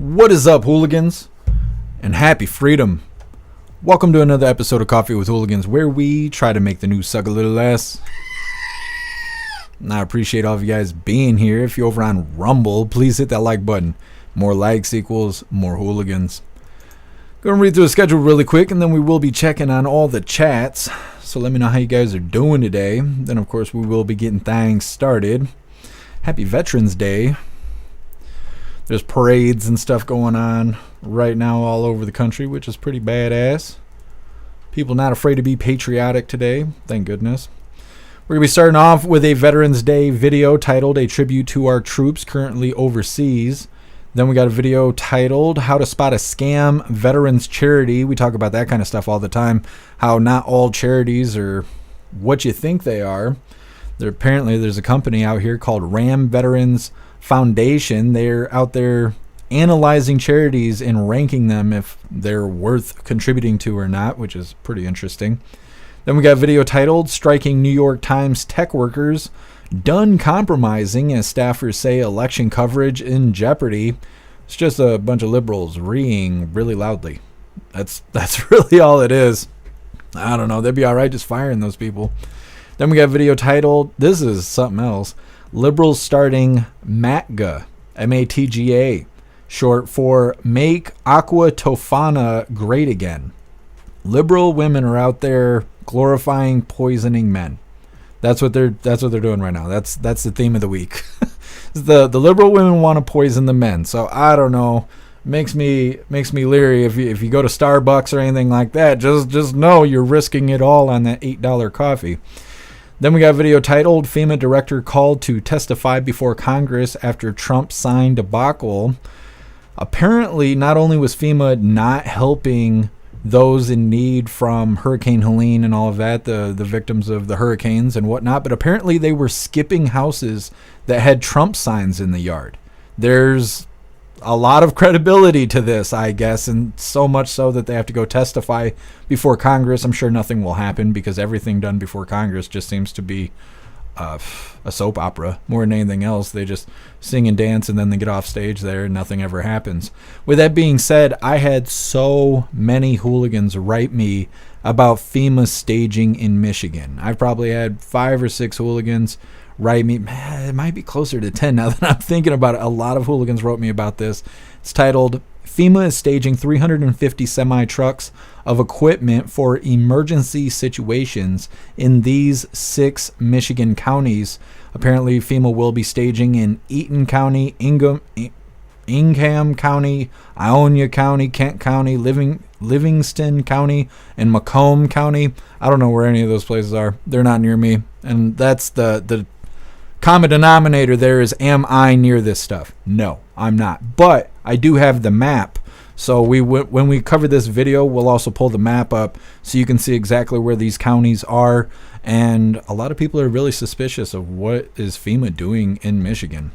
What is up, hooligans? And happy freedom. Welcome to another episode of Coffee with Hooligans, where we try to make the news suck a little less. And I appreciate all of you guys being here. If you're over on Rumble, please hit that like button. More likes equals more hooligans. Going to read through the schedule really quick, and then we will be checking on all the chats. So let me know how you guys are doing today. Then, of course, we will be getting things started. Happy Veterans Day. There's parades and stuff going on right now all over the country, which is pretty badass. People not afraid to be patriotic today, thank goodness. We're going to be starting off with a Veterans Day video titled A Tribute to Our Troops Currently Overseas. Then we got a video titled How to Spot a Scam Veterans Charity. We talk about that kind of stuff all the time, how not all charities are what you think they are. Apparently there's a company out here called Ram Veterans Foundation. They're out there analyzing charities and ranking them if they're worth contributing to or not, which is pretty interesting. Then we got a video titled Striking New York Times Tech Workers Done Compromising as Staffers Say Election Coverage in Jeopardy. It's just a bunch of liberals reeing really loudly. That's really all it is. I don't know. They'd be all right just firing those people. Then we got a video titled, this is something else, Liberals Starting MATGA, M-A-T-G-A, short for Make Aqua Tofana Great Again. Liberal women are out there glorifying poisoning men. That's what they're doing right now. That's the theme of the week. the liberal women want to poison the men. So I don't know. Makes me leery if you go to Starbucks or anything like that. Just know you're risking it all on that $8 coffee. Then we got a video titled FEMA Director Called to Testify Before Congress After Trump Signed Debacle. Apparently, not only was FEMA not helping those in need from Hurricane Helene and all of that, the victims of the hurricanes and whatnot, but apparently they were skipping houses that had Trump signs in the yard. There's a lot of credibility to this, I guess, and so much so that they have to go testify before Congress. I'm sure nothing will happen because everything done before Congress just seems to be a soap opera more than anything else. They just sing and dance and then they get off stage there and nothing ever happens. With that being said, I had so many hooligans write me about FEMA staging in Michigan. I've probably had 5 or 6 hooligans write me. It might be closer to 10 now that I'm thinking about it. A lot of hooligans wrote me about this. It's titled, FEMA is staging 350 semi-trucks of equipment for emergency situations in these 6 Michigan counties. Apparently, FEMA will be staging in Eaton County, Ingham County, Ionia County, Kent County, Livingston County, and Macomb County. I don't know where any of those places are. They're not near me. And that's the common denominator there is, am I near this stuff? No, I'm not. But I do have the map. So when we cover this video, we'll also pull the map up so you can see exactly where these counties are. And a lot of people are really suspicious of what is FEMA doing in Michigan.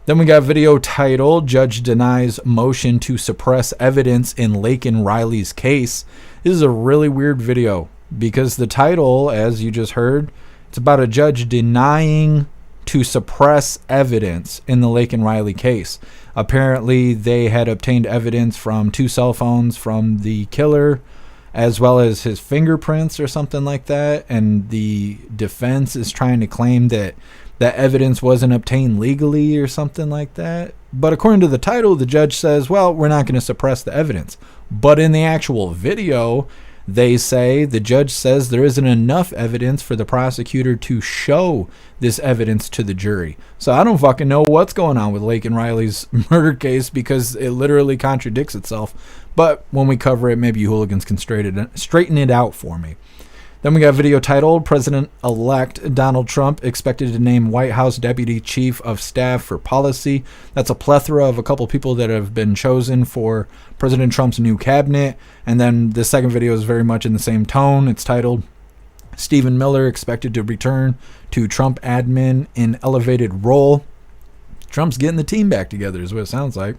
Then we got a video titled, Judge Denies Motion to Suppress Evidence in Laken Riley's Case. This is a really weird video because the title, as you just heard, it's about a judge denying to suppress evidence in the Laken Riley case. Apparently, they had obtained evidence from 2 cell phones from the killer, as well as his fingerprints or something like that. And the defense is trying to claim that that evidence wasn't obtained legally or something like that. But according to the title, the judge says, well, we're not going to suppress the evidence. But in the actual video, they say, the judge says there isn't enough evidence for the prosecutor to show this evidence to the jury. So I don't fucking know what's going on with Laken Riley's murder case because it literally contradicts itself. But when we cover it, maybe you hooligans can straighten it out for me. Then we got a video titled, President-elect Donald Trump expected to name White House Deputy Chief of Staff for Policy. That's a plethora of a couple people that have been chosen for President Trump's new cabinet. And then the second video is very much in the same tone. It's titled, Stephen Miller expected to return to Trump admin in elevated role. Trump's getting the team back together is what it sounds like.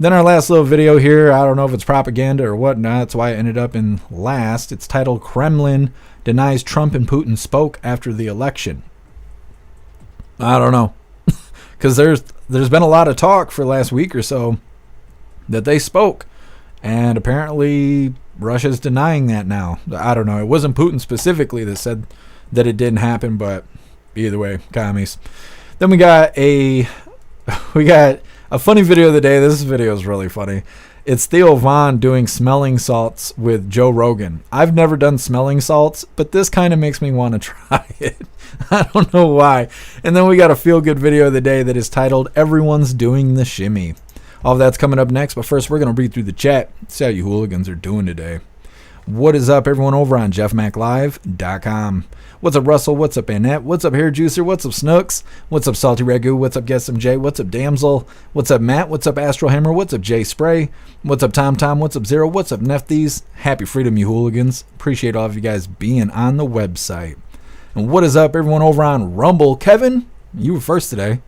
Then our last little video here, I don't know if it's propaganda or whatnot. That's why it ended up in last. It's titled, Kremlin Denies Trump and Putin Spoke After the Election. I don't know. Because there's been a lot of talk for the last week or so that they spoke. And apparently Russia's denying that now. I don't know. It wasn't Putin specifically that said that it didn't happen, but either way, commies. Then we got a funny video of the day. This video is really funny. It's Theo Von doing smelling salts with Joe Rogan. I've never done smelling salts, but this kind of makes me want to try it. I don't know why. And then we got a feel-good video of the day that is titled, Everyone's Doing the Shimmy. All of that's coming up next, but first we're going to read through the chat, see how you hooligans are doing today. What is up, everyone over on jeffmaclive.com? What's up, Russell? What's up, Annette? What's up, Hair Juicer? What's up, Snooks? What's up, Salty Ragu? What's up, Guess Some J? What's up, Damsel? What's up, Matt? What's up, Astro Hammer? What's up, Jay Spray? What's up, Tom Tom? What's up, Zero? What's up, Nefties? Happy freedom, you hooligans. Appreciate all of you guys being on the website. And what is up, everyone over on Rumble? Kevin, you were first today.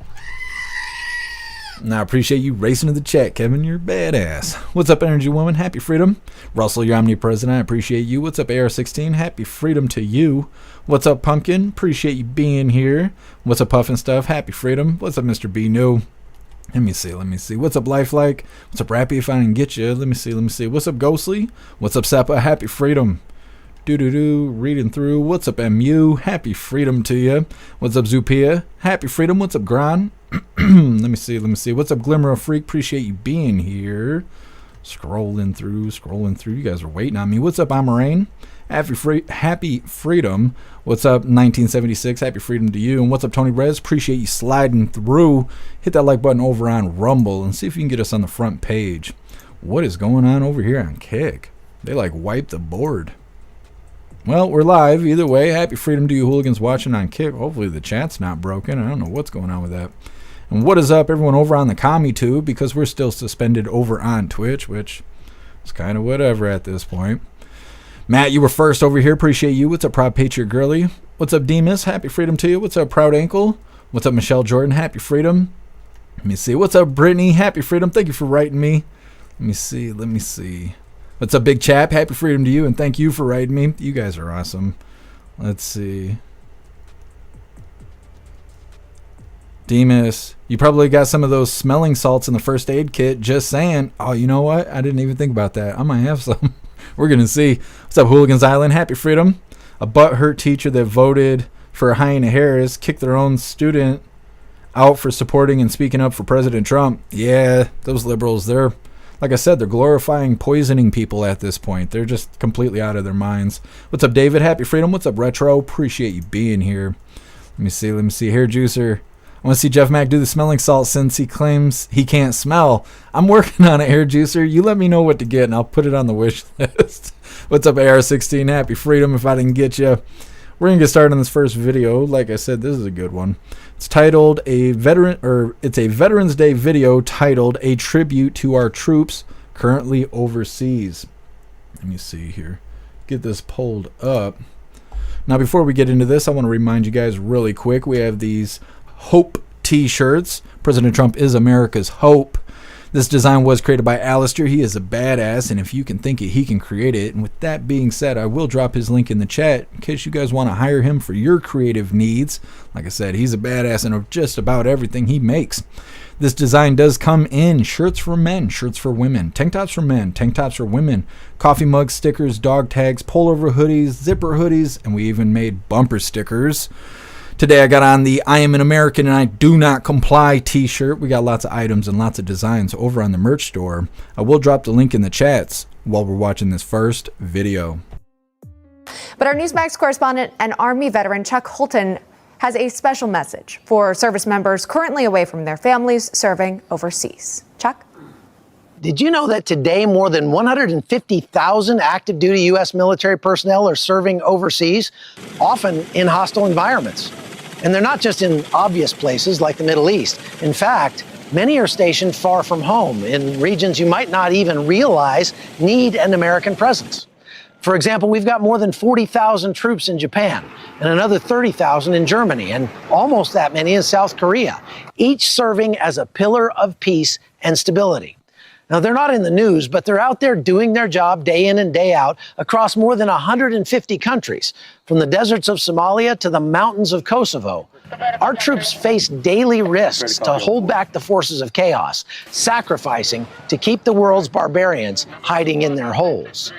Now, I appreciate you racing to the chat, Kevin. You're badass. What's up, Energy Woman? Happy freedom. Russell, you're omnipresent. I appreciate you. What's up, AR16? Happy freedom to you. What's up, Pumpkin? Appreciate you being here. What's up, Puffin Stuff? Happy freedom. What's up, Mr. B New? Let me see. What's up, Lifelike? What's up, Rappy? If I didn't get you, let me see. What's up, Ghostly? What's up, Seppa? Happy freedom. Reading through. What's up, MU? Happy freedom to you. What's up, Zupia? Happy freedom. What's up, Gran? Let me see. What's up, Glimmer of Freak? Appreciate you being here. Scrolling through. You guys are waiting on me. What's up, Amarain? Happy freedom. What's up, 1976? Happy freedom to you. And what's up, Tony Rez? Appreciate you sliding through. Hit that like button over on Rumble and see if you can get us on the front page. What is going on over here on Kick? They like wiped the board. Well, we're live. Either way, happy freedom to you hooligans watching on Kick. Hopefully the chat's not broken. I don't know what's going on with that. And what is up, everyone over on the Commie Tube? Because we're still suspended over on Twitch, which is kind of whatever at this point. Matt, you were first over here. Appreciate you. What's up, Proud Patriot Girly? What's up, Demas? Happy freedom to you. What's up, Proud Ankle? What's up, Michelle Jordan? Happy freedom. Let me see. What's up, Brittany? Happy freedom. Thank you for writing me. Let me see. What's up, Big Chap? Happy freedom to you, and thank you for writing me. You guys are awesome. Let's see. Demas, you probably got some of those smelling salts in the first aid kit. Just saying. Oh, you know what? I didn't even think about that. I might have some. We're going to see. What's up, Hooligans Island? Happy freedom. A butthurt teacher that voted for Hyena Harris kicked their own student out for supporting and speaking up for President Trump. Yeah, those liberals, like I said, they're glorifying poisoning people at this point. They're just completely out of their minds. What's up, David? Happy freedom. What's up, Retro? Appreciate you being here. Let me see. Hair Juicer. I want to see Jeff Mack do the smelling salt since he claims he can't smell. I'm working on it, Hair Juicer. You let me know what to get, and I'll put it on the wish list. What's up, AR16? Happy freedom if I didn't get you. We're going to get started on this first video. Like I said, this is a good one. It's titled it's a Veterans Day video titled A Tribute to Our Troops Currently Overseas. Let me see here. Get this pulled up. Now, before we get into this, I want to remind you guys really quick, we have these Hope t-shirts. President Trump is America's hope. This design was created by Alistair. He is a badass, and if you can think it, he can create it. And with that being said, I will drop his link in the chat in case you guys want to hire him for your creative needs. Like I said, he's a badass in just about everything he makes. This design does come in shirts for men, shirts for women, tank tops for men, tank tops for women, coffee mugs, stickers, dog tags, pullover hoodies, zipper hoodies, and we even made bumper stickers. Today I got on the I am an American and I do not comply t-shirt. We got lots of items and lots of designs over on the merch store. I will drop the link in the chats while we're watching this first video. But our Newsmax correspondent and Army veteran Chuck Holton has a special message for service members currently away from their families serving overseas. Chuck? Did you know that today more than 150,000 active duty U.S. military personnel are serving overseas, often in hostile environments? And they're not just in obvious places like the Middle East. In fact, many are stationed far from home in regions you might not even realize need an American presence. For example, we've got more than 40,000 troops in Japan and another 30,000 in Germany and almost that many in South Korea, each serving as a pillar of peace and stability. Now, they're not in the news, but they're out there doing their job day in and day out across more than 150 countries, from the deserts of Somalia to the mountains of Kosovo. Our troops face daily risks to hold back the forces of chaos, sacrificing to keep the world's barbarians hiding in their holes.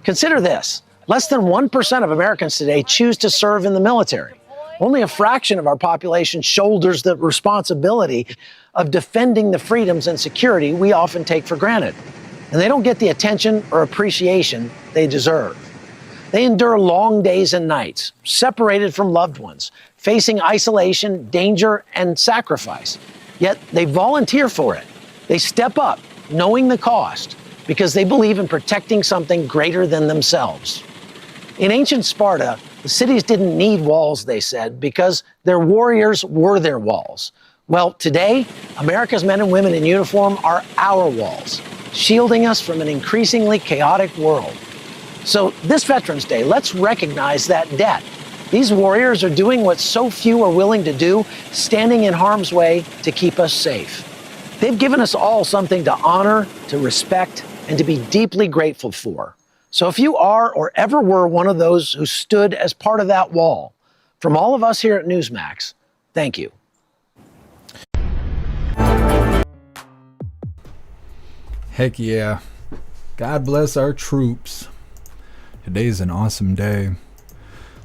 Consider this. Less than 1% of Americans today choose to serve in the military. Only a fraction of our population shoulders the responsibility of defending the freedoms and security we often take for granted. And they don't get the attention or appreciation they deserve. They endure long days and nights, separated from loved ones, facing isolation, danger, and sacrifice. Yet they volunteer for it. They step up, knowing the cost, because they believe in protecting something greater than themselves. In ancient Sparta, the cities didn't need walls, they said, because their warriors were their walls. Well, today, America's men and women in uniform are our walls, shielding us from an increasingly chaotic world. So this Veterans Day, let's recognize that debt. These warriors are doing what so few are willing to do, standing in harm's way to keep us safe. They've given us all something to honor, to respect, and to be deeply grateful for. So if you are or ever were one of those who stood as part of that wall, from all of us here at Newsmax, thank you. Heck yeah. God bless our troops. Today's an awesome day.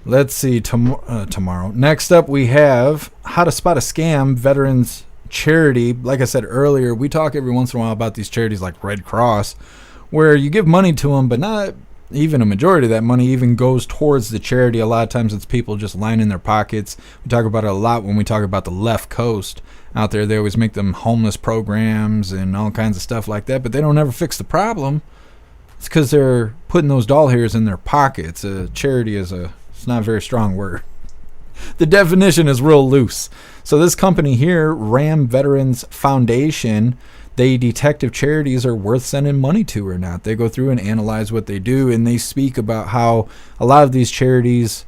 Let's see, tomorrow. Next up, we have How to Spot a Scam Veterans Charity. Like I said earlier, we talk every once in a while about these charities like Red Cross, where you give money to them, but not even a majority of that money even goes towards the charity. A lot of times it's people just lining their pockets. We talk about it a lot when we talk about the left coast out there. They always make them homeless programs and all kinds of stuff like that, but they don't ever fix the problem. It's because they're putting those doll hairs in their pockets. Charity is it's not a very strong word. The definition is real loose. So this company here, Ram Veterans Foundation, they detect if charities are worth sending money to or not. They go through and analyze what they do, and they speak about how a lot of these charities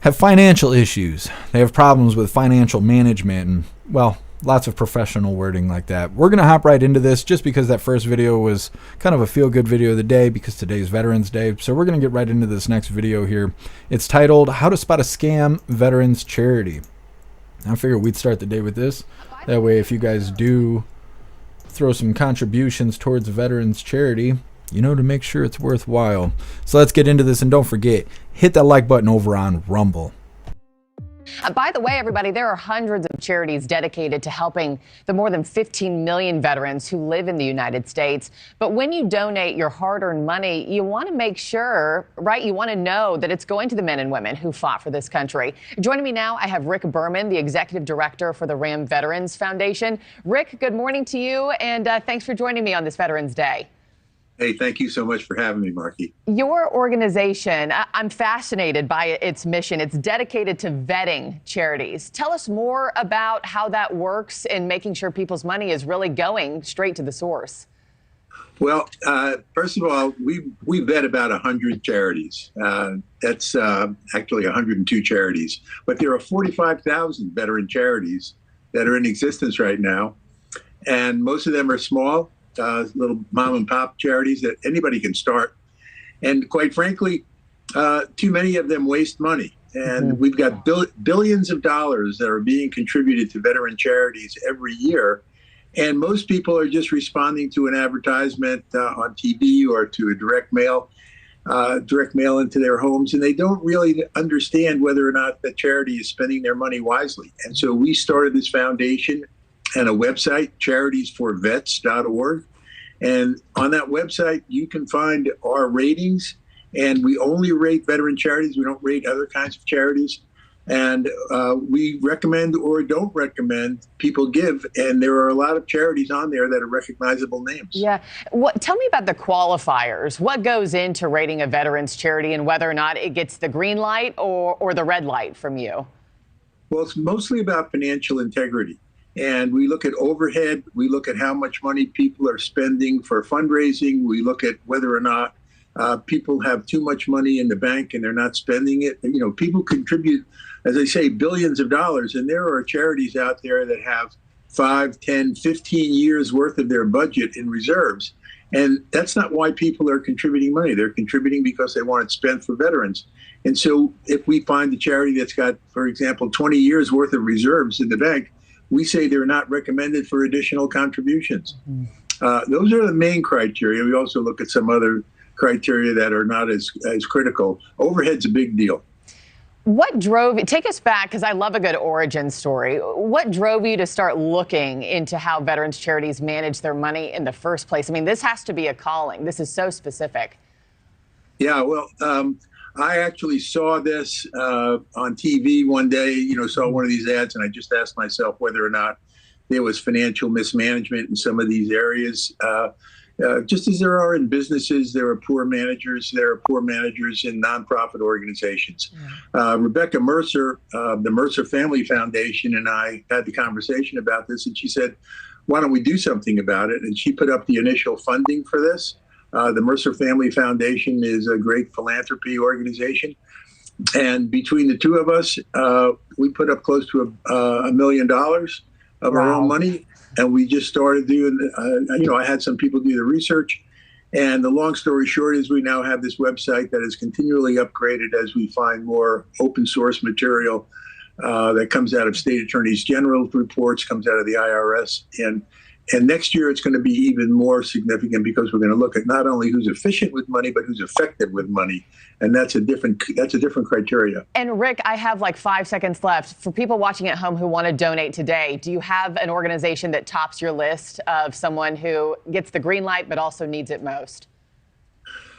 have financial issues. They have problems with financial management and, well, lots of professional wording like that. We're going to hop right into this just because that first video was kind of a feel-good video of the day because today's Veterans Day. So we're going to get right into this next video here. It's titled, How to Spot a Scam Veterans Charity. I figured we'd start the day with this. That way, if you guys do throw some contributions towards veterans charity, you know, to make sure it's worthwhile. So let's get into this, and don't forget, hit that like button over on Rumble. By the way, everybody, there are hundreds of charities dedicated to helping the more than 15 million veterans who live in the United States. But when you donate your hard-earned money, you want to make sure, right, you want to know that it's going to the men and women who fought for this country. Joining me now, I have Rick Berman, the executive director for the Ram Veterans Foundation. Rick, good morning to you, and thanks for joining me on this Veterans Day. Hey, thank you so much for having me, Marky. Your organization, I'm fascinated by its mission. It's dedicated to vetting charities. Tell us more about how that works in making sure people's money is really going straight to the source. Well, first of all, we vet about 100 charities. That's actually 102 charities. But there are 45,000 veteran charities that are in existence right now. And most of them are small. Little mom and pop charities that anybody can start. And quite frankly, too many of them waste money. And we've got billions of dollars that are being contributed to veteran charities every year. And most people are just responding to an advertisement on TV or to a direct mail into their homes. And they don't really understand whether or not the charity is spending their money wisely. And so we started this foundation and a website, charitiesforvets.org. And on that website, you can find our ratings. And we only rate veteran charities. We don't rate other kinds of charities. And we recommend or don't recommend people give. And there are a lot of charities on there that are recognizable names. Yeah. Tell me about the qualifiers. What goes into rating a veterans charity and whether or not it gets the green light or the red light from you? Well, it's mostly about financial integrity. And we look at overhead. We look at how much money people are spending for fundraising. We look at whether or not people have too much money in the bank and they're not spending it. And, you know, people contribute, as I say, billions of dollars. And there are charities out there that have 5, 10, 15 years worth of their budget in reserves. And that's not why people are contributing money. They're contributing because they want it spent for veterans. And so if we find a charity that's got, for example, 20 years worth of reserves in the bank, we say they're not recommended for additional contributions. Those are the main criteria. We also look at some other criteria that are not as critical. Overhead's a big deal. What drove you? Take us back, because I love a good origin story. What drove you to start looking into how veterans charities manage their money in the first place? I mean, this has to be a calling. This is so specific. Yeah, well, I actually saw this on TV one day, saw one of these ads, and I just asked myself whether or not there was financial mismanagement in some of these areas. Just as there are in businesses, there are poor managers. There are poor managers in nonprofit organizations. Rebecca Mercer, the Mercer Family Foundation, and I had the conversation about this, and she said, why don't we do something about it? And she put up the initial funding for this. The Mercer Family Foundation is a great philanthropy organization. And between the two of us, we put up close to $1 million of our own money. And we just started doing, I had some people do the research. And the long story short is we now have this website that is continually upgraded as we find more open source material that comes out of state attorneys general reports, comes out of the IRS. And next year it's going to be even more significant because we're going to look at not only who's efficient with money, but who's effective with money. And that's a different criteria. And Rick, I have like 5 seconds left. For people watching at home who want to donate today, do you have an organization that tops your list of someone who gets the green light but also needs it most?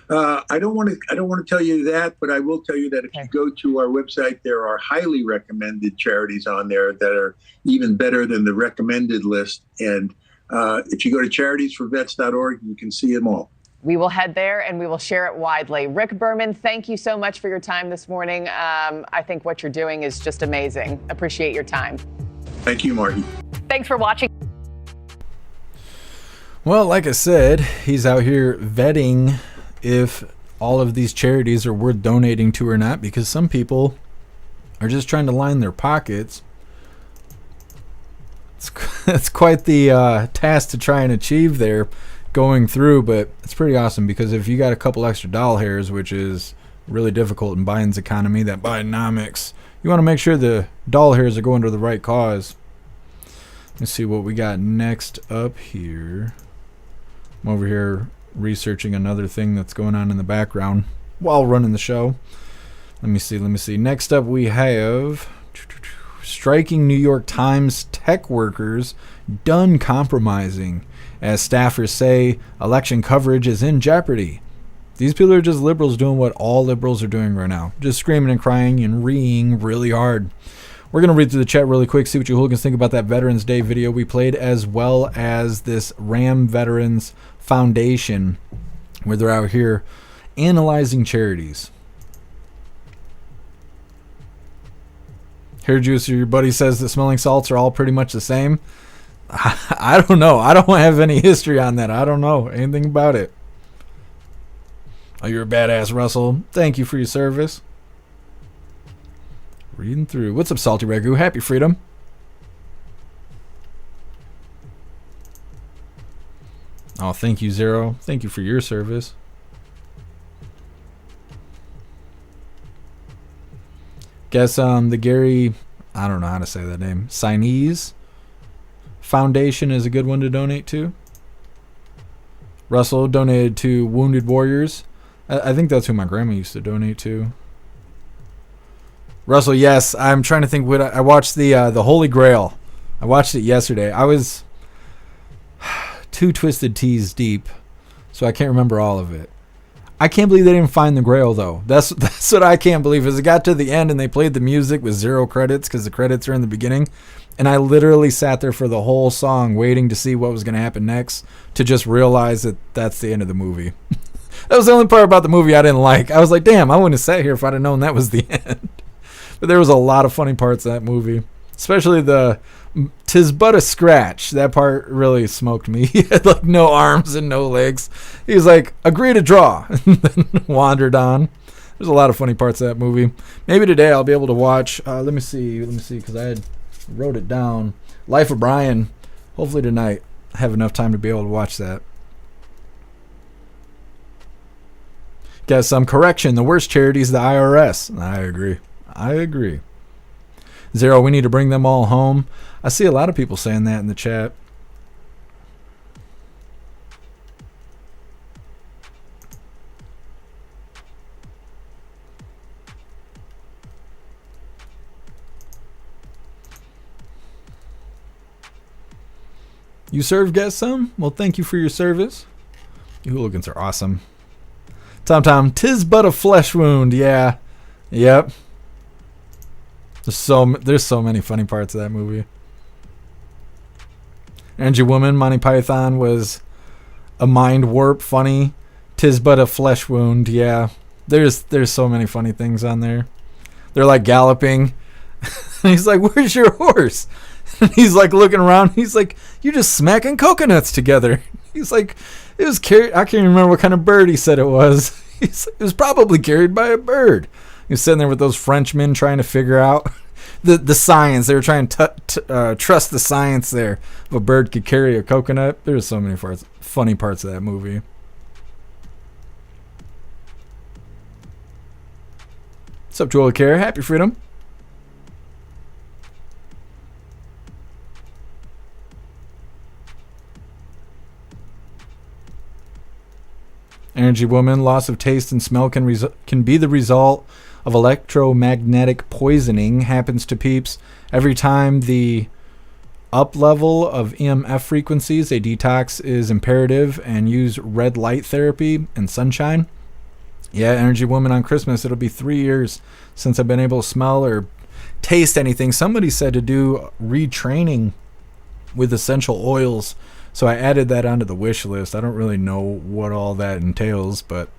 I don't want to tell you that, but I will tell you that if you go to our website, there are highly recommended charities on there that are even better than the recommended list. And if you go to charitiesforvets.org, you can see them all. We will head there and we will share it widely. Rick Berman, thank you so much for your time this morning. I think what you're doing is just amazing. Appreciate your time. Thank you, Marty. Thanks for watching. Well, like I said, he's out here vetting if all of these charities are worth donating to or not, because some people are just trying to line their pockets. It's quite the task to try and achieve there going through, but it's pretty awesome because if you got a couple extra doll hairs, which is really difficult in Biden's economy, that Bidenomics, you want to make sure the doll hairs are going to the right cause. Let's see what we got next up here. I'm over here researching another thing that's going on in the background while running the show. Let me see. Next up we have striking New York Times tech workers done compromising as staffers say election coverage is in jeopardy. These people are just liberals doing what all liberals are doing right now, just screaming and crying and reeing really hard. We're going to read through the chat really quick, see what you hooligans think about that Veterans Day video we played, as well as this Ram Veterans Foundation where they're out here analyzing charities. Hair juicer, your buddy says that smelling salts are all pretty much the same. I don't know. I don't have any history on that. I don't know anything about it. Oh, you're a badass, Russell. Thank you for your service. Reading through. What's up, Salty Ragu? Happy freedom. Oh, thank you, Zero. Thank you for your service. Guess the Gary, I don't know how to say that name, Sinese Foundation is a good one to donate to. Russell donated to Wounded Warriors. I think that's who my grandma used to donate to. Russell, yes, I'm trying to think what I watched the Holy Grail. I watched it yesterday. I was 2 twisted teas deep, so I can't remember all of it. I can't believe they didn't find the Grail, though. That's what I can't believe, is it got to the end and they played the music with 0 credits because the credits are in the beginning. And I literally sat there for the whole song waiting to see what was going to happen next to just realize that that's the end of the movie. That was the only part about the movie I didn't like. I was like, damn, I wouldn't have sat here if I'd have known that was the end. But there was a lot of funny parts of that movie, especially the "'Tis but a scratch." That part really smoked me. He had like no arms and no legs. He was like, "Agree to draw," and then wandered on. There's a lot of funny parts of that movie. Maybe today I'll be able to watch. Let me see, because I had wrote it down. Life of Brian. Hopefully tonight I have enough time to be able to watch that. Got some correction. The worst charity is the IRS. I agree. Zero, we need to bring them all home. I see a lot of people saying that in the chat. You serve, get some? Well, thank you for your service. You hooligans are awesome. Tom, 'tis but a flesh wound. Yeah. Yep. There's so many funny parts of that movie. Energy Woman, Monty Python was a mind warp funny. 'Tis but a flesh wound. Yeah. There's so many funny things on there. They're like galloping. And he's like, "Where's your horse?" And he's like looking around. He's like, "You're just smacking coconuts together." He's like, "It was carried." I can't remember what kind of bird he said it was. It was probably carried by a bird. He was sitting there with those Frenchmen trying to figure out the science. They were trying to trust the science there. If a bird could carry a coconut. There's so many funny parts of that movie. What's up, Joel Care? Happy Freedom. Energy Woman, loss of taste and smell can be the result of electromagnetic poisoning. Happens to peeps every time the up level of EMF frequencies. A detox is imperative and use red light therapy and sunshine. Yeah, Energy Woman, on Christmas, it'll be 3 years since I've been able to smell or taste anything. Somebody said to do retraining with essential oils. So I added that onto the wish list. I don't really know what all that entails, but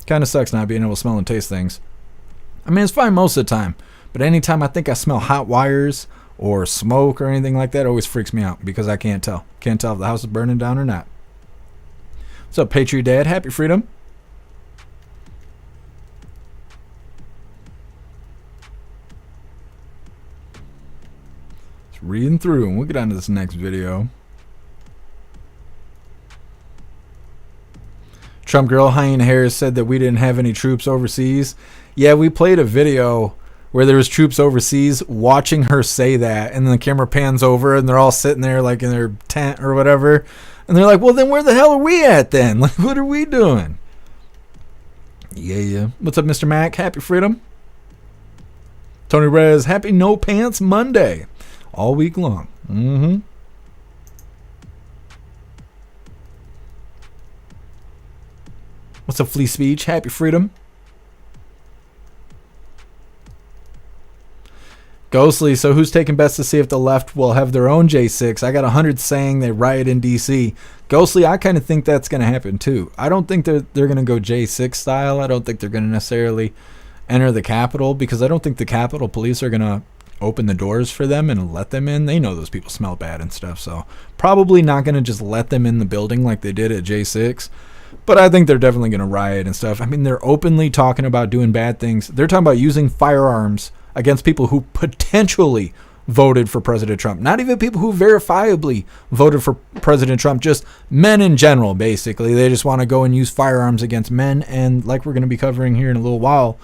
it kind of sucks not being able to smell and taste things. I mean, it's fine most of the time, but anytime I think I smell hot wires or smoke or anything like that, it always freaks me out because I can't tell. Can't tell if the house is burning down or not. What's up, Patriot Dad? Happy Freedom. Just reading through, and we'll get on to this next video. Trump girl Hyena Harris said that we didn't have any troops overseas. Yeah, we played a video where there was troops overseas watching her say that, and then the camera pans over and they're all sitting there like in their tent or whatever, and they're like, "Well, then where the hell are we at then? Like, what are we doing?" Yeah. What's up, Mr. Mac? Happy Freedom. Tony Rez, happy No Pants Monday, all week long. What's up, Flea Speech? Happy Freedom. Ghostly, so who's taking bets to see if the left will have their own J6? I got 100 saying they riot in D.C. Ghostly, I kind of think that's going to happen too. I don't think they're going to go J6 style. I don't think they're going to necessarily enter the Capitol because I don't think the Capitol Police are going to open the doors for them and let them in. They know those people smell bad and stuff, so probably not going to just let them in the building like they did at J6. But I think they're definitely going to riot and stuff. I mean, they're openly talking about doing bad things. They're talking about using firearms against people who potentially voted for President Trump. Not even people who verifiably voted for President Trump, just men in general, basically. They just want to go and use firearms against men. And like we're going to be covering here in a little while,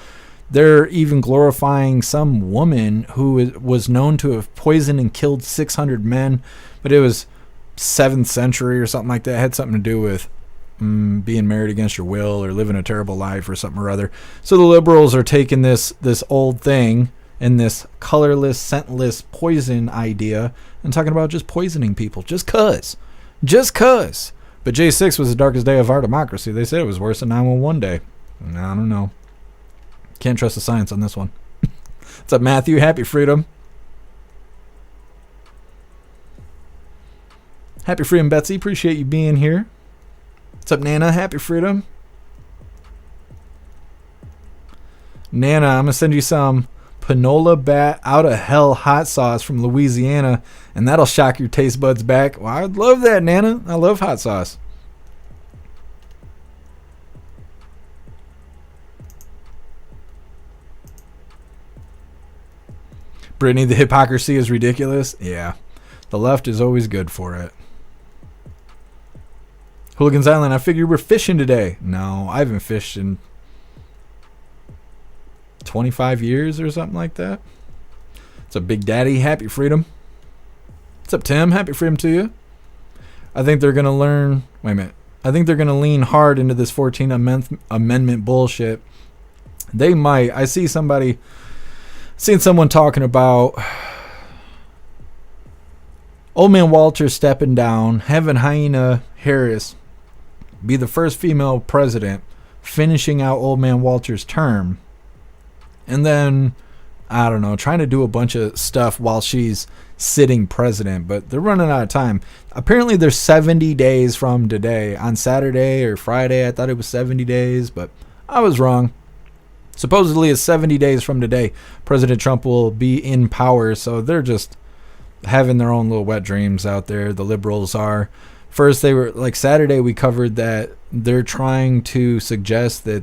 they're even glorifying some woman who was known to have poisoned and killed 600 men. But it was 7th century or something like that. It had something to do with being married against your will or living a terrible life or something or other. So the liberals are taking this old thing and this colorless, scentless poison idea and talking about just poisoning people just cuz. But J6 was the darkest day of our democracy. They said it was worse than 9/11 day. I don't know. Can't trust the science on this one. What's up, Matthew? Happy Freedom. Happy Freedom, Betsy. Appreciate you being here. What's up, Nana? Happy Freedom. Nana, I'm going to send you some Panola Bat Out of Hell hot sauce from Louisiana, and that'll shock your taste buds back. Well, I'd love that, Nana. I love hot sauce. Brittany, the hypocrisy is ridiculous. Yeah, the left is always good for it. Hooligans Island, I figured we're fishing today. No, I haven't fished in 25 years or something like that. What's up, Big Daddy? Happy freedom. What's up, Tim? Happy freedom to you. I think they're going to learn. Wait a minute. I think they're going to lean hard into this 14th Amendment bullshit. They might. I see seen someone talking about Old Man Walter stepping down, having Hyena Harris be the first female president, finishing out Old Man Walter's term, and then, I don't know, trying to do a bunch of stuff while she's sitting president, but they're running out of time. Apparently there's 70 days from today. On Saturday or Friday, I thought it was 70 days, but I was wrong. Supposedly it's 70 days from today, President Trump will be in power, so they're just having their own little wet dreams out there. The liberals are. First, they were like Saturday, we covered that they're trying to suggest that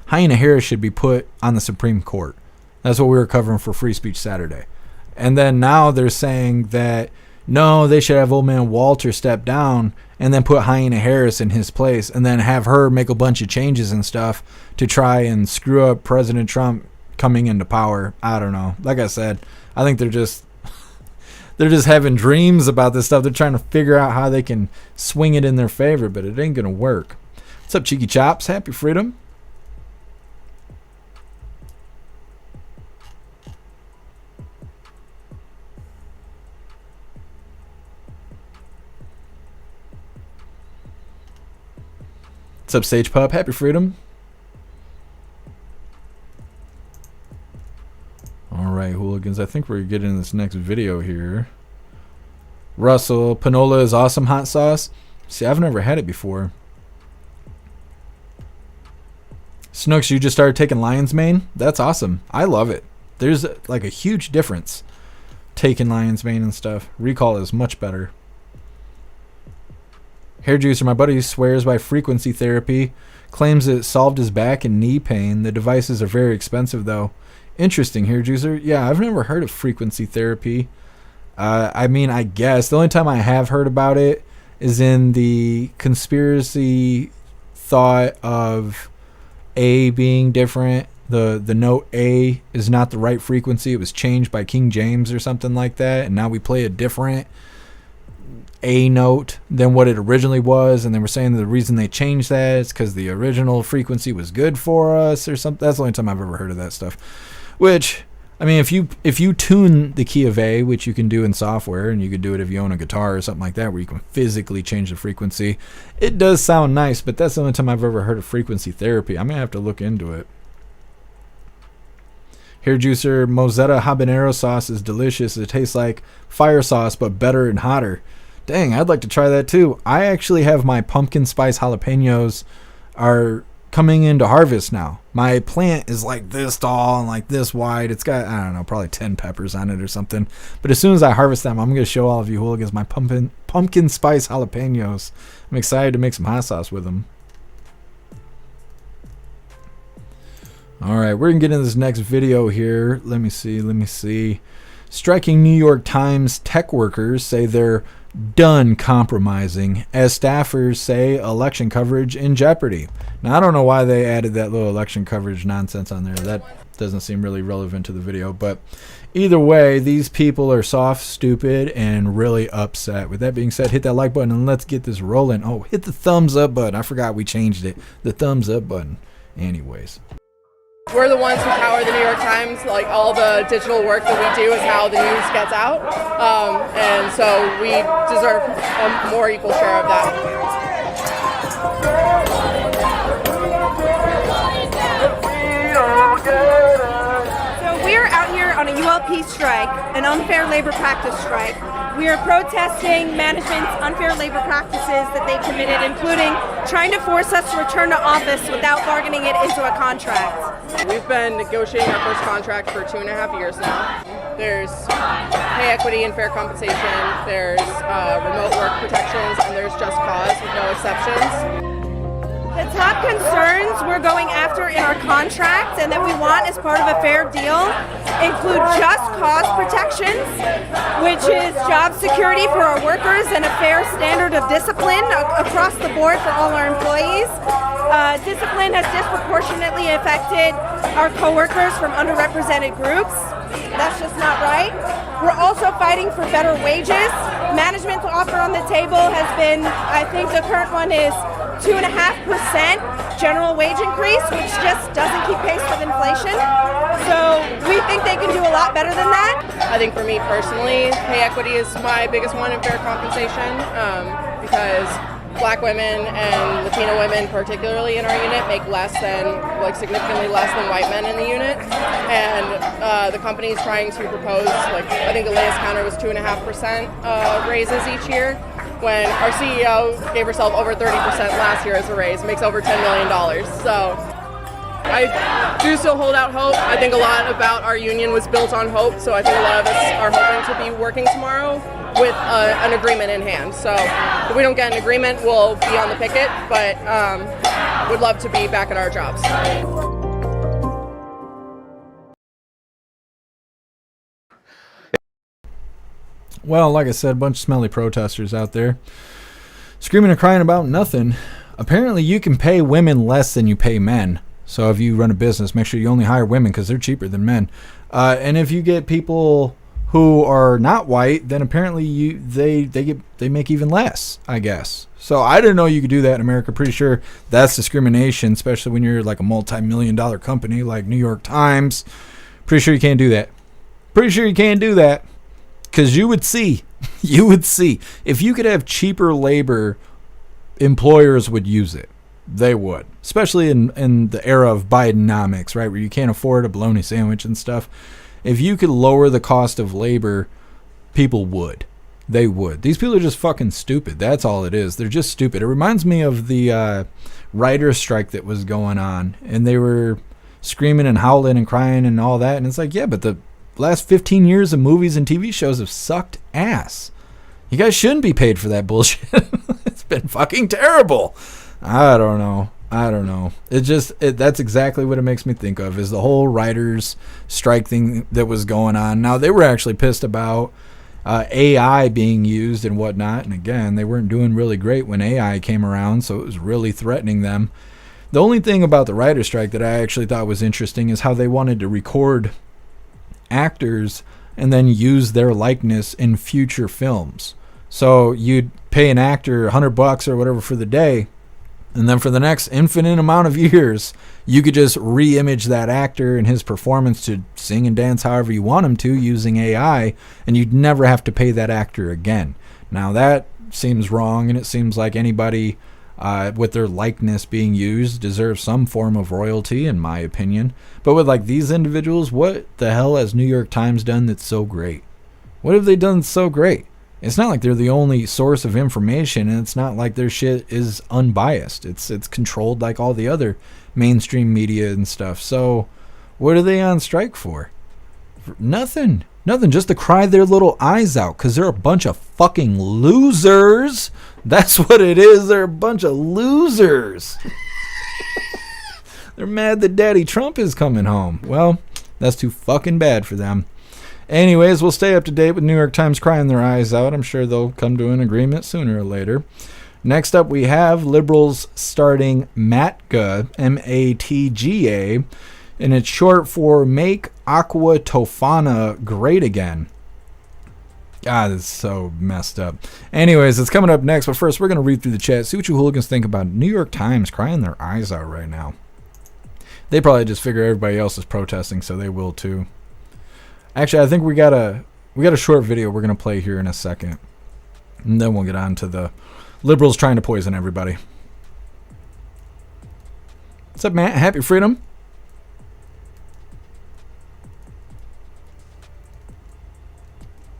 Hyena Harris should be put on the Supreme Court. That's what we were covering for Free Speech Saturday. And then now they're saying that no, they should have Old Man Walter step down and then put Hyena Harris in his place and then have her make a bunch of changes and stuff to try and screw up President Trump coming into power. I don't know. Like I said, I think they're just having dreams about this stuff. They're trying to figure out how they can swing it in their favor, but it ain't going to work. What's up, Cheeky Chops? Happy freedom. What's up, Sage Pup? Happy freedom. Alright, hooligans. I think we're getting this next video here. Russell, Panola is awesome hot sauce. See, I've never had it before. Snooks, you just started taking lion's mane? That's awesome. I love it. There's like a huge difference taking lion's mane and stuff. Recall is much better. Hair juicer, my buddy swears by frequency therapy. Claims it solved his back and knee pain. The devices are very expensive though. Interesting, hair juicer. Yeah, I've never heard of frequency therapy. I mean, I guess the only time I have heard about it is in the conspiracy thought of A being different. The note A is not the right frequency. It was changed by King James or something like that, and now we play a different A note than what it originally was. And they were saying the reason they changed that is because the original frequency was good for us or something. That's the only time I've ever heard of that stuff. Which, I mean, if you tune the key of A, which you can do in software, and you could do it if you own a guitar or something like that, where you can physically change the frequency, it does sound nice, but that's the only time I've ever heard of frequency therapy. I'm going to have to look into it. Hair juicer, Mozetta habanero sauce is delicious. It tastes like fire sauce, but better and hotter. Dang, I'd like to try that too. I actually have my pumpkin spice jalapenos are coming into harvest now. My plant is like this tall and like this wide. It's got, I don't know, probably 10 peppers on it or something. But as soon as I harvest them, I'm going to show all of you hooligans my pumpkin spice jalapenos. I'm excited to make some hot sauce with them. All right, we're going to get into this next video here. Let me see. Striking New York Times tech workers say they're done compromising as staffers say election coverage in jeopardy. Now, I don't know why they added that little election coverage nonsense on there. That doesn't seem really relevant to the video, but either way, these people are soft, stupid, and really upset. With that being said, hit that like button and let's get this rolling. Oh, hit the thumbs up button. I forgot we changed it. The thumbs up button. Anyways. We're the ones who power the New York Times. Like, all the digital work that we do is how the news gets out. And so we deserve a more equal share of that. So we're out here on a ULP strike, an unfair labor practice strike. We are protesting management's unfair labor practices that they committed, including trying to force us to return to office without bargaining it into a contract. We've been negotiating our first contract for 2.5 years now. There's pay equity and fair compensation, there's remote work protections, and there's just cause with no exceptions. The top concerns we're going after in our contract and that we want as part of a fair deal include just cause protections, which is job security for our workers and a fair standard of discipline across the board for all our employees. Discipline has disproportionately affected our coworkers from underrepresented groups. That's just not right. We're also fighting for better wages. Management's offer on the table has been, I think the current one is 2.5% general wage increase, which just doesn't keep pace with inflation. So we think they can do a lot better than that. I think for me personally, pay equity is my biggest one in fair compensation because Black women and Latina women, particularly in our unit, make significantly less than white men in the unit. And the company is trying to propose, I think the latest counter was 2.5% raises each year, when our CEO gave herself over 30% last year as a raise, makes over $10 million. So I do still hold out hope. I think a lot about our union was built on hope, so I think a lot of us are hoping to be working tomorrow with an agreement in hand. So if we don't get an agreement, we'll be on the picket, but would love to be back at our jobs. Well, like I said, a bunch of smelly protesters out there screaming and crying about nothing. Apparently, you can pay women less than you pay men. So if you run a business, make sure you only hire women because they're cheaper than men. And if you get people who are not white, then apparently they make even less, I guess. So I didn't know you could do that in America. Pretty sure that's discrimination, especially when you're like a multi-million-dollar company like New York Times. Pretty sure you can't do that. Pretty sure you can't do that. Because you would see, if you could have cheaper labor, employers would use it. They would. Especially in the era of Bidenomics, right? Where you can't afford a bologna sandwich and stuff. If you could lower the cost of labor, people would. They would. These people are just fucking stupid. That's all it is. They're just stupid. It reminds me of the writer's strike that was going on. And they were screaming and howling and crying and all that. And it's like, yeah, but the last 15 years of movies and TV shows have sucked ass. You guys shouldn't be paid for that bullshit. It's been fucking terrible. I don't know. That's exactly what it makes me think of, is the whole writers strike thing that was going on. Now, they were actually pissed about AI being used and whatnot. And again, they weren't doing really great when AI came around, so it was really threatening them. The only thing about the writer's strike that I actually thought was interesting is how they wanted to record actors and then use their likeness in future films. So you'd pay an actor $100 or whatever for the day, and then for the next infinite amount of years, you could just re-image that actor and his performance to sing and dance however you want him to using AI, and you'd never have to pay that actor again. Now that seems wrong, and it seems like anybody with their likeness being used deserves some form of royalty, in my opinion. But with like these individuals, what the hell has New York Times done that's so great? What have they done so great? It's not like they're the only source of information, and it's not like their shit is unbiased. It's controlled like all the other mainstream media and stuff. So what are they on strike for? Nothing, just to cry their little eyes out because they're a bunch of fucking losers. That's what it is. They're a bunch of losers. They're mad that Daddy Trump is coming home. Well, that's too fucking bad for them. Anyways, we'll stay up to date with New York Times crying their eyes out. I'm sure they'll come to an agreement sooner or later. Next up, we have liberals starting MATGA, M-A-T-G-A, and it's short for Make Aqua Tofana Great Again. God, it's so messed up. Anyways, it's coming up next, but first we're going to read through the chat, see what you hooligans think about New York Times crying their eyes out right now. They probably just figure everybody else is protesting, so they will too. Actually, I think we got a short video we're going to play here in a second. And then we'll get on to the liberals trying to poison everybody. What's up, Matt? Happy freedom?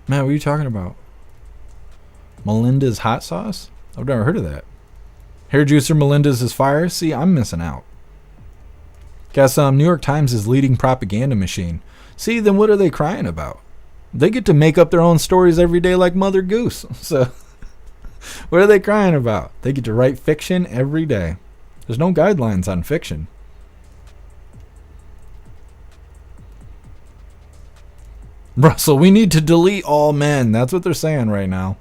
Matt, what are you talking about? Melinda's hot sauce? I've never heard of that. Hair juicer Melinda's is fire? See, I'm missing out. Got some New York Times' leading propaganda machine. See, then what are they crying about? They get to make up their own stories every day like Mother Goose. So, what are they crying about? They get to write fiction every day. There's no guidelines on fiction. Russell, we need to delete all men. That's what they're saying right now.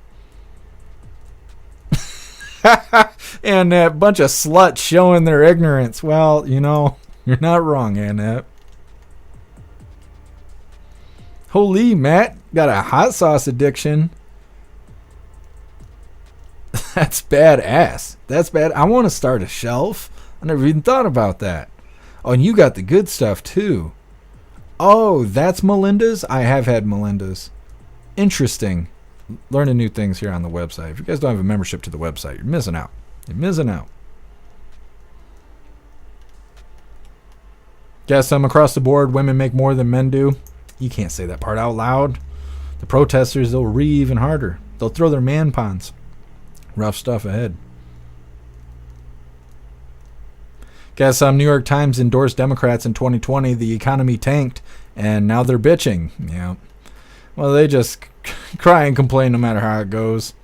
And that bunch of sluts showing their ignorance. Well, you know, you're not wrong, Annette. Holy, Matt got a hot sauce addiction. That's badass. That's bad. I want to start a shelf. I never even thought about that. Oh, and you got the good stuff too. Oh, that's Melinda's? I have had Melinda's. Interesting. Learning new things here on the website. If you guys don't have a membership to the website, you're missing out. You're missing out. Guess across the board, women make more than men do. You can't say that part out loud. The protesters, they'll read even harder. They'll throw their man pawns. Rough stuff ahead. Guess New York Times endorsed Democrats in 2020. The economy tanked, and now they're bitching. Yeah. Well, they just cry and complain no matter how it goes.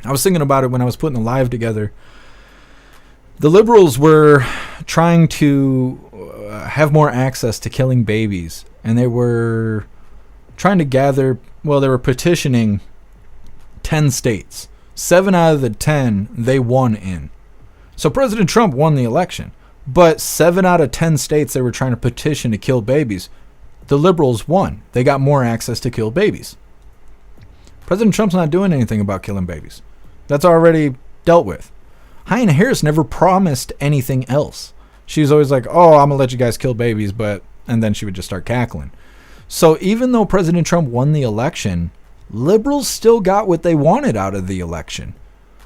I was thinking about it when I was putting the live together. The liberals were trying to have more access to killing babies, and they were trying to gather, well, they were petitioning 10 states. 7 out of the 10 they won in. So President Trump won the election, but 7 out of 10 states they were trying to petition to kill babies. The liberals won. They got more access to kill babies. President Trump's not doing anything about killing babies. That's already dealt with. Hyena Harris never promised anything else. She was always like, oh, I'm going to let you guys kill babies, and then she would just start cackling. So even though President Trump won the election, liberals still got what they wanted out of the election.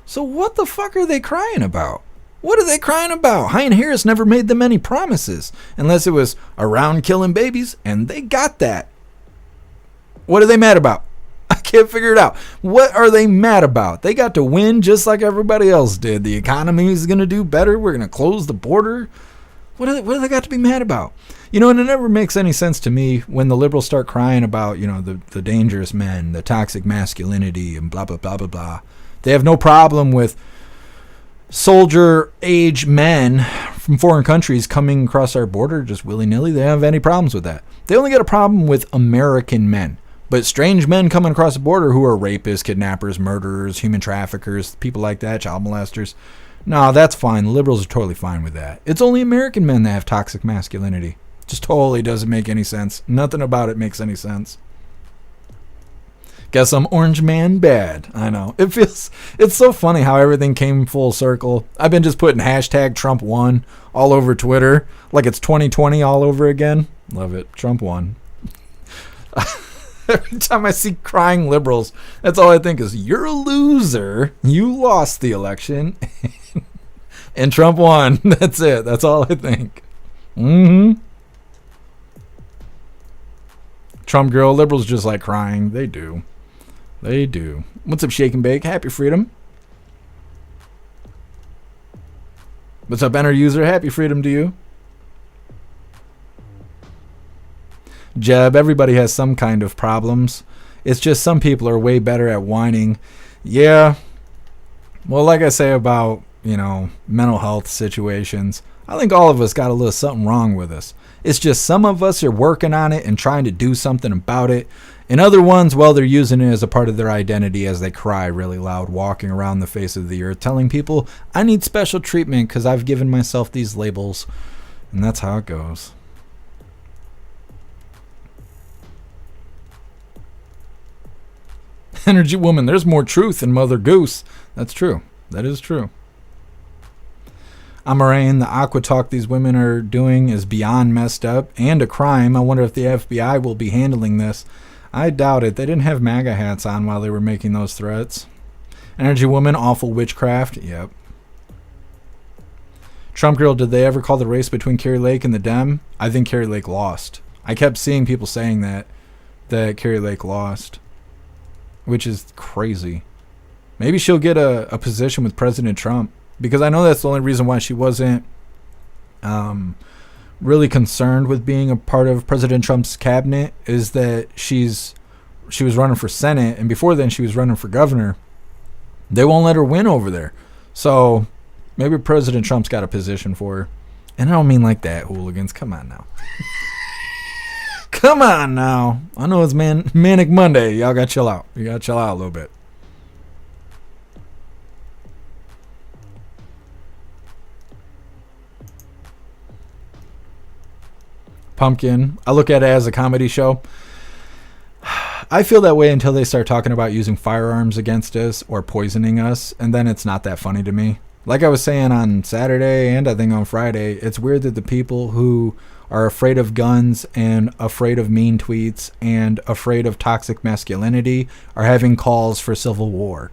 So what the fuck are they crying about? What are they crying about? Hyena Harris never made them any promises, unless it was around killing babies, and they got that. What are they mad about? I can't figure it out. What are they mad about? They got to win just like everybody else did. The economy is going to do better. We're going to close the border. What do they got to be mad about? You know, and it never makes any sense to me when the liberals start crying about, you know, the dangerous men, the toxic masculinity, and blah, blah, blah, blah, blah. They have no problem with soldier-age men from foreign countries coming across our border just willy-nilly. They don't have any problems with that. They only got a problem with American men. But strange men coming across the border who are rapists, kidnappers, murderers, human traffickers, people like that, child molesters. No, that's fine. The liberals are totally fine with that. It's only American men that have toxic masculinity. Just totally doesn't make any sense. Nothing about it makes any sense. Guess I'm orange man bad. I know. It's so funny how everything came full circle. I've been just putting hashtag Trump won all over Twitter. Like it's 2020 all over again. Love it. Trump won. Every time I see crying liberals, that's all I think is, you're a loser. You lost the election. And Trump won. That's it. That's all I think. Trump girl, liberals just like crying. They do. They do. What's up, Shake and Bake? Happy freedom. What's up, Enter User? Happy freedom to you. Jeb, everybody has some kind of problems. It's just some people are way better at whining. Yeah. Well, like I say about, you know, mental health situations, I think all of us got a little something wrong with us. It's just some of us are working on it and trying to do something about it. And other ones, well, they're using it as a part of their identity as they cry really loud, walking around the face of the earth, telling people, I need special treatment because I've given myself these labels. And that's how it goes. Energy woman, there's more truth in Mother Goose. That's true. That is true. Amarain, the Aqua talk these women are doing is beyond messed up and a crime. I wonder if the FBI will be handling this. I doubt it. They didn't have MAGA hats on while they were making those threats. Energy woman, awful witchcraft. Yep. Trump girl, did they ever call the race between Kari Lake and the Dem? I think Kari Lake lost. I kept seeing people saying that Kari Lake lost, which is crazy. Maybe she'll get a position with President Trump, because I know that's the only reason why she wasn't really concerned with being a part of President Trump's cabinet is that she was running for Senate, and before then she was running for governor. They won't let her win over there. So maybe President Trump's got a position for her. And I don't mean like that, hooligans. Come on now. Come on now. I know it's Manic Monday. Y'all got to chill out. You got to chill out a little bit. pumpkin. I look at it as a comedy show. I feel that way until they start talking about using firearms against us or poisoning us, and then it's not that funny to me. Like I was saying on Saturday and I think on Friday, it's weird that the people who are afraid of guns and afraid of mean tweets and afraid of toxic masculinity are having calls for civil war.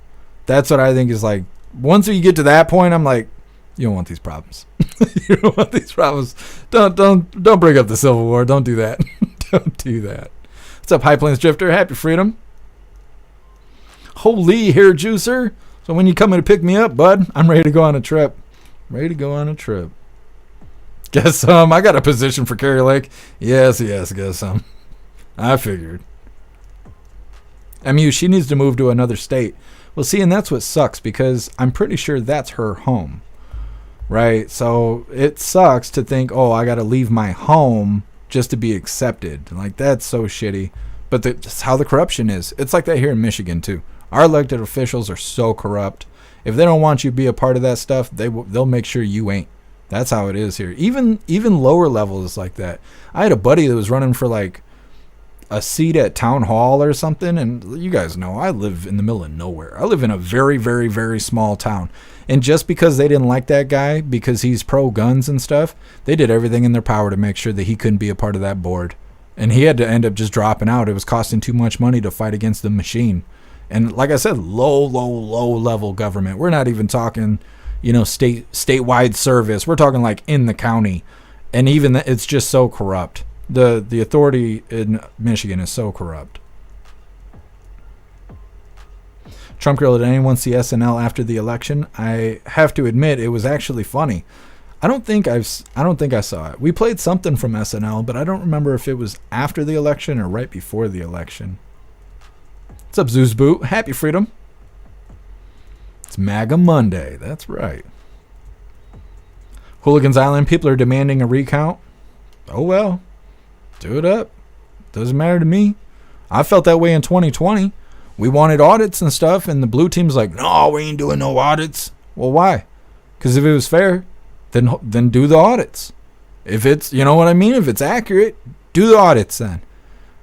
That's what I think is like, once you get to that point, I'm like, you don't want these problems. You don't want these problems. Don't bring up the Civil War. Don't do that. Don't do that. What's up, High Plains Drifter? Happy Freedom. Holy hair juicer. So when you coming to pick me up, bud, I'm ready to go on a trip. Ready to go on a trip. Guess some. I got a position for Carrie Lake. Yes, guess some. I figured. MU, she needs to move to another state. Well, see, and that's what sucks because I'm pretty sure that's her home. Right? So it sucks to think, oh, I got to leave my home just to be accepted. Like, that's so shitty. But that's how the corruption is. It's like that here in Michigan, too. Our elected officials are so corrupt. If they don't want you to be a part of that stuff, they'll make sure you ain't. That's how it is here. Even lower levels is like that. I had a buddy that was running for like a seat at town hall or something, and you guys know I live in the middle of nowhere. I live in a very, very, very small town. And just because they didn't like that guy because he's pro guns and stuff, they did everything in their power to make sure that he couldn't be a part of that board. And he had to end up just dropping out. It was costing too much money to fight against the machine. And like I said, low level government. We're not even talking, statewide service. We're talking like in the county. And even that, it's just so corrupt. The authority in Michigan is so corrupt. Trump Girl, did anyone see SNL after the election? I have to admit it was actually funny. I don't think I saw it. We played something from SNL, but I don't remember if it was after the election or right before the election. What's up, Zeus Boot? Happy Freedom. It's MAGA Monday. That's right. Hooligans Island, people are demanding a recount. Oh well. Do it up. Doesn't matter to me. I felt that way in 2020. We wanted audits and stuff, and the blue team's like, no, we ain't doing no audits. Well, why? Because if it was fair, then do the audits. If it's, you know what I mean? If it's accurate, do the audits then.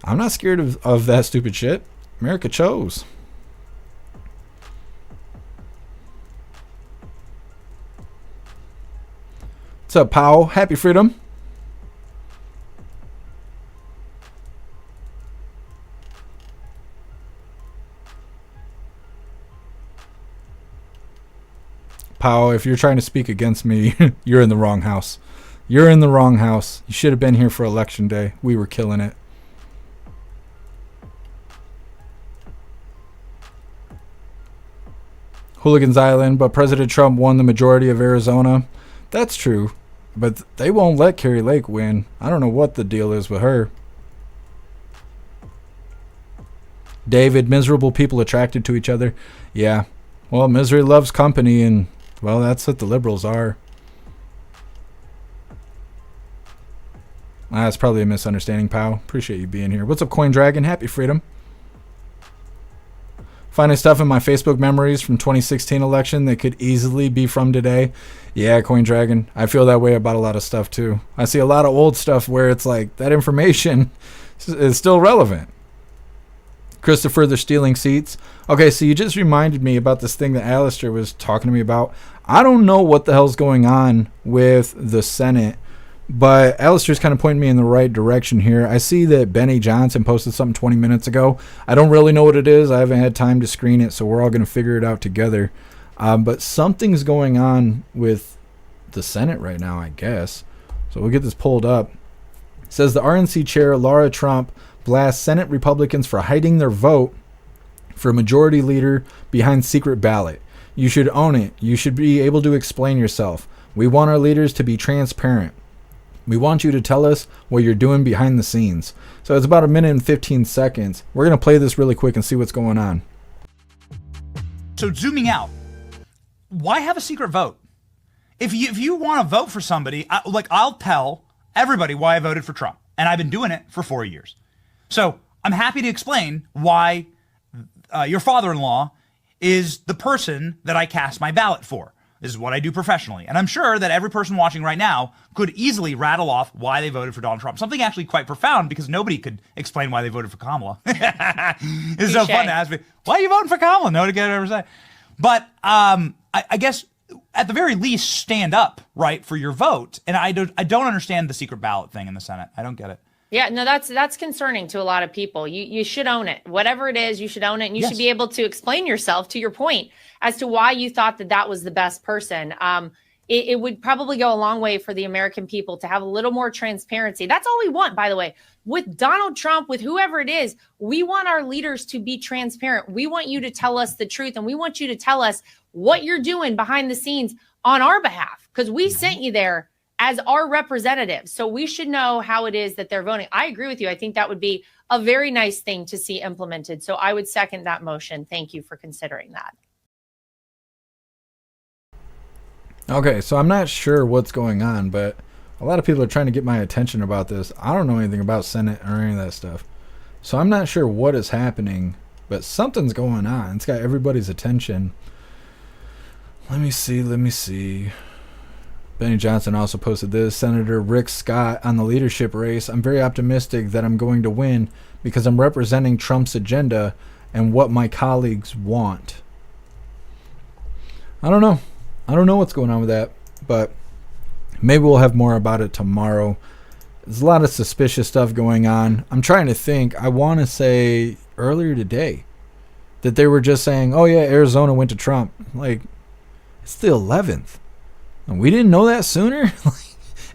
I'm not scared of that stupid shit. America chose. What's up, Powell? Happy Freedom. Powell, if you're trying to speak against me, you're in the wrong house. You're in the wrong house. You should have been here for Election Day. We were killing it. Hooligans Island, but President Trump won the majority of Arizona. That's true, but they won't let Carrie Lake win. I don't know what the deal is with her. David, miserable people attracted to each other. Yeah, well, misery loves company, and well, that's what the liberals are. That's probably a misunderstanding, pal. Appreciate you being here. What's up, Coin Dragon? Happy Freedom. Finding stuff in my Facebook memories from 2016 election that could easily be from today. Yeah, Coin Dragon. I feel that way about a lot of stuff too. I see a lot of old stuff where it's like that information is still relevant. Christopher, they're stealing seats. Okay, so you just reminded me about this thing that Alistair was talking to me about. I don't know what the hell's going on with the Senate, but Alistair's kind of pointing me in the right direction here. I see that Benny Johnson posted something 20 minutes ago. I don't really know what it is. I haven't had time to screen it, so we're all going to figure it out together. But something's going on with the Senate right now, I guess. So we'll get this pulled up. It says the RNC chair, Laura Trump, blasts Senate Republicans for hiding their vote for majority leader behind secret ballot. You should own it. You should be able to explain yourself. We want our leaders to be transparent. We want you to tell us what you're doing behind the scenes. So it's about 1 minute and 15 seconds. We're going to play this really quick and see what's going on. So zooming out, why have a secret vote? If you want to vote for somebody, I'll tell everybody why I voted for Trump. And I've been doing it for 4 years. So I'm happy to explain why your father-in-law is the person that I cast my ballot for. This is what I do professionally. And I'm sure that every person watching right now could easily rattle off why they voted for Donald Trump. Something actually quite profound, because nobody could explain why they voted for Kamala. It's so fun to ask me, why are you voting for Kamala? Nobody could ever say. But I guess at the very least, stand up, right, for your vote. And I don't understand the secret ballot thing in the Senate. I don't get it. Yeah, no, that's concerning to a lot of people. You should own it. Whatever it is, you should own it. And you should be able to explain yourself, to your point, as to why you thought that was the best person. It would probably go a long way for the American people to have a little more transparency. That's all we want, by the way. With Donald Trump, with whoever it is, we want our leaders to be transparent. We want you to tell us the truth, and we want you to tell us what you're doing behind the scenes on our behalf, because we sent you there as our representatives. So we should know how it is that they're voting. I agree with you. I think that would be a very nice thing to see implemented. So I would second that motion. Thank you for considering that. Okay, so I'm not sure what's going on, but a lot of people are trying to get my attention about this. I don't know anything about Senate or any of that stuff. So I'm not sure what is happening, but something's going on. It's got everybody's attention. Let me see. Benny Johnson also posted this. Senator Rick Scott on the leadership race. I'm very optimistic that I'm going to win because I'm representing Trump's agenda and what my colleagues want. I don't know what's going on with that, but maybe we'll have more about it tomorrow. There's a lot of suspicious stuff going on. I'm trying to think. I want to say earlier today that they were just saying, oh yeah, Arizona went to Trump. Like, it's the 11th. And we didn't know that sooner?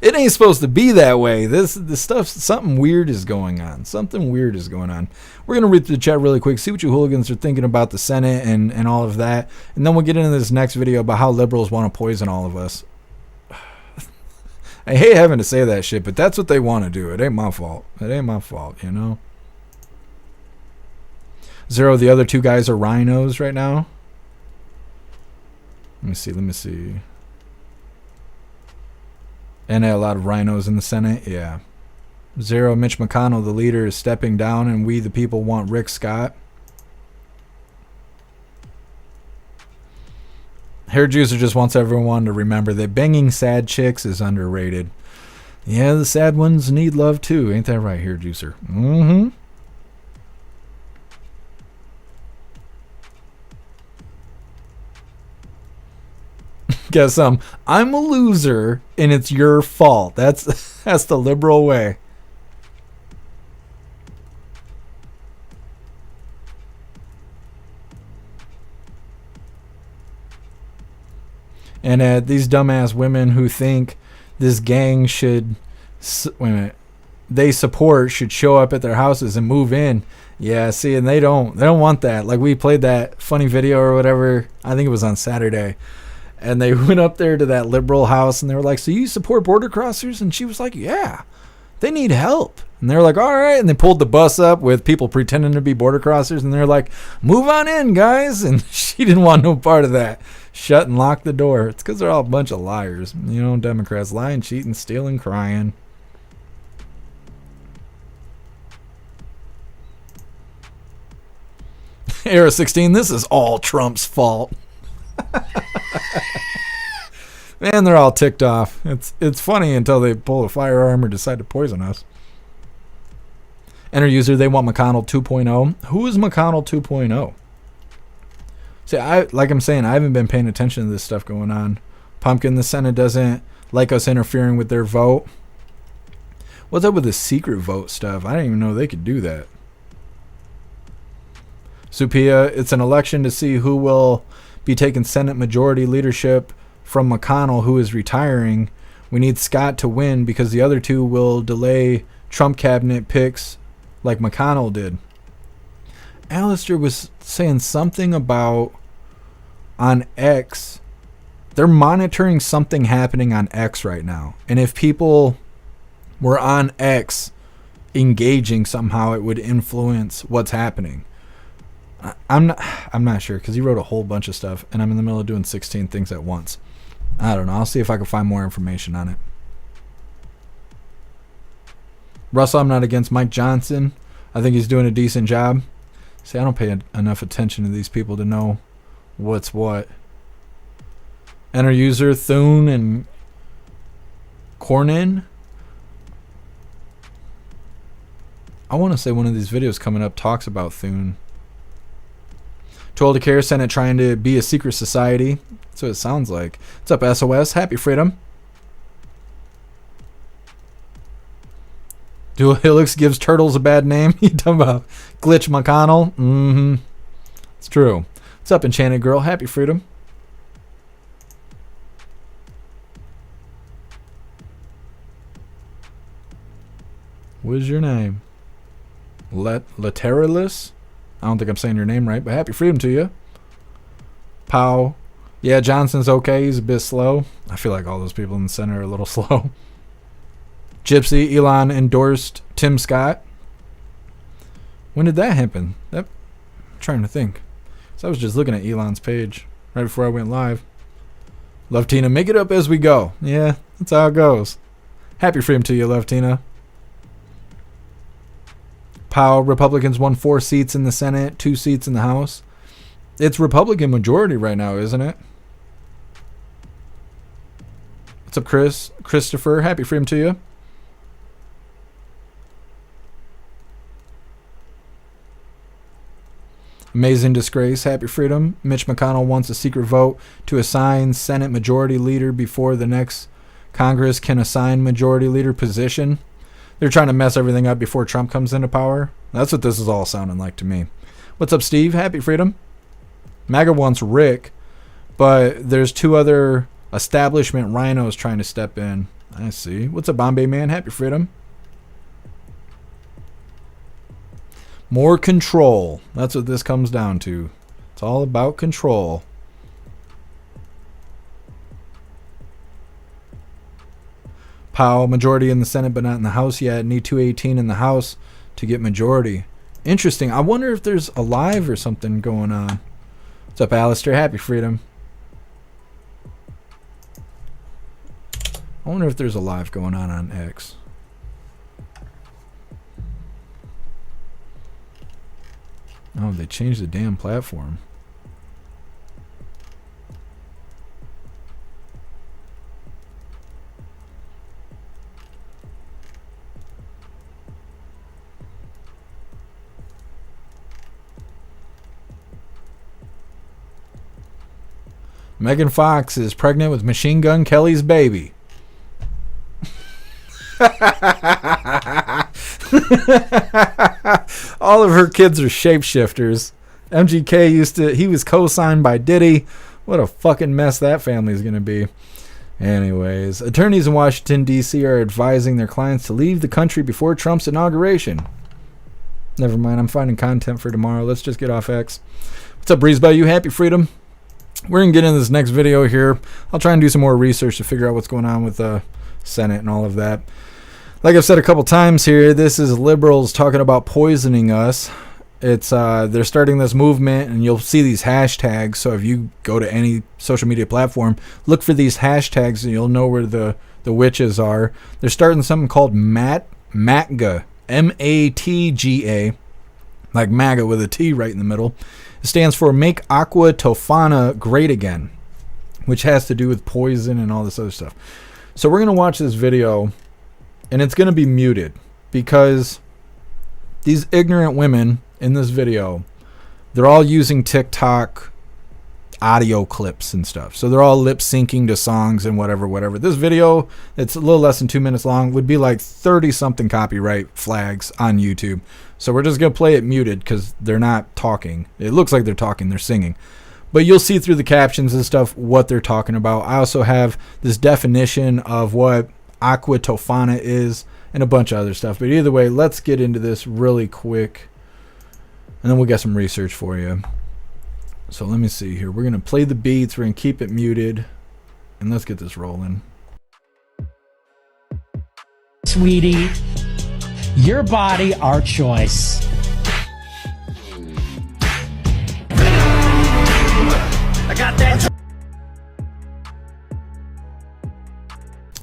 It ain't supposed to be that way. This stuff, something weird is going on. We're going to read through the chat really quick, see what you hooligans are thinking about the Senate and all of that. And then we'll get into this next video about how liberals want to poison all of us. I hate having to say that shit, but that's what they want to do. It ain't my fault. You know? Zero, the other two guys are rhinos right now. Let me see. And a lot of rhinos in the Senate. Yeah. Zero, Mitch McConnell, the leader, is stepping down, and we, the people, want Rick Scott. Hair Juicer just wants everyone to remember that banging sad chicks is underrated. Yeah, the sad ones need love too. Ain't that right, Hair Juicer? Mm-hmm. Guess I'm a loser and it's your fault. That's the liberal way. And these dumbass women who think this gang should they support should show up at their houses and move in. Yeah, see, and they don't want that. Like, we played that funny video or whatever. I think it was on Saturday. And they went up there to that liberal house and they were like, so you support border crossers? And she was like, yeah, they need help. And they were like, all right. And they pulled the bus up with people pretending to be border crossers. And they're like, move on in, guys. And she didn't want no part of that. Shut and lock the door. It's because they're all a bunch of liars. You know, Democrats lying, cheating, stealing, crying. Era 16, this is all Trump's fault. Man, they're all ticked off. It's funny until they pull a firearm or decide to poison us. Enter user, they want McConnell 2.0. Who is McConnell 2.0? See, like I'm saying, I haven't been paying attention to this stuff going on. Pumpkin, the Senate doesn't like us interfering with their vote. What's up with the secret vote stuff? I didn't even know they could do that. Supia, it's an election to see who will be taking Senate majority leadership from McConnell, who is retiring. We need Scott to win because the other two will delay Trump cabinet picks like McConnell did. Alistair was saying something about on X. They're monitoring something happening on X right now. And if people were on X engaging somehow, it would influence what's happening. I'm not sure because he wrote a whole bunch of stuff and I'm in the middle of doing 16 things at once. I don't know. I'll see if I can find more information on it. Russell, I'm not against Mike Johnson. I think he's doing a decent job. See, I don't pay enough attention to these people to know what's what. Enter user Thune and Cornin. I want to say one of these videos coming up talks about Thune. Too Old to Care, Senate trying to be a secret society. That's what it sounds like. What's up, SOS? Happy freedom. Dual Helix gives turtles a bad name. You talking about Glitch McConnell? Mm-hmm. It's true. What's up, Enchanted Girl? Happy freedom. What is your name? Lateralus? I don't think I'm saying your name right, but happy freedom to you. Pow. Yeah, Johnson's okay. He's a bit slow. I feel like all those people in the center are a little slow. Gypsy, Elon endorsed Tim Scott. When did that happen? I'm trying to think. So I was just looking at Elon's page right before I went live. Love Tina, make it up as we go. Yeah, that's how it goes. Happy freedom to you, Love Tina. Pow, Republicans won 4 seats in the Senate, 2 seats in the House. It's Republican majority right now, isn't it? What's up, Chris? Christopher, happy freedom to you. Amazing Disgrace, happy freedom. Mitch McConnell wants a secret vote to assign Senate majority leader before the next Congress can assign majority leader position. They're trying to mess everything up before Trump comes into power. That's what this is all sounding like to me. What's up, Steve? Happy freedom. MAGA wants Rick, but there's 2 other establishment rhinos trying to step in. I see. What's up, Bombay Man? Happy freedom. More control. That's what this comes down to. It's all about control. Powell, majority in the Senate but not in the House yet. Need 218 in the House to get majority. Interesting. I wonder if there's a live or something going on. What's up, Alistair? Happy freedom. I wonder if there's a live going on X. Oh, they changed the damn platform. Megan Fox is pregnant with Machine Gun Kelly's baby. All of her kids are shapeshifters. MGK he was co-signed by Diddy. What a fucking mess that family's gonna be. Anyways, attorneys in Washington, D.C. are advising their clients to leave the country before Trump's inauguration. Never mind, I'm finding content for tomorrow. Let's just get off X. What's up, Breeze by You? Happy freedom. We're going to get into this next video here. I'll try and do some more research to figure out what's going on with the Senate and all of that. Like I've said a couple times here, this is liberals talking about poisoning us. It's they're starting this movement, and you'll see these hashtags. So if you go to any social media platform, look for these hashtags, and you'll know where the witches are. They're starting something called MATGA, MATGA, like MAGA with a T right in the middle. It stands for Make Aqua Tofana Great Again, which has to do with poison and all this other stuff. So we're going to watch this video, and it's going to be muted because these ignorant women in this video, they're all using TikTok audio clips and stuff. So they're all lip syncing to songs and whatever. This video, it's a little less than 2 minutes long, would be like 30 something copyright flags on YouTube. So we're just going to play it muted because they're not talking. It looks like they're talking, they're singing. But you'll see through the captions and stuff what they're talking about. I also have this definition of what Aqua Tofana is and a bunch of other stuff. But either way, let's get into this really quick, and then we'll get some research for you. So let me see here. We're going to play the beats. We're going to keep it muted, and let's get this rolling. Sweetie, your body, our choice. I got that.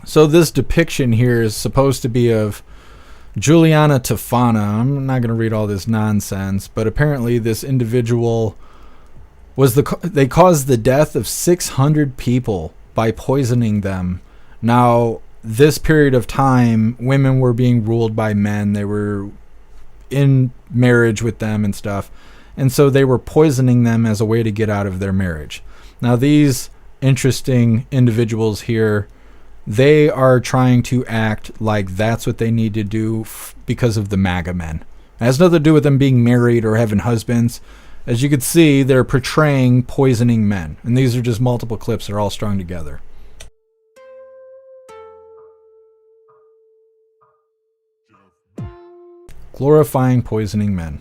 So this depiction here is supposed to be of Juliana Tofana. I'm not going to read all this nonsense, but apparently this individual they caused the death of 600 people by poisoning them. Now, this period of time, women were being ruled by men. They were in marriage with them and stuff. And so they were poisoning them as a way to get out of their marriage. Now, these interesting individuals here, they are trying to act like that's what they need to do because of the MAGA men. It has nothing to do with them being married or having husbands. As you can see, they're portraying poisoning men. And these are just multiple clips that are all strung together. Glorifying poisoning men.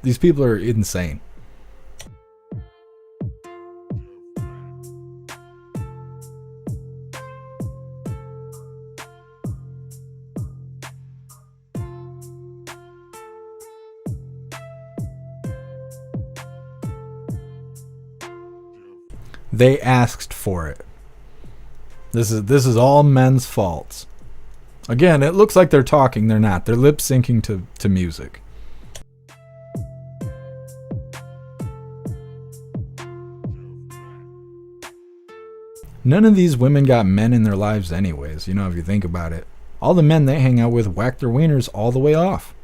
These people are insane. They asked for it. This is all men's faults. Again, it looks like they're talking. They're not. They're lip syncing to music. None of these women got men in their lives anyways, if you think about it. All the men they hang out with whack their wieners all the way off.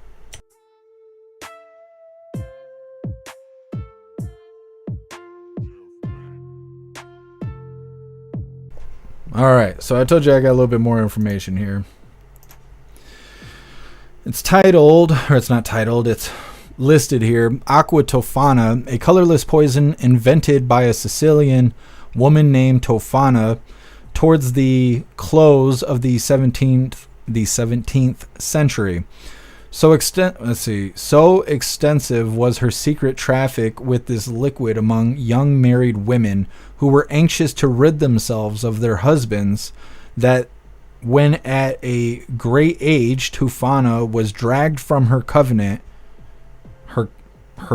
Alright, so I told you I got a little bit more information here. It's titled, or it's not titled, it's listed here, Aqua Tofana, a colorless poison invented by a Sicilian woman named Tofana towards the close of the 17th century. So extensive was her secret traffic with this liquid among young married women who were anxious to rid themselves of their husbands that when at a great age Tofana was dragged from her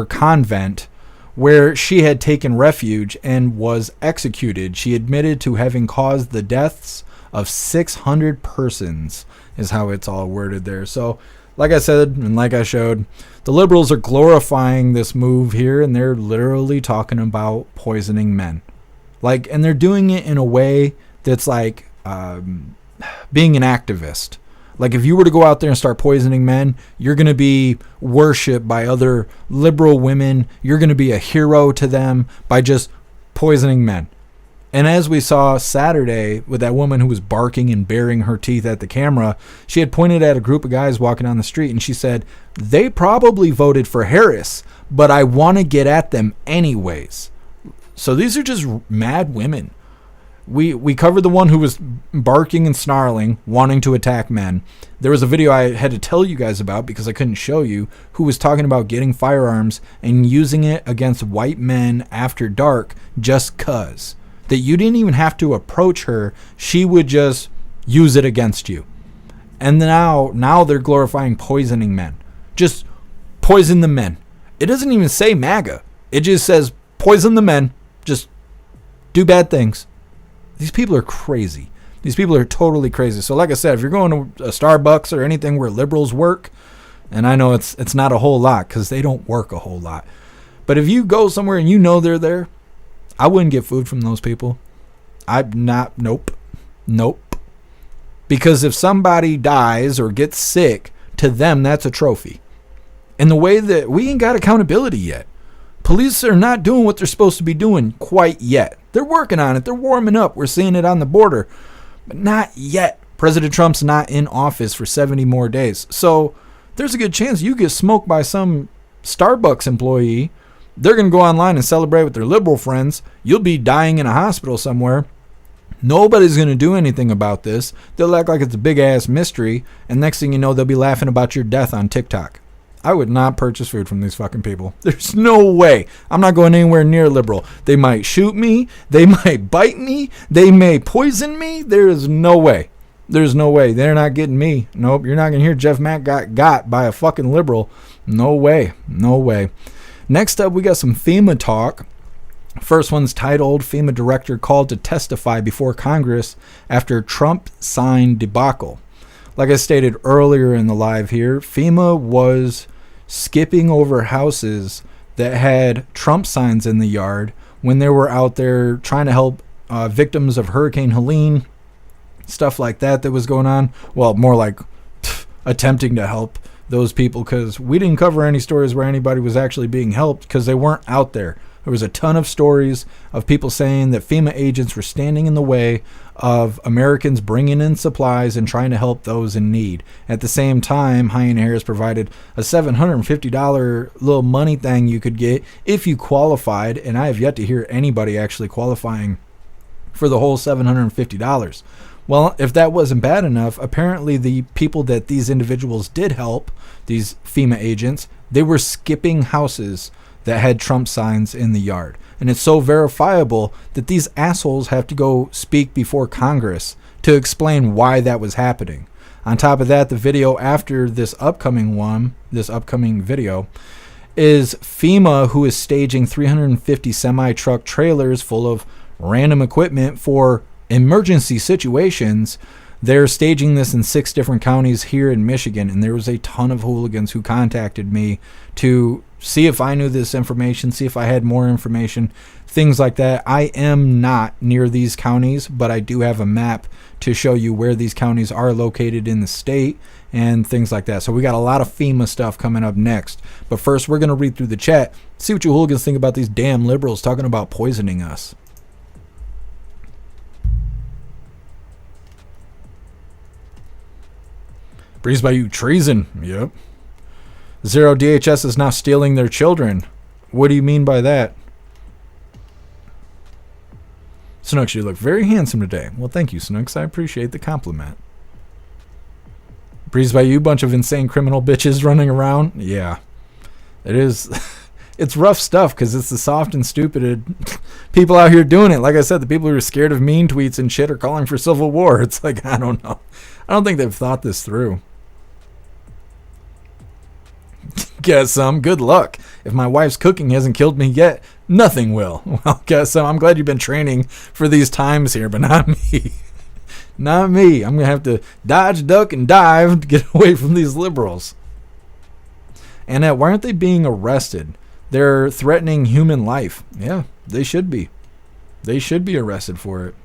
convent where she had taken refuge and was executed. She admitted to having caused the deaths of 600 persons, is how it's all worded there. So, like I said, and like I showed, the liberals are glorifying this move here, and they're literally talking about poisoning men. And they're doing it in a way that's like being an activist. Like, if you were to go out there and start poisoning men, you're going to be worshipped by other liberal women. You're going to be a hero to them by just poisoning men. And as we saw Saturday with that woman who was barking and baring her teeth at the camera, she had pointed at a group of guys walking down the street, and she said, they probably voted for Harris, but I want to get at them anyways. So these are just mad women. We covered the one who was barking and snarling, wanting to attack men. There was a video I had to tell you guys about because I couldn't show you, who was talking about getting firearms and using it against white men after dark just 'cause. That you didn't even have to approach her. She would just use it against you. And now they're glorifying poisoning men. Just poison the men. It doesn't even say MAGA. It just says poison the men. Just do bad things. These people are crazy. These people are totally crazy. So like I said, if you're going to a Starbucks or anything where liberals work, and I know it's not a whole lot because they don't work a whole lot. But if you go somewhere and they're there, I wouldn't get food from those people. Nope. Because if somebody dies or gets sick, to them, that's a trophy. And the way that we ain't got accountability yet. Police are not doing what they're supposed to be doing quite yet. They're working on it. They're warming up. We're seeing it on the border. But not yet. President Trump's not in office for 70 more days. So there's a good chance you get smoked by some Starbucks employee. They're going to go online and celebrate with their liberal friends. You'll be dying in a hospital somewhere. Nobody's going to do anything about this. They'll act like it's a big-ass mystery. And next thing you know, they'll be laughing about your death on TikTok. I would not purchase food from these fucking people. There's no way. I'm not going anywhere near liberal. They might shoot me. They might bite me. They may poison me. There is no way. There's no way. They're not getting me. Nope. You're not going to hear Jeff Mack got by a fucking liberal. No way. No way. Next up, we got some FEMA talk. First one's titled, FEMA Director Called to Testify Before Congress After Trump Signed Debacle. Like I stated earlier in the live here, FEMA was skipping over houses that had Trump signs in the yard when they were out there trying to help victims of Hurricane Helene, stuff like that was going on. Well, more like attempting to help those people, because we didn't cover any stories where anybody was actually being helped because they weren't out there. There was a ton of stories of people saying that FEMA agents were standing in the way of Americans bringing in supplies and trying to help those in need. At the same time, Hyan Harris provided a $750 little money thing you could get if you qualified, and I have yet to hear anybody actually qualifying for the whole $750. Well, if that wasn't bad enough, apparently the people that these individuals did help, these FEMA agents, they were skipping houses that had Trump signs in the yard. And it's so verifiable that these assholes have to go speak before Congress to explain why that was happening. On top of that, the video after this upcoming video, is FEMA, who is staging 350 semi-truck trailers full of random equipment for emergency situations. They're staging this in 6 different counties here in Michigan, and there was a ton of hooligans who contacted me to see if I knew this information, see if I had more information, things like that. I am not near these counties, but I do have a map to show you where these counties are located in the state and things like that. So we got a lot of FEMA stuff coming up next. But first, we're going to read through the chat, see what you hooligans think about these damn liberals talking about poisoning us. Breeze by you, treason. Yep. Zero DHS is now stealing their children. What do you mean by that? Snooks, you look very handsome today. Well, thank you, Snooks. I appreciate the compliment. Breeze by you, bunch of insane criminal bitches running around. Yeah, it is. It's rough stuff because it's the soft and stupid people out here doing it. Like I said, the people who are scared of mean tweets and shit are calling for civil war. It's like, I don't know. I don't think they've thought this through. Guess some. Good luck. If my wife's cooking hasn't killed me yet, nothing will. Well, guess some. I'm glad you've been training for these times here, but not me. Not me. I'm going to have to dodge, duck, and dive to get away from these liberals. And why aren't they being arrested? They're threatening human life. Yeah, they should be. They should be arrested for it.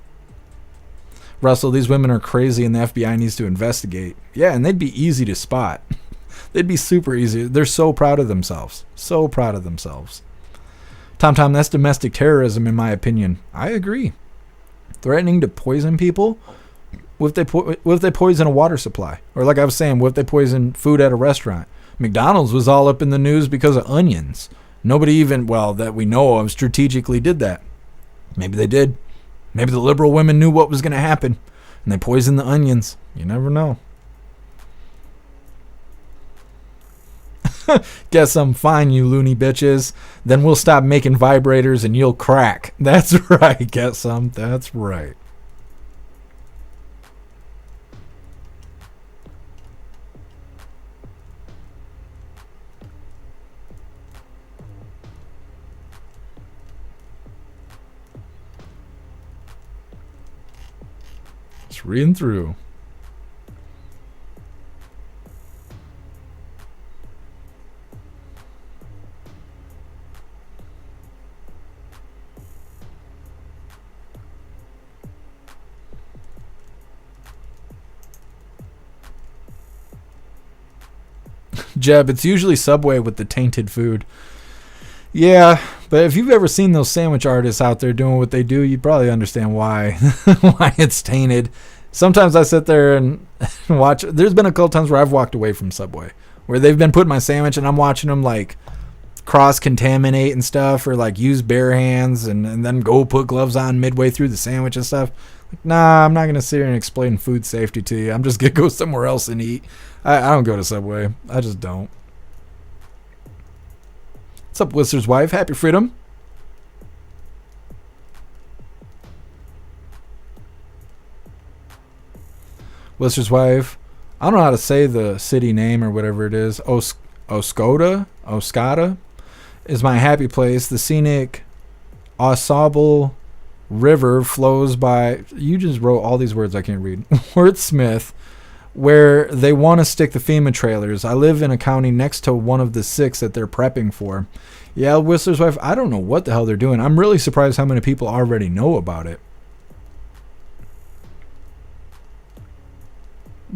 Russell, these women are crazy and the FBI needs to investigate. Yeah, and they'd be easy to spot. They'd be super easy. They're so proud of themselves. So proud of themselves. Tom, that's domestic terrorism in my opinion. I agree. Threatening to poison people? What if they poison a water supply? Or like I was saying, what if they poison food at a restaurant? McDonald's was all up in the news because of onions. Nobody even, well, that we know of, strategically did that. Maybe they did. Maybe the liberal women knew what was going to happen, and they poisoned the onions. You never know. Guess I'm fine, you loony bitches. Then we'll stop making vibrators and you'll crack. That's right, guess some. That's right. Just reading through. Jeb, it's usually Subway with the tainted food. Yeah, but if you've ever seen those sandwich artists out there doing what they do, you probably understand why why it's tainted. Sometimes I sit there and watch. There's been a couple times where I've walked away from Subway, where they've been putting my sandwich and I'm watching them like cross-contaminate and stuff, or like use bare hands and then go put gloves on midway through the sandwich and stuff. Like, nah, I'm not going to sit here and explain food safety to you. I'm just going to go somewhere else and eat. I don't go to Subway. I just don't. What's up, Whistler's wife? Happy freedom. Whistler's wife. I don't know how to say the city name or whatever it is. Oscoda is my happy place. The scenic Ausable River flows by. You just wrote all these words I can't read. Worth Smith, where they want to stick the FEMA trailers. I live in a county next to one of the 6 that they're prepping for. Yeah, Whistler's wife, I don't know what the hell they're doing. I'm really surprised how many people already know about it.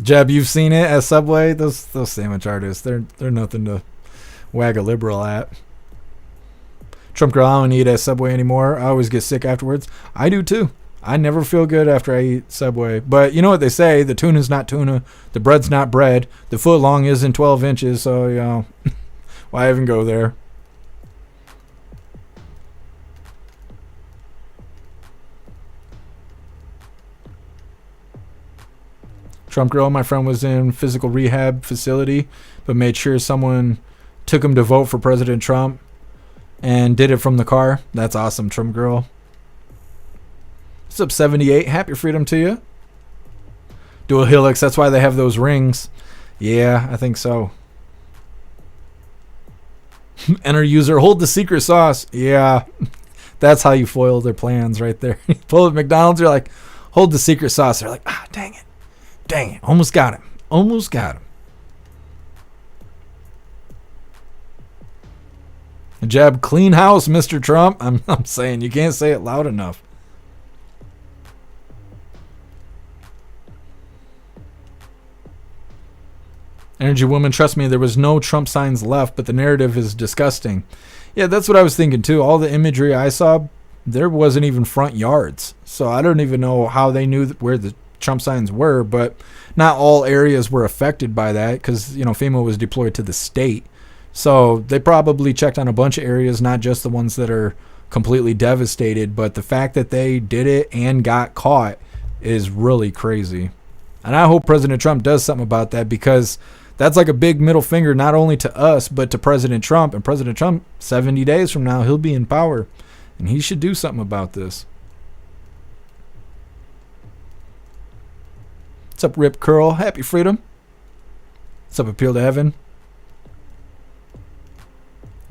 Jeb, you've seen it at Subway? Those sandwich artists, they're nothing to wag a liberal at. Trump girl, I don't eat at Subway anymore. I always get sick afterwards. I do too. I never feel good after I eat Subway. But you know what they say, the tuna's not tuna, the bread's not bread, the foot long isn't 12 inches, so, you know, why even go there? Trump girl, my friend was in physical rehab facility, but made sure someone took him to vote for President Trump and did it from the car. That's awesome, Trump girl. What's up, 78? Happy freedom to you. Dual helix, that's why they have those rings. Yeah, I think so. Enter user, hold the secret sauce. Yeah, that's how you foil their plans right there. You pull at McDonald's, you're like, hold the secret sauce. They're like, ah, dang it. Dang it. Almost got him. Almost got him. Jab, clean house, Mr. Trump. I'm saying, you can't say it loud enough. Energy woman, trust me, there was no Trump signs left, but the narrative is disgusting. Yeah, that's what I was thinking too. All the imagery I saw, there wasn't even front yards. So I don't even know how they knew where the Trump signs were, but not all areas were affected by that because, you know, FEMA was deployed to the state. So they probably checked on a bunch of areas, not just the ones that are completely devastated, but the fact that they did it and got caught is really crazy. And I hope President Trump does something about that, because that's like a big middle finger, not only to us, but to President Trump. And President Trump, 70 days from now, he'll be in power, and he should do something about this. What's up, Rip Curl? Happy freedom. What's up, Appeal to Heaven?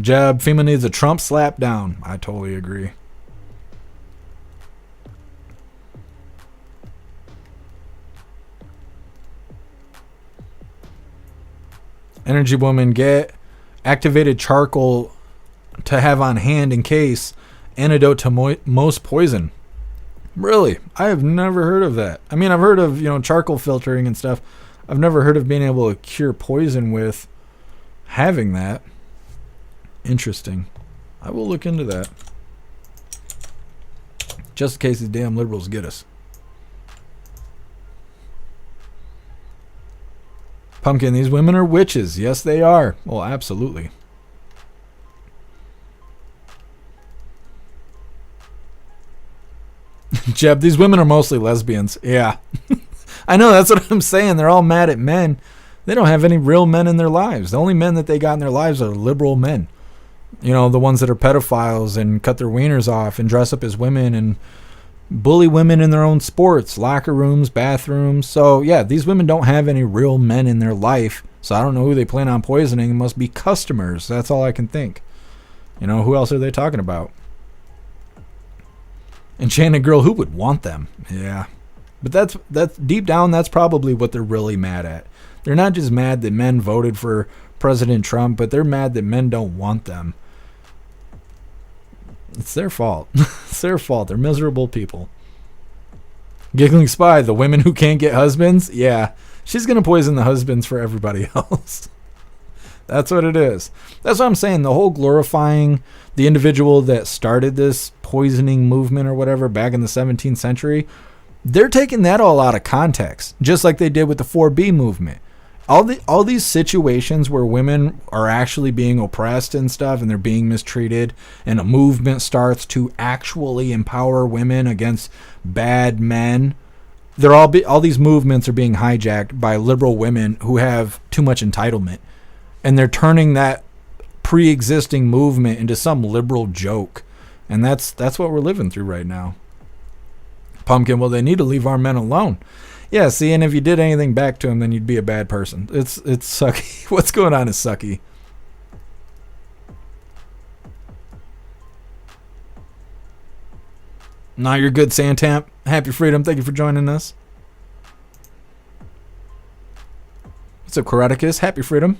Jab, FEMA needs a Trump slap down. I totally agree. Energy woman, get activated charcoal to have on hand in case. Antidote to most poison. Really? I have never heard of that. I mean, I've heard of, you know, charcoal filtering and stuff. I've never heard of being able to cure poison with having that. Interesting. I will look into that. Just in case these damn liberals get us. Pumpkin, these women are witches. Yes, they are. Well, absolutely. Jeb, these women are mostly lesbians. Yeah. I know, that's what I'm saying. They're all mad at men. They don't have any real men in their lives. The only men that they got in their lives are liberal men. You know, the ones that are pedophiles and cut their wieners off and dress up as women and bully women in their own sports, locker rooms, bathrooms. So, yeah, these women don't have any real men in their life. So I don't know who they plan on poisoning. It must be customers. That's all I can think. You know, who else are they talking about? Enchanted girl, who would want them? Yeah. But that's deep down, that's probably what they're really mad at. They're not just mad that men voted for President Trump, but they're mad that men don't want them. It's their fault. It's their fault. They're miserable people. Giggling Spy, the women who can't get husbands? Yeah. She's going to poison the husbands for everybody else. That's what it is. That's what I'm saying. The whole glorifying the individual that started this poisoning movement or whatever back in the 17th century, they're taking that all out of context, just like they did with the 4B movement. All these situations where women are actually being oppressed and stuff and they're being mistreated, and a movement starts to actually empower women against bad men, all these movements are being hijacked by liberal women who have too much entitlement, and they're turning that pre-existing movement into some liberal joke. And that's what we're living through right now. Pumpkin, well, they need to leave our men alone. Yeah, see, and if you did anything back to him, then you'd be a bad person. It's sucky. What's going on is sucky. Nah, you're good, Santamp. Happy freedom. Thank you for joining us. What's up, Caraticus? Happy freedom.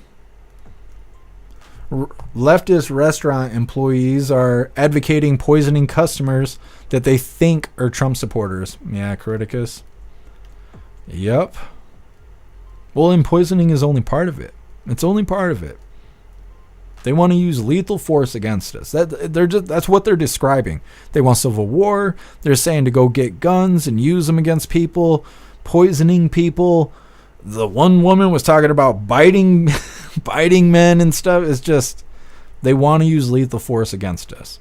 Leftist restaurant employees are advocating poisoning customers that they think are Trump supporters. Yeah, Caraticus. Yep. Well, and poisoning is only part of it. It's only part of it. They want to use lethal force against us. That's what they're describing. They want civil war. They're saying to go get guns and use them against people, poisoning people. The one woman was talking about biting men and stuff. It's just, they want to use lethal force against us.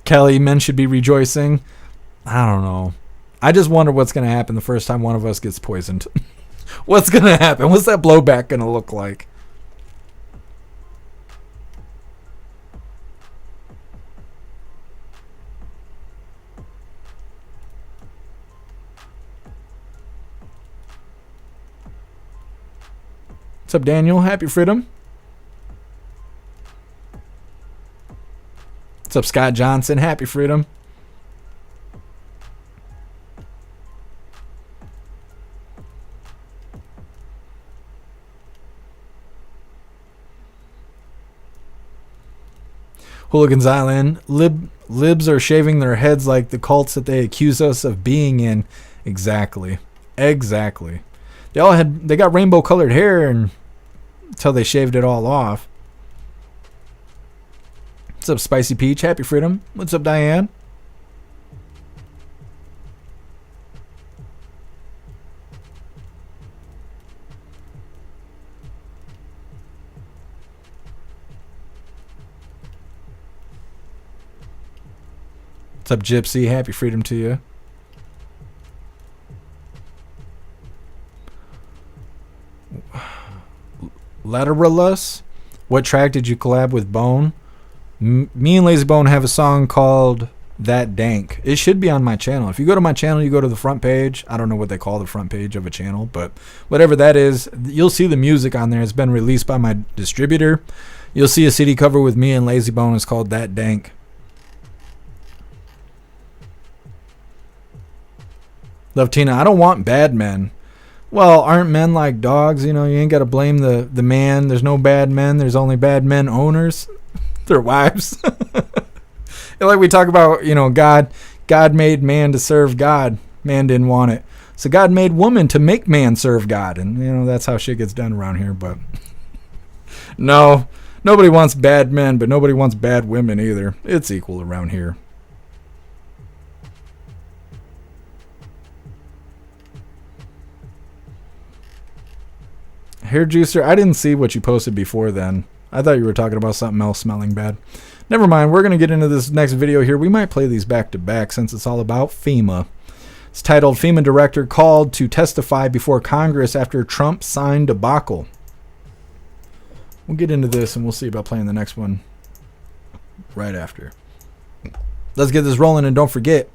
Kelly, men should be rejoicing. I don't know. I just wonder what's going to happen the first time one of us gets poisoned. What's going to happen? What's that blowback going to look like? What's up, Daniel? Happy freedom. What's up, Scott Johnson? Happy freedom. Hooligans Island. Libs are shaving their heads like the cults that they accuse us of being in. Exactly. They got rainbow colored hair until they shaved it all off. What's up, Spicy Peach? Happy freedom. What's up, Diane? What's up, Gypsy? Happy freedom to you. Lateralus, what track did you collab with Bone? Me and Lazy Bone have a song called That Dank. It should be on my channel. If you go to my channel, you go to the front page. I don't know what they call the front page of a channel, but whatever that is, you'll see the music on there. It's been released by my distributor. You'll see a CD cover with me and Lazy Bone. It's called That Dank. Love Tina, I don't want bad men. Well, aren't men like dogs? You know, you ain't got to blame the man. There's no bad men. There's only bad men owners. Their wives. Like we talk about, you know, God made man to serve God. Man didn't want it. So God made woman to make man serve God. And, you know, that's how shit gets done around here. But no, nobody wants bad men, but nobody wants bad women either. It's equal around here. Hair juicer, I didn't see what you posted before then. I thought you were talking about something else smelling bad. Never mind, we're going to get into this next video here. We might play these back to back since it's all about FEMA. It's titled FEMA Director Called to Testify Before Congress After Trump Signed Debacle. We'll get into this and we'll see about playing the next one right after. Let's get this rolling, and don't forget,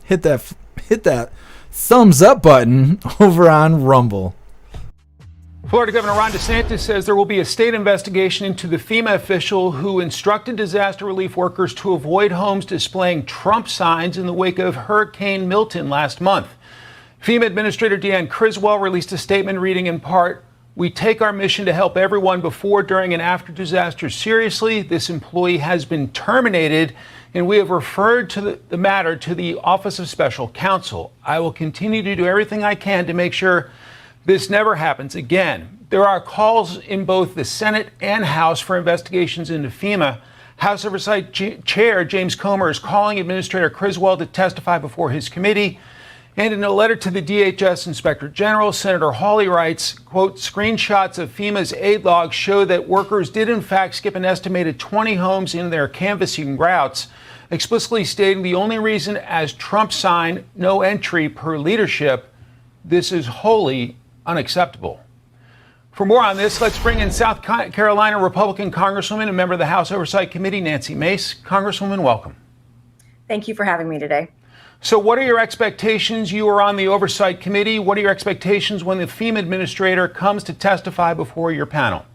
hit that thumbs up button over on Rumble. Florida Governor Ron DeSantis says there will be a state investigation into the FEMA official who instructed disaster relief workers to avoid homes displaying Trump signs in the wake of Hurricane Milton last month. FEMA Administrator Deanne Criswell released a statement reading in part, "We take our mission to help everyone before, during, and after disasters seriously. This employee has been terminated, and we have referred to the matter to the Office of Special Counsel. I will continue to do everything I can to make sure this never happens again." There are calls in both the Senate and House for investigations into FEMA. House Oversight Chair James Comer is calling Administrator Criswell to testify before his committee. And in a letter to the DHS Inspector General, Senator Hawley writes, quote, "Screenshots of FEMA's aid logs show that workers did in fact skip an estimated 20 homes in their canvassing routes, explicitly stating the only reason as Trump signed no entry per leadership. This is wholly unacceptable." For more on this, let's bring in South Carolina Republican Congresswoman and member of the House Oversight Committee, Nancy Mace. Congresswoman, welcome. Thank you for having me today. So what are your expectations? You are on the Oversight Committee. What are your expectations when the FEMA administrator comes to testify before your panel?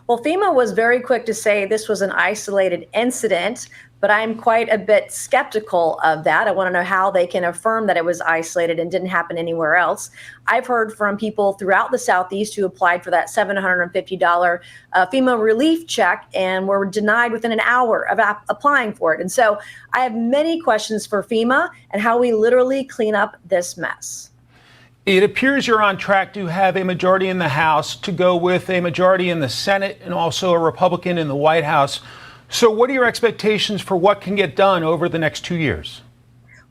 Well, FEMA was very quick to say this was an isolated incident, but I'm quite a bit skeptical of that. I want to know how they can affirm that it was isolated and didn't happen anywhere else. I've heard from people throughout the Southeast who applied for that $750 FEMA relief check and were denied within an hour of applying for it. And so I have many questions for FEMA and how we literally clean up this mess. It appears you're on track to have a majority in the House to go with a majority in the Senate and also a Republican in the White House. So what are your expectations for what can get done over the next 2 years?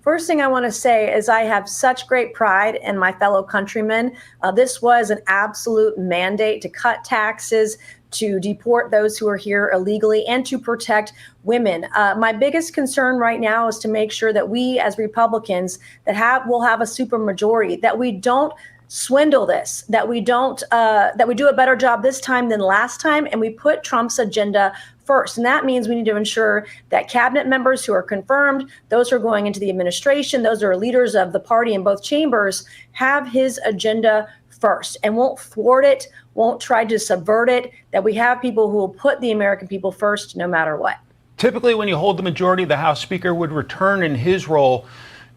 First thing I want to say is I have such great pride in my fellow countrymen. This was an absolute mandate to cut taxes, to deport those who are here illegally, and to protect women. My biggest concern right now is to make sure that we as Republicans will have a supermajority, that we don't swindle this, that we do a better job this time than last time, and we put Trump's agenda first. And that means we need to ensure that cabinet members who are confirmed, those who are going into the administration, those who are leaders of the party in both chambers, have his agenda first and won't thwart it, won't try to subvert it, that we have people who will put the American people first no matter what. Typically, when you hold the majority, the House Speaker would return in his role.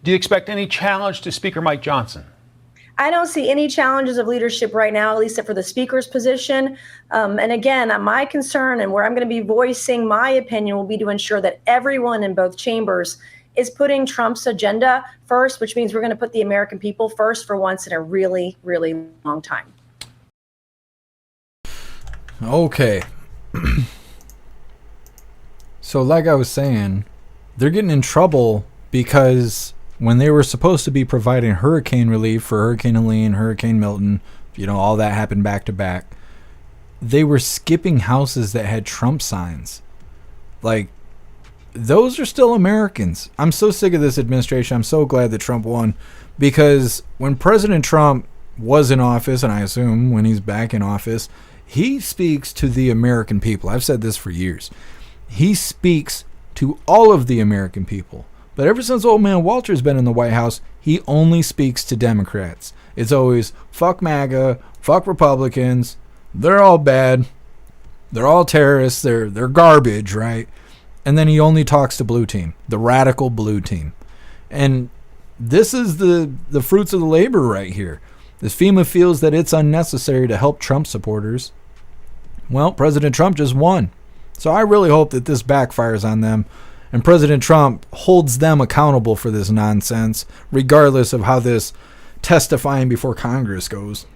Do you expect any challenge to Speaker Mike Johnson? I don't see any challenges of leadership right now, at least for the Speaker's position. And again, my concern and where I'm going to be voicing my opinion will be to ensure that everyone in both chambers is putting Trump's agenda first, which means we're going to put the American people first for once in a really, really long time. Okay. So like I was saying, they're getting in trouble because when they were supposed to be providing hurricane relief for Hurricane Helene, Hurricane Milton, all that happened back to back, they were skipping houses that had Trump signs. Like, those are still Americans. I'm so sick of this administration. I'm so glad that Trump won, because when President Trump was in office, and I assume when he's back in office, he speaks to the American people. I've said this for years. He speaks to all of the American people. But ever since old man Walter's been in the White House, he only speaks to Democrats. It's always fuck MAGA, fuck Republicans. They're all bad. They're all terrorists. They're garbage, right? And then he only talks to blue team, the radical blue team. And this is the fruits of the labor right here. This FEMA feels that it's unnecessary to help Trump supporters. Well, President Trump just won. So I really hope that this backfires on them and President Trump holds them accountable for this nonsense, regardless of how this testifying before Congress goes.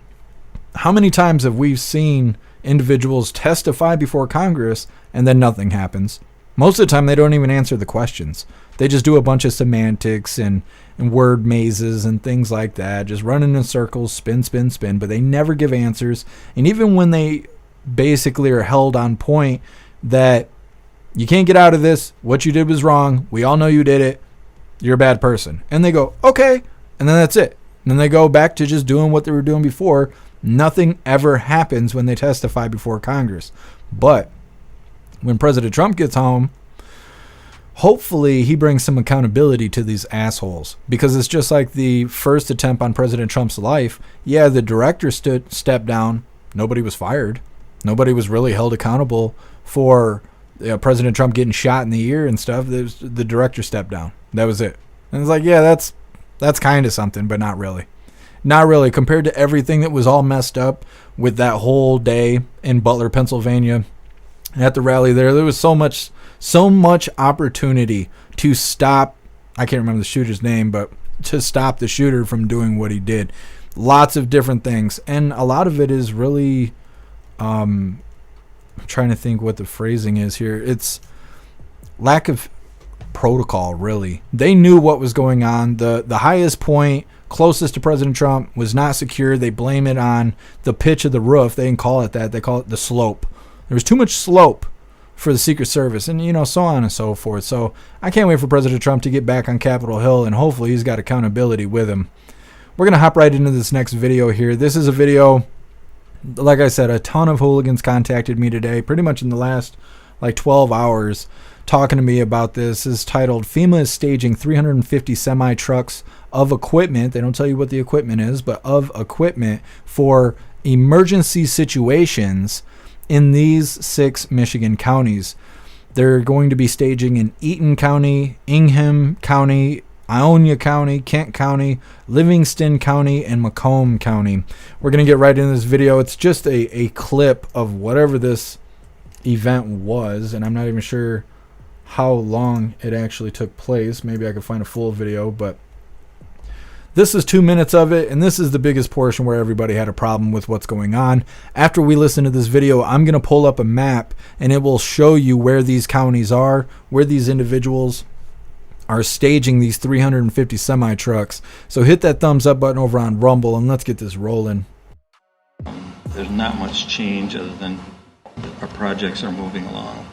How many times have we seen individuals testify before Congress and then nothing happens? Most of the time, they don't even answer the questions. They just do a bunch of semantics and word mazes and things like that, just running in circles, spin, spin, spin, but they never give answers. And even when they basically are held on point that you can't get out of this, what you did was wrong, we all know you did it, you're a bad person. And they go, okay, and then that's it. And then they go back to just doing what they were doing before. Nothing ever happens when they testify before Congress. But when President Trump gets home, hopefully he brings some accountability to these assholes, because it's just like the first attempt on President Trump's life. Yeah, the director stepped down. Nobody was fired. Nobody was really held accountable for President Trump getting shot in the ear and stuff. The director stepped down. That was it. And it's like, yeah, that's kind of something, but not really. Not really, compared to everything that was all messed up with that whole day in Butler, Pennsylvania. At the rally there was so much opportunity to stop, I can't remember the shooter's name, but to stop the shooter from doing what he did. Lots of different things. And a lot of it is really, I'm trying to think what the phrasing is here. It's lack of protocol, really. They knew what was going on. The highest point closest to President Trump was not secure. They blame it on the pitch of the roof. They didn't call it that. They call it the slope. There was too much slope for the Secret Service, and so on and so forth. So I can't wait for President Trump to get back on Capitol Hill, and hopefully he's got accountability with him. We're going to hop right into this next video here. This is a video, like I said, a ton of hooligans contacted me today, pretty much in the last 12 hours, talking to me about this. It's titled, FEMA is staging 350 semi-trucks of equipment. They don't tell you what the equipment is, but of equipment for emergency situations in these 6 Michigan counties. They're going to be staging in Eaton County, Ingham County, Ionia County, Kent County, Livingston County, and Macomb County. We're going to get right into this video. It's just a clip of whatever this event was, and I'm not even sure how long it actually took place. Maybe I could find a full video, but this is 2 minutes of it, and this is the biggest portion where everybody had a problem with what's going on. After we listen to this video, I'm going to pull up a map, and it will show you where these counties are, where these individuals are staging these 350 semi-trucks. So hit that thumbs up button over on Rumble, and let's get this rolling. There's not much change other than our projects are moving along.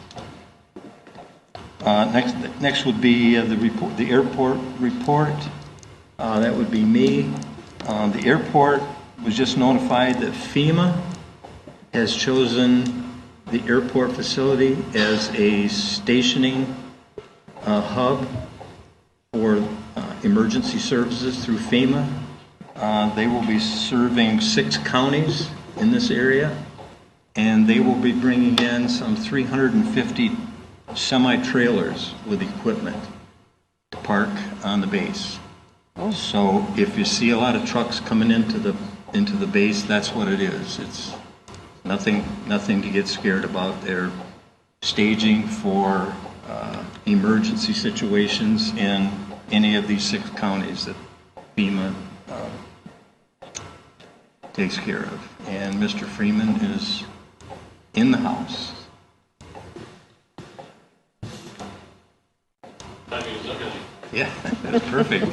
Next would be the airport report. That would be me. The airport was just notified that FEMA has chosen the airport facility as a stationing hub for emergency services through FEMA. They will be serving 6 counties in this area, and they will be bringing in some 350 semi-trailers with equipment to park on the base. So if you see a lot of trucks coming into the base, that's what it is. It's nothing to get scared about. They're staging for emergency situations in any of these 6 counties that FEMA takes care of. And Mr. Freeman is in the house. Yeah, that's perfect.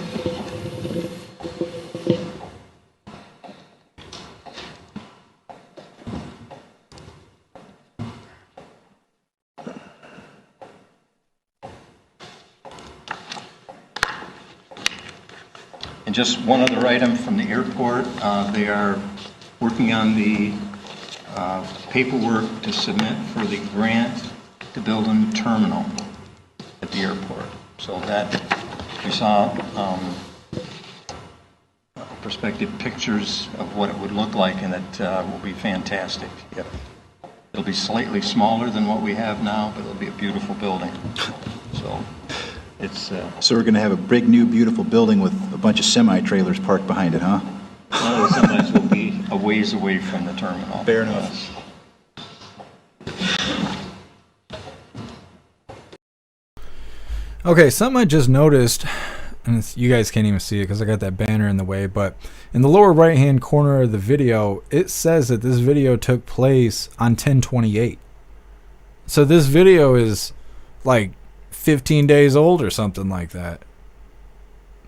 And just one other item from the airport. They are working on the paperwork to submit for the grant to build a new terminal at the airport. So that we saw perspective pictures of what it would look like, and it will be fantastic. Yep. It'll be slightly smaller than what we have now, but it'll be a beautiful building. So it's so we're going to have a big, new, beautiful building with a bunch of semi-trailers parked behind it, huh? No, the semis will be a ways away from the terminal. Fair enough. Okay, something I just noticed, and you guys can't even see it because I got that banner in the way, but in the lower right hand corner of the video, it says that this video took place on 10/28. So this video is like 15 days old or something like that.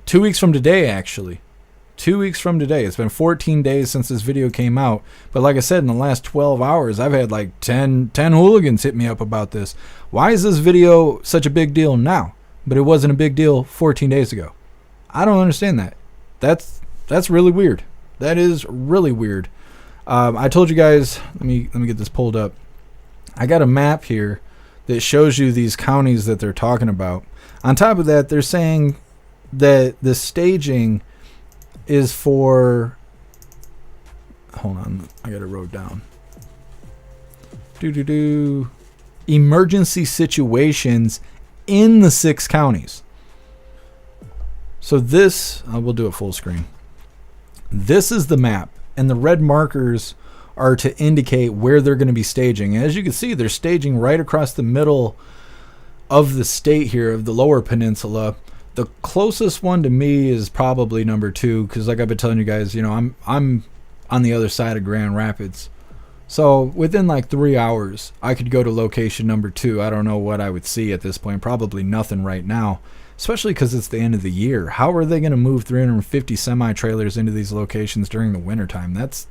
2 weeks from today, actually. 2 weeks from today. It's been 14 days since this video came out, but like I said, in the last 12 hours, I've had like 10 hooligans hit me up about this. Why is this video such a big deal now, but it wasn't a big deal 14 days ago? I don't understand that. That's really weird. That is really weird. I told you guys, let me get this pulled up. I got a map here that shows you these counties that they're talking about. On top of that, they're saying that the staging is for, hold on, I got it wrote down. Emergency situations in the 6 counties. So this, we'll do it full screen. This is the map, and the red markers are to indicate where they're going to be staging. And as you can see, they're staging right across the middle of the state here, of the lower peninsula. The closest one to me is probably number 2, because like I've been telling you guys, you know, I'm on the other side of Grand Rapids. So within like 3 hours, I could go to location number 2. I don't know what I would see at this point. Probably nothing right now, especially because it's the end of the year. How are they going to move 350 semi-trailers into these locations during the wintertime? That's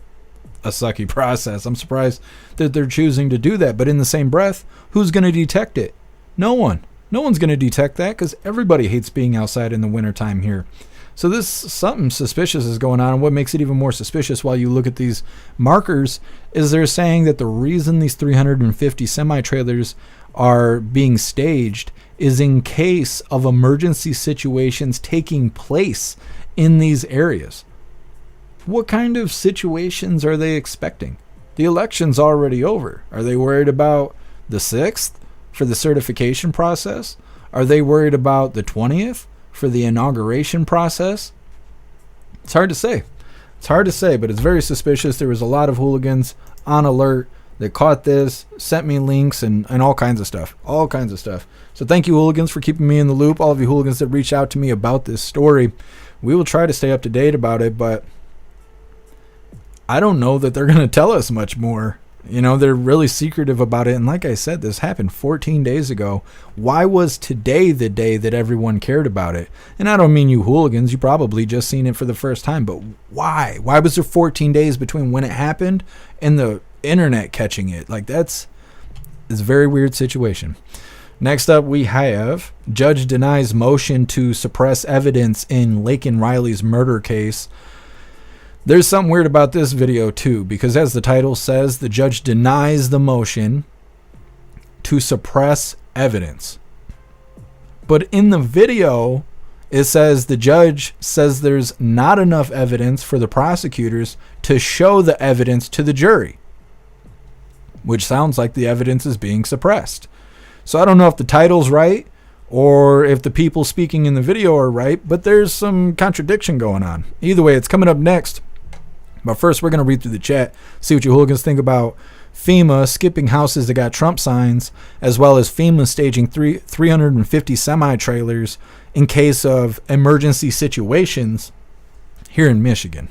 a sucky process. I'm surprised that they're choosing to do that. But in the same breath, who's going to detect it? No one. No one's going to detect that because everybody hates being outside in the wintertime here. So this, something suspicious is going on, and what makes it even more suspicious while you look at these markers is they're saying that the reason these 350 semi-trailers are being staged is in case of emergency situations taking place in these areas. What kind of situations are they expecting? The election's already over. Are they worried about the 6th for the certification process? Are they worried about the 20th for the inauguration process? It's hard to say. It's hard to say, but it's very suspicious. There was a lot of hooligans on alert that caught this, sent me links and all kinds of stuff. All kinds of stuff. So thank you, hooligans, for keeping me in the loop. All of you hooligans that reached out to me about this story. We will try to stay up to date about it, but I don't know that they're going to tell us much more. You know, they're really secretive about it. And like I said, this happened 14 days ago. Why was today the day that everyone cared about it? And I don't mean you hooligans. You probably just seen it for the first time. But why? Why was there 14 days between when it happened and the internet catching it? Like, it's a very weird situation. Next up, we have judge denies motion to suppress evidence in Laken Riley's murder case. There's something weird about this video too, because as the title says, the judge denies the motion to suppress evidence. But in the video, it says the judge says there's not enough evidence for the prosecutors to show the evidence to the jury, which sounds like the evidence is being suppressed. So I don't know if the title's right or if the people speaking in the video are right, but there's some contradiction going on. Either way, it's coming up next. But first, we're going to read through the chat, see what you hooligans think about FEMA skipping houses that got Trump signs, as well as FEMA staging 350 semi-trailers in case of emergency situations here in Michigan.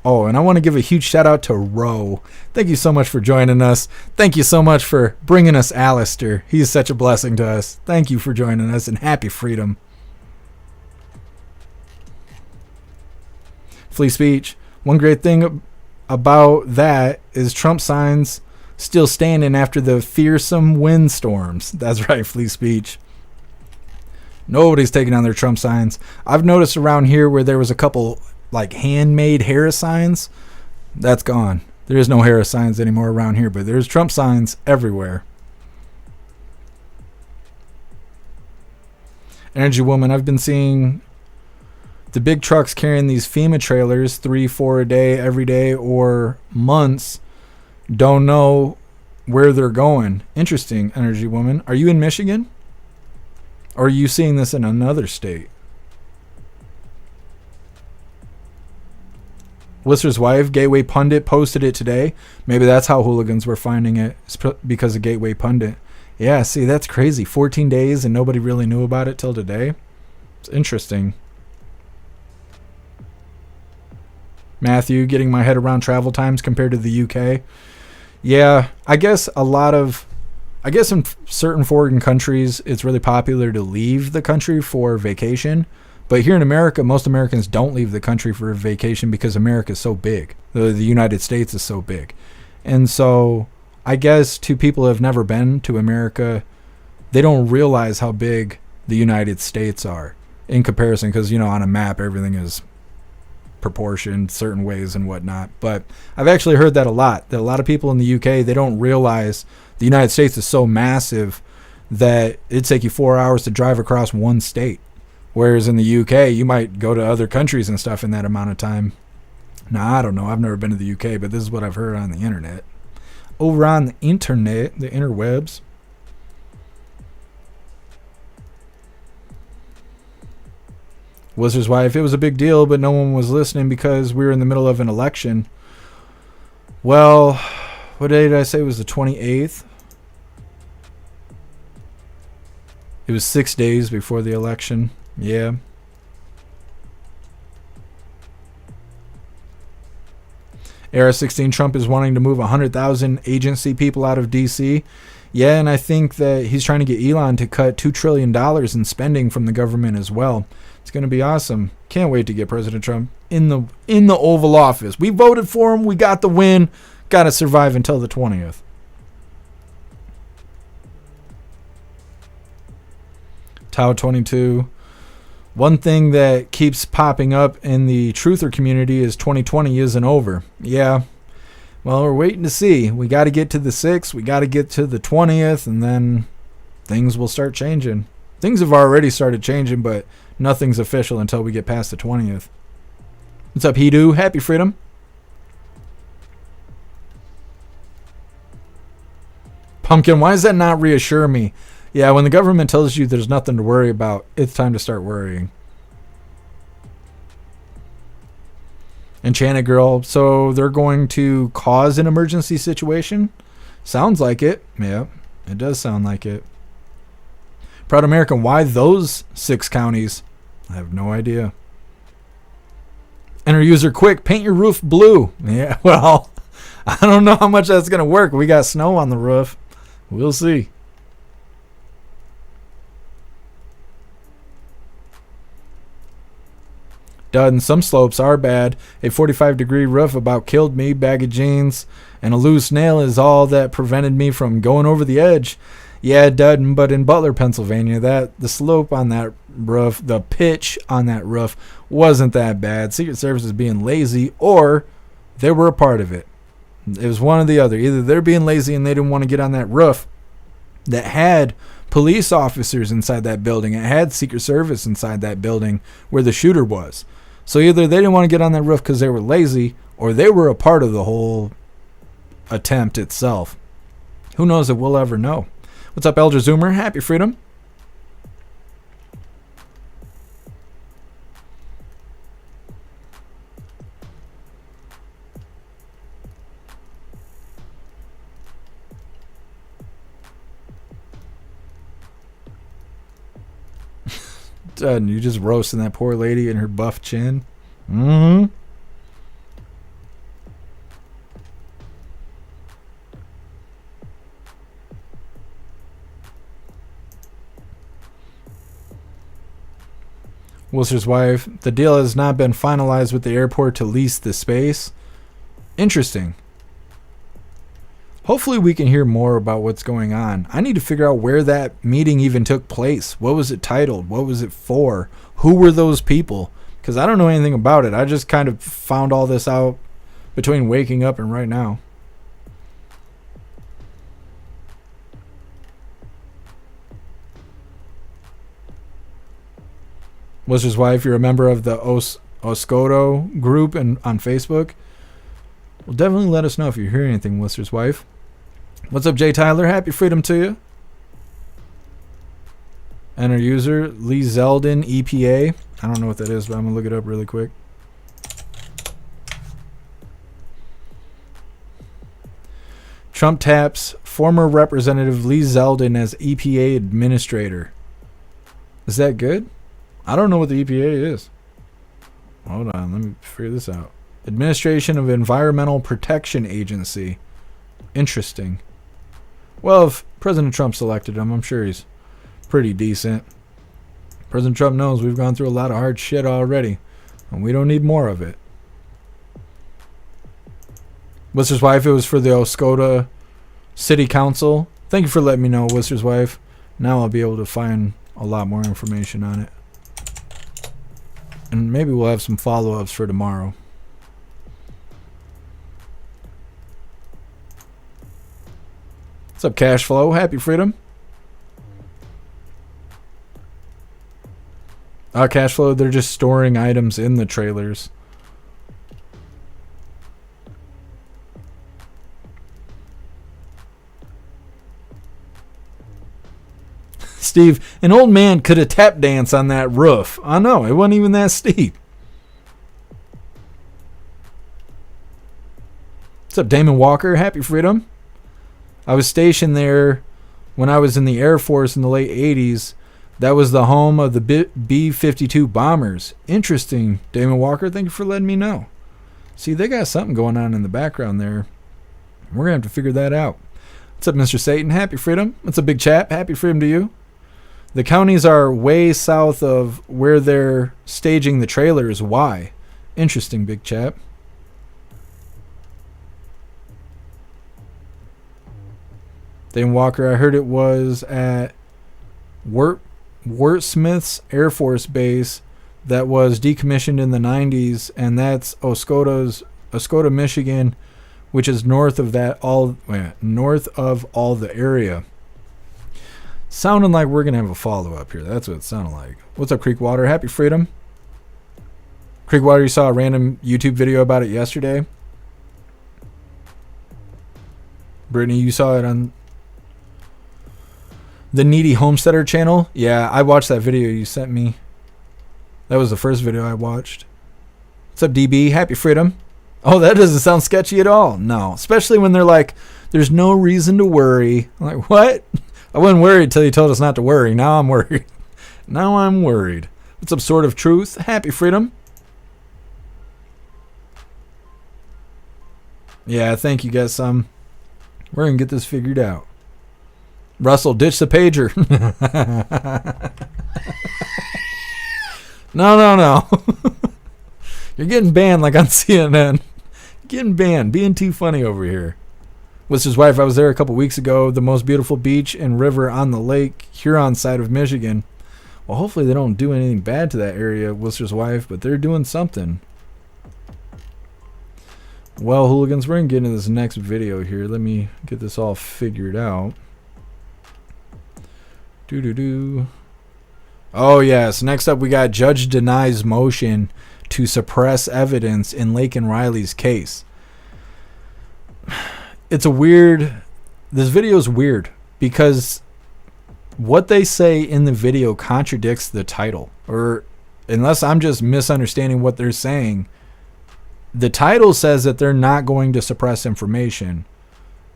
Oh, and I want to give a huge shout out to Ro. Thank you so much for joining us. Thank you so much for bringing us Alistair. He's such a blessing to us. Thank you for joining us, and happy freedom. Free speech. One great thing about that is Trump signs still standing after the fearsome windstorms. That's right, free speech. Nobody's taking down their Trump signs. I've noticed around here where there was a couple like handmade Harris signs, that's gone. There is no Harris signs anymore around here, but there's Trump signs everywhere. Energy Woman, I've been seeing the big trucks carrying these FEMA trailers, 3-4 a day, every day, or months, don't know where they're going. Interesting, Energy Woman. Are you in Michigan? Or are you seeing this in another state? Lister's wife, Gateway Pundit, posted it today. Maybe that's how hooligans were finding it, because of Gateway Pundit. Yeah, see, that's crazy. 14 days and nobody really knew about it till today. It's interesting. Matthew, getting my head around travel times compared to the UK. Yeah, I guess in certain foreign countries, it's really popular to leave the country for vacation. But here in America, most Americans don't leave the country for a vacation because America is so big. The United States is so big. And so I guess to people who have never been to America, they don't realize how big the United States are in comparison, because, you know, on a map, everything is proportioned certain ways and whatnot. But I've actually heard that a lot of people in the UK, they don't realize the United States is so massive that it'd take you 4 hours to drive across one state. Whereas in the UK, you might go to other countries and stuff in that amount of time. Now, I don't know. I've never been to the UK, but this is what I've heard on the internet. Over on the internet, the interwebs. Wizard's wife, it was a big deal, but no one was listening because we were in the middle of an election. Well, what day did I say? It was the 28th. It was 6 days before the election. Yeah. Era 16, Trump is wanting to move 100,000 agency people out of D.C. Yeah, and I think that he's trying to get Elon to cut $2 trillion in spending from the government as well. It's going to be awesome. Can't wait to get President Trump in the Oval Office. We voted for him. We got the win. Got to survive until the 20th. Tau 22. One thing that keeps popping up in the truther community is 2020 isn't over. Yeah. Well, we're waiting to see. We got to get to the 6th. We got to get to the 20th, and then things will start changing. Things have already started changing, but nothing's official until we get past the 20th. What's up, Hidu? Happy freedom. Pumpkin, why does that not reassure me? Yeah, when the government tells you there's nothing to worry about, it's time to start worrying. Enchanted Girl, so they're going to cause an emergency situation? Sounds like it. Yeah, it does sound like it. Proud American, why those 6 counties? I have no idea. Enter user quick, paint your roof blue. Yeah, well, I don't know how much that's going to work. We got snow on the roof. We'll see. Done. Some slopes are bad. A 45-degree roof about killed me. Bag of jeans and a loose nail is all that prevented me from going over the edge. Yeah, it doesn't, but in Butler, Pennsylvania, the slope on that roof, the pitch on that roof wasn't that bad. Secret Service is being lazy, or they were a part of it. It was one or the other. Either they're being lazy and they didn't want to get on that roof that had police officers inside that building. It had Secret Service inside that building where the shooter was. So either they didn't want to get on that roof because they were lazy, or they were a part of the whole attempt itself. Who knows if we'll ever know. What's up, Elder Zoomer? Happy freedom. Done. You just roasting that poor lady and her buff chin. Mm-hmm. Wilster's wife. The deal has not been finalized with the airport to lease the space. Interesting. Hopefully we can hear more about what's going on. I need to figure out where that meeting even took place. What was it titled? What was it for? Who were those people? Because I don't know anything about it. I just kind of found all this out between waking up and right now. Was his wife, you're a member of the Oscodo group on Facebook? Well, definitely let us know if you hear anything, Lister's wife. What's up, Jay Tyler? Happy freedom to you. Enter user, Lee Zeldin, EPA. I don't know what that is, but I'm going to look it up really quick. Trump taps former Representative Lee Zeldin as EPA administrator. Is that good? I don't know what the EPA is. Hold on, let me figure this out. Administration of Environmental Protection Agency. Interesting. Well, if President Trump selected him, I'm sure he's pretty decent. President Trump knows we've gone through a lot of hard shit already, and we don't need more of it. Worcester's wife, it was for the Oscoda City Council. Thank you for letting me know, Worcester's wife. Now I'll be able to find a lot more information on it. And maybe we'll have some follow-ups for tomorrow. What's up, Cash Flow? Happy freedom. Cash Flow, they're just storing items in the trailers. Steve, an old man could have tap danced on that roof. I know, it wasn't even that steep. What's up, Damon Walker? Happy freedom. I was stationed there when I was in the Air Force in the late 80s. That was the home of the B-52 bombers. Interesting, Damon Walker. Thank you for letting me know. See, they got something going on in the background there. We're going to have to figure that out. What's up, Mr. Satan? Happy freedom. What's up, Big Chap? Happy freedom to you. The counties are way south of where they're staging the trailers. Why? Interesting, Big Chap. Dane Walker, I heard it was at Wortsmith's Air Force Base that was decommissioned in the 90s, and that's Oscoda, Michigan, which is north of all the area. Sounding like we're going to have a follow-up here. That's what it sounded like. What's up, Creekwater? Happy freedom. Creekwater, you saw a random YouTube video about it yesterday. Brittany, you saw it on the Needy Homesteader channel? Yeah, I watched that video you sent me. That was the first video I watched. What's up, DB? Happy Freedom. Oh, that doesn't sound sketchy at all. No, especially when they're like, there's no reason to worry. I'm like, what? I wasn't worried until you told us not to worry. Now I'm worried. Now I'm worried. What's up, Sword of Truth? Happy Freedom. Yeah, thank you guys. We're going to get this figured out. Russell, ditch the pager. No. You're getting banned like on CNN. Getting banned. Being too funny over here. With his wife, I was there a couple weeks ago. The most beautiful beach and river on the Lake Huron side of Michigan. Well, hopefully they don't do anything bad to that area, Worcester's wife, but they're doing something. Well, hooligans, we're going to get into this next video here. Let me get this all figured out. Oh, yes. Next up, we got Judge denies motion to suppress evidence in Laken Riley's case. It's a weird... This video is weird because what they say in the video contradicts the title. Or unless I'm just misunderstanding what they're saying, the title says that they're not going to suppress information.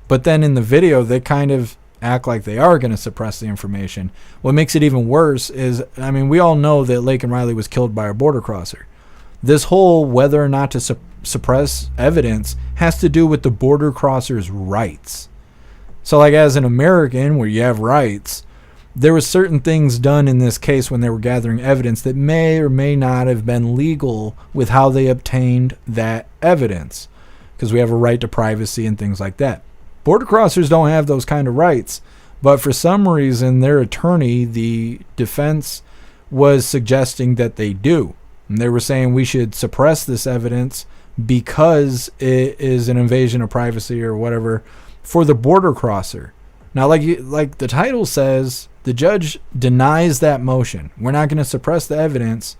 But then in the video, they kind of act like they are going to suppress the information. What makes it even worse is, I mean, we all know that Laken Riley was killed by a border crosser. This whole whether or not to suppress evidence has to do with the border crosser's rights. So like as an American where you have rights, there were certain things done in this case when they were gathering evidence that may or may not have been legal with how they obtained that evidence, because we have a right to privacy and things like that. Border crossers don't have those kind of rights, but for some reason their attorney, the defense, was suggesting that they do. And they were saying we should suppress this evidence because it is an invasion of privacy or whatever for the border crosser. Now, like the title says, the judge denies that motion. We're not going to suppress the evidence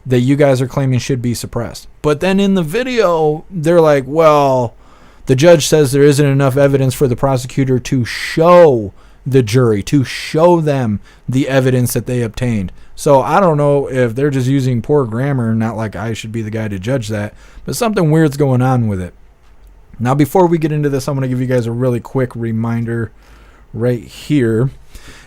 that you guys are claiming should be suppressed. But then in the video, they're like, well, the judge says there isn't enough evidence for the prosecutor to show the jury, to show them the evidence that they obtained. So I don't know if they're just using poor grammar, not like I should be the guy to judge that, but something weird's going on with it. Now, before we get into this, I'm going to give you guys a really quick reminder right here.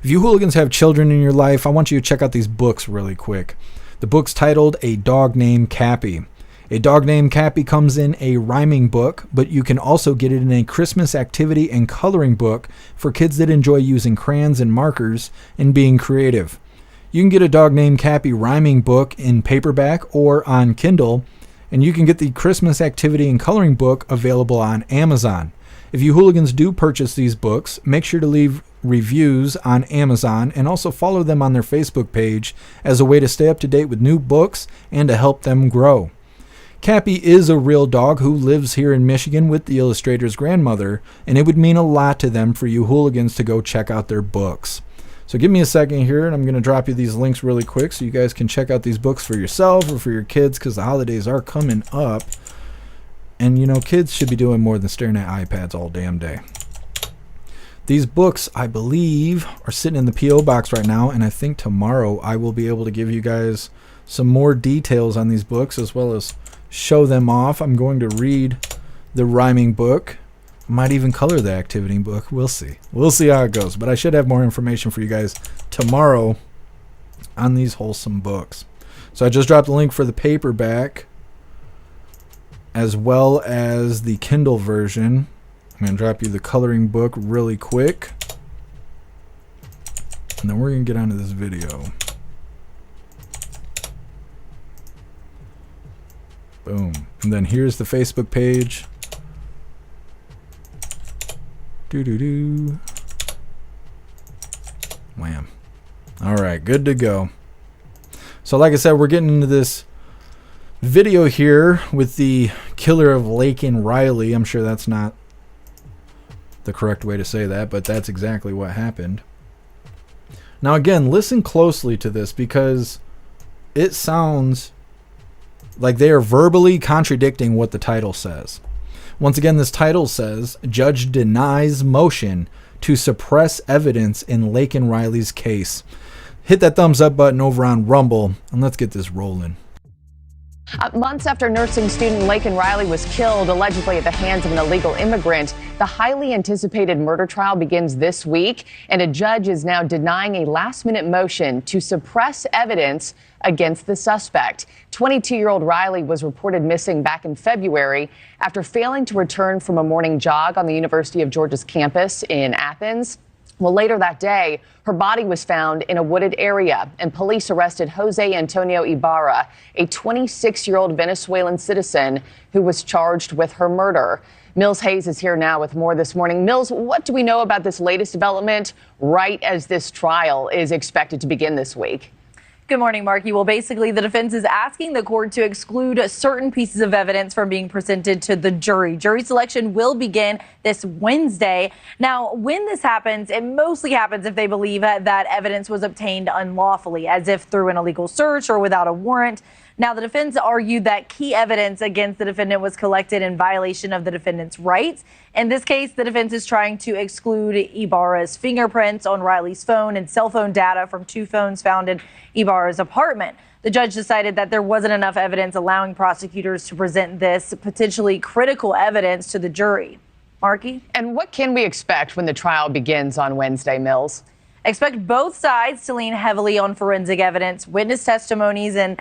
If you hooligans have children in your life, I want you to check out these books really quick. The book's titled A Dog Named Cappy. A Dog Named Cappy comes in a rhyming book, but you can also get it in a Christmas activity and coloring book for kids that enjoy using crayons and markers and being creative. You can get a Dog Named Cappy rhyming book in paperback or on Kindle, and you can get the Christmas activity and coloring book available on Amazon. If you hooligans do purchase these books, make sure to leave reviews on Amazon and also follow them on their Facebook page as a way to stay up to date with new books and to help them grow. Cappy is a real dog who lives here in Michigan with the illustrator's grandmother, and it would mean a lot to them for you hooligans to go check out their books. So give me a second here, and I'm going to drop you these links really quick so you guys can check out these books for yourself or for your kids, because the holidays are coming up. And, you know, kids should be doing more than staring at iPads all damn day. These books, I believe, are sitting in the P.O. box right now, and I think tomorrow I will be able to give you guys some more details on these books as well as show them off. I'm going to read the rhyming book. I might even color the activity book. We'll see. We'll see how it goes. But I should have more information for you guys tomorrow on these wholesome books. So I just dropped the link for the paperback as well as the Kindle version. I'm going to drop you the coloring book really quick. And then we're going to get onto this video. Boom. And then here's the Facebook page. Wham. Alright, good to go. So like I said, we're getting into this video here with the killer of Laken Riley. I'm sure that's not the correct way to say that, but that's exactly what happened. Now again, listen closely to this because it sounds Like, they are verbally contradicting what the title says. Once again, this title says, Judge denies motion to suppress evidence in Laken Riley's case. Hit that thumbs up button over on Rumble, and let's get this rolling. Months after nursing student Laken Riley was killed, allegedly at the hands of an illegal immigrant, the highly anticipated murder trial begins this week, and a judge is now denying a last-minute motion to suppress evidence against the suspect. 22-year-old Riley was reported missing back in February after failing to return from a morning jog on the University of Georgia's campus in Athens. Well, later that day, her body was found in a wooded area, and police arrested Jose Antonio Ibarra, a 26-year-old Venezuelan citizen who was charged with her murder. Mills Hayes is here now with more this morning. Mills, what do we know about this latest development right as this trial is expected to begin this week? Good morning, Marky. Well, basically, the defense is asking the court to exclude certain pieces of evidence from being presented to the jury. Jury selection will begin this Wednesday. Now, when this happens, it mostly happens if they believe that evidence was obtained unlawfully, as if through an illegal search or without a warrant. Now, the defense argued that key evidence against the defendant was collected in violation of the defendant's rights. In this case, the defense is trying to exclude Ibarra's fingerprints on Riley's phone and cell phone data from 2 phones found in Ibarra's apartment. The judge decided that there wasn't enough evidence allowing prosecutors to present this potentially critical evidence to the jury. Marky? And what can we expect when the trial begins on Wednesday, Mills? Expect both sides to lean heavily on forensic evidence, witness testimonies, and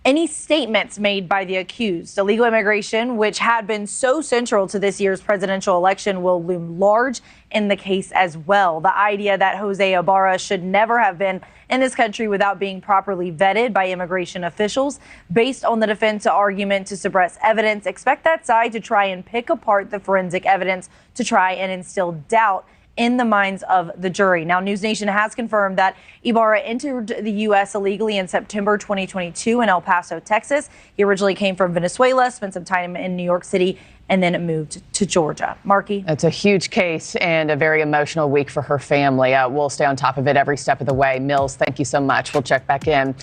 any statements made by the accused. Illegal immigration, which had been so central to this year's presidential election, will loom large in the case as well. The idea that Jose Ibarra should never have been in this country without being properly vetted by immigration officials. Based on the defense argument to suppress evidence, expect that side to try and pick apart the forensic evidence to try and instill doubt in the minds of the jury. Now, News Nation has confirmed that Ibarra entered the U.S. illegally in September 2022 in El Paso, Texas. He originally came from Venezuela, spent some time in New York City, and then moved to Georgia. Marky? It's a huge case and a very emotional week for her family. We'll stay on top of it every step of the way. Mills, thank you so much. We'll check back in.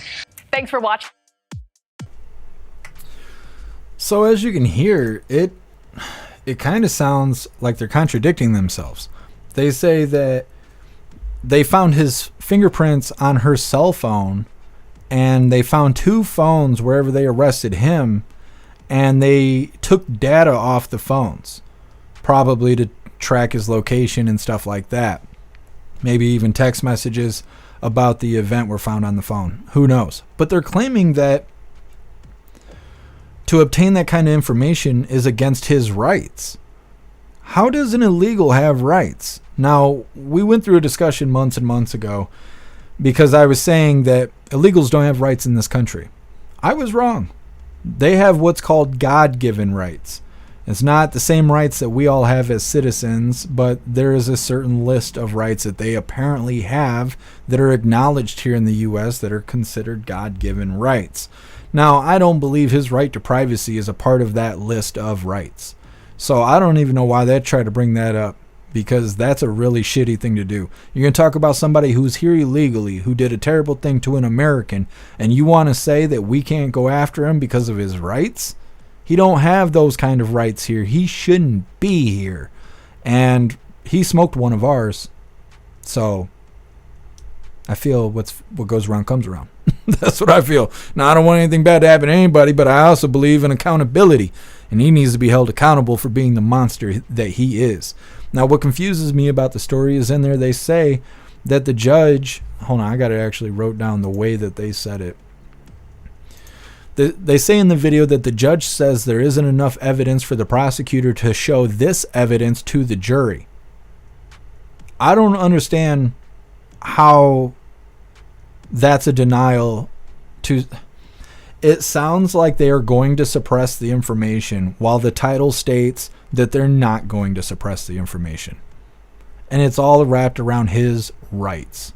Thanks for watching. So as you can hear, it kind of sounds like they're contradicting themselves. They say that they found his fingerprints on her cell phone, and they found 2 phones wherever they arrested him, and they took data off the phones, probably to track his location and stuff like that. Maybe even text messages about the event were found on the phone. Who knows? But they're claiming that to obtain that kind of information is against his rights. How does an illegal have rights? Now, we went through a discussion months and months ago because I was saying that illegals don't have rights in this country. I was wrong. They have what's called God-given rights. It's not the same rights that we all have as citizens, but there is a certain list of rights that they apparently have that are acknowledged here in the U.S. that are considered God-given rights. Now, I don't believe his right to privacy is a part of that list of rights. So I don't even know why they try to bring that up, because that's a really shitty thing to do. You're going to talk about somebody who's here illegally, who did a terrible thing to an American, and you want to say that we can't go after him because of his rights? He don't have those kind of rights here. He shouldn't be here. And he smoked one of ours. So I feel what goes around comes around. That's what I feel. Now, I don't want anything bad to happen to anybody, but I also believe in accountability. And he needs to be held accountable for being the monster that he is. Now, what confuses me about the story is in there they say that the judge... Hold on, I got to actually wrote down the way that they said it. They say in the video that the judge says there isn't enough evidence for the prosecutor to show this evidence to the jury. I don't understand how that's a denial to... It sounds like they are going to suppress the information while the title states that they're not going to suppress the information. And it's all wrapped around his rights.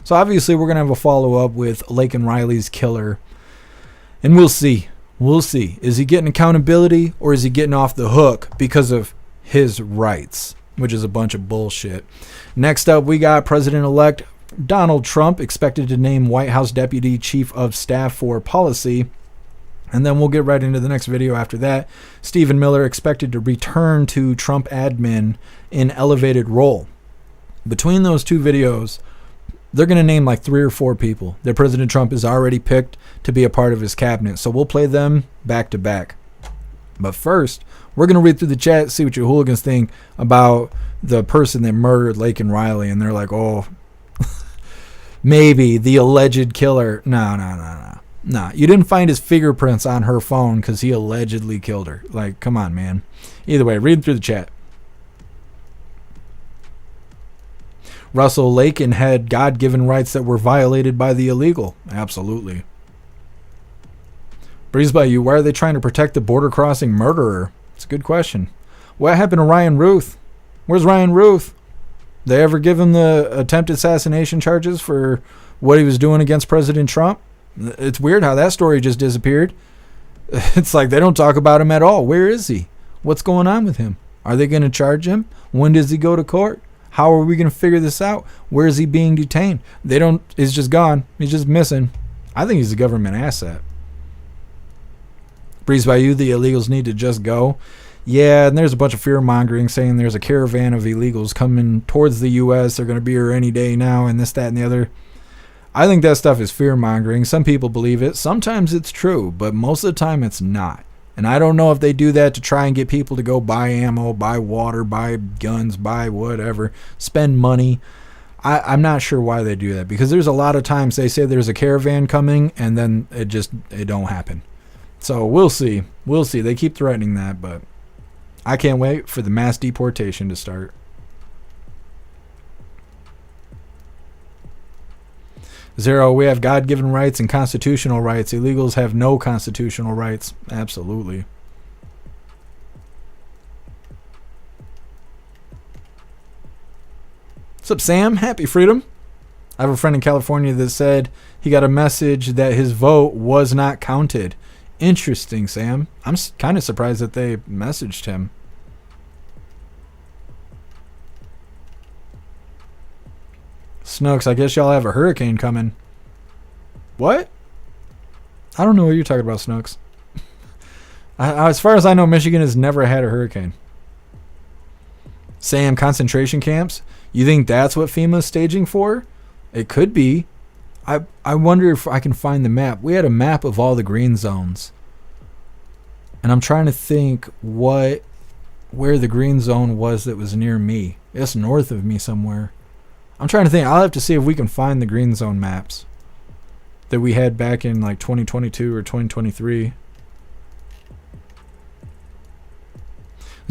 So obviously we're going to have a follow-up with Laken Riley's killer. And we'll see. We'll see. Is he getting accountability or is he getting off the hook because of his rights? Which is a bunch of bullshit. Next up, we got President-elect Donald Trump expected to name White House Deputy Chief of Staff for Policy And then we'll get right into the next video after that. Stephen Miller expected to return to Trump admin in elevated role. Between those two videos, they're going to name like 3 or 4 people that President Trump has already picked to be a part of his cabinet. So we'll play them back to back. But first, we're going to read through the chat, see what your hooligans think about the person that murdered Lake and Riley. And they're like, oh, maybe the alleged killer. No. You didn't find his fingerprints on her phone because he allegedly killed her. Like, come on, man. Either way, read through the chat. Russell Lakin had God-given rights that were violated by the illegal. Absolutely. Breeze by you, why are they trying to protect the border crossing murderer? It's a good question. What happened to Ryan Ruth? Where's Ryan Ruth? They ever give him the attempted assassination charges for what he was doing against President Trump? It's weird how that story just disappeared. It's like they don't talk about him at all. Where is he? What's going on with him? Are they going to charge him? When does he go to court? How are we going to figure this out? Where is he being detained? They don't. He's just gone. He's just missing. I think he's a government asset. Breeze by you, the illegals need to just go. Yeah, and there's a bunch of fear mongering saying there's a caravan of illegals coming towards the U.S. They're going to be here any day now, and this, that, and the other. I think that stuff is fear mongering. Some people believe it. Sometimes it's true, but most of the time it's not. And I don't know if they do that to try and get people to go buy ammo, buy water, buy guns, buy whatever, spend money. I'm not sure why they do that, because there's a lot of times they say there's a caravan coming and then it don't happen. So we'll see. We'll see. They keep threatening that, but I can't wait for the mass deportation to start. Zero, we have God-given rights and constitutional rights. Illegals have no constitutional rights. Absolutely. What's up, Sam? Happy freedom. I have a friend in California that said he got a message that his vote was not counted. Interesting, Sam. I'm kind of surprised that they messaged him. Snooks, I guess y'all have a hurricane coming. What? I don't know what you're talking about, Snooks. As far as I know, Michigan has never had a hurricane. Sam, concentration camps? You think that's what FEMA's staging for? It could be. I wonder if I can find the map. We had a map of all the green zones. And I'm trying to think where the green zone was that was near me. It's north of me somewhere. I'm trying to think. I'll have to see if we can find the green zone maps that we had back in like 2022 or 2023.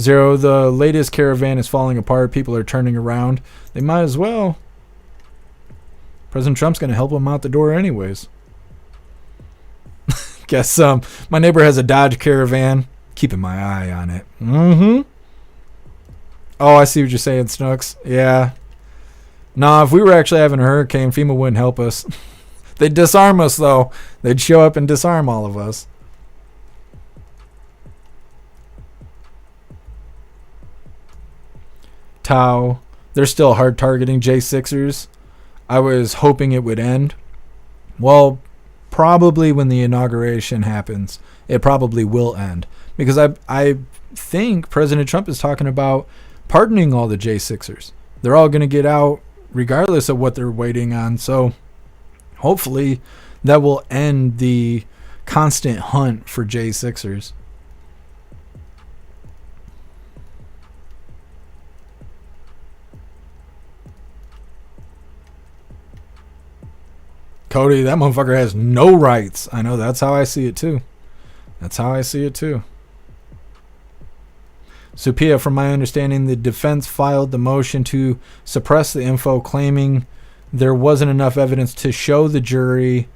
Zero, the latest caravan is falling apart. People are turning around. They might as well. President Trump's going to help them out the door anyways. Guess my neighbor has a Dodge Caravan. Keeping my eye on it. Oh, I see what you're saying, Snooks. Yeah. Nah, if we were actually having a hurricane, FEMA wouldn't help us. They'd disarm us, though. They'd show up and disarm all of us. Tau, they're still hard targeting J6ers. I was hoping it would end. Well, probably when the inauguration happens, it probably will end. Because I think President Trump is talking about pardoning all the J6ers. They're all going to get out regardless of what they're waiting on. So hopefully that will end the constant hunt for J6ers. Cody, that motherfucker has no rights. I know, that's how I see it too. That's how I see it too. Supia, from my understanding, the defense filed the motion to suppress the info, claiming there wasn't enough evidence to show the jury,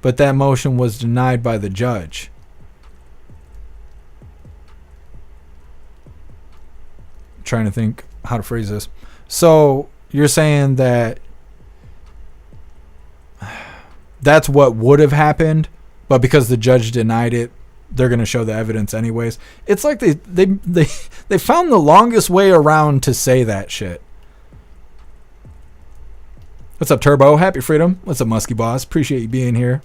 but that motion was denied by the judge. I'm trying to think how to phrase this. So you're saying that that's what would have happened, but because the judge denied it, they're going to show the evidence anyways. It's like they found the longest way around to say that shit. What's up, Turbo? Happy freedom. What's up, Muskie Boss? Appreciate you being here.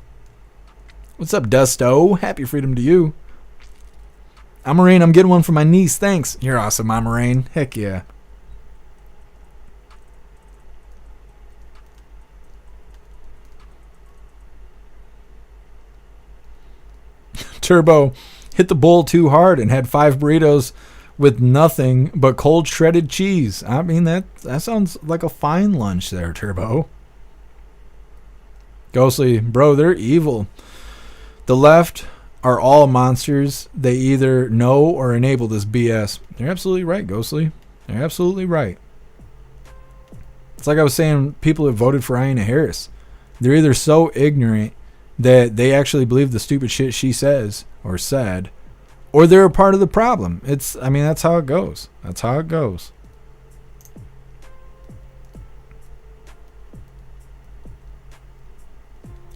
What's up, Dusto? Happy freedom to you. Amarane, I'm getting one for my niece. Thanks. You're awesome, Amarane. Heck yeah. Turbo hit the bowl too hard and had 5 burritos with nothing but cold shredded cheese. I mean, that sounds like a fine lunch there, Turbo. Ghostly, bro, they're evil. The left are all monsters. They either know or enable this BS. You're absolutely right, Ghostly. You're absolutely right. It's like I was saying, people that voted for Aina Harris. They're either so ignorant that they actually believe the stupid shit she says or said, or they're a part of the problem. I mean, that's how it goes. That's how it goes.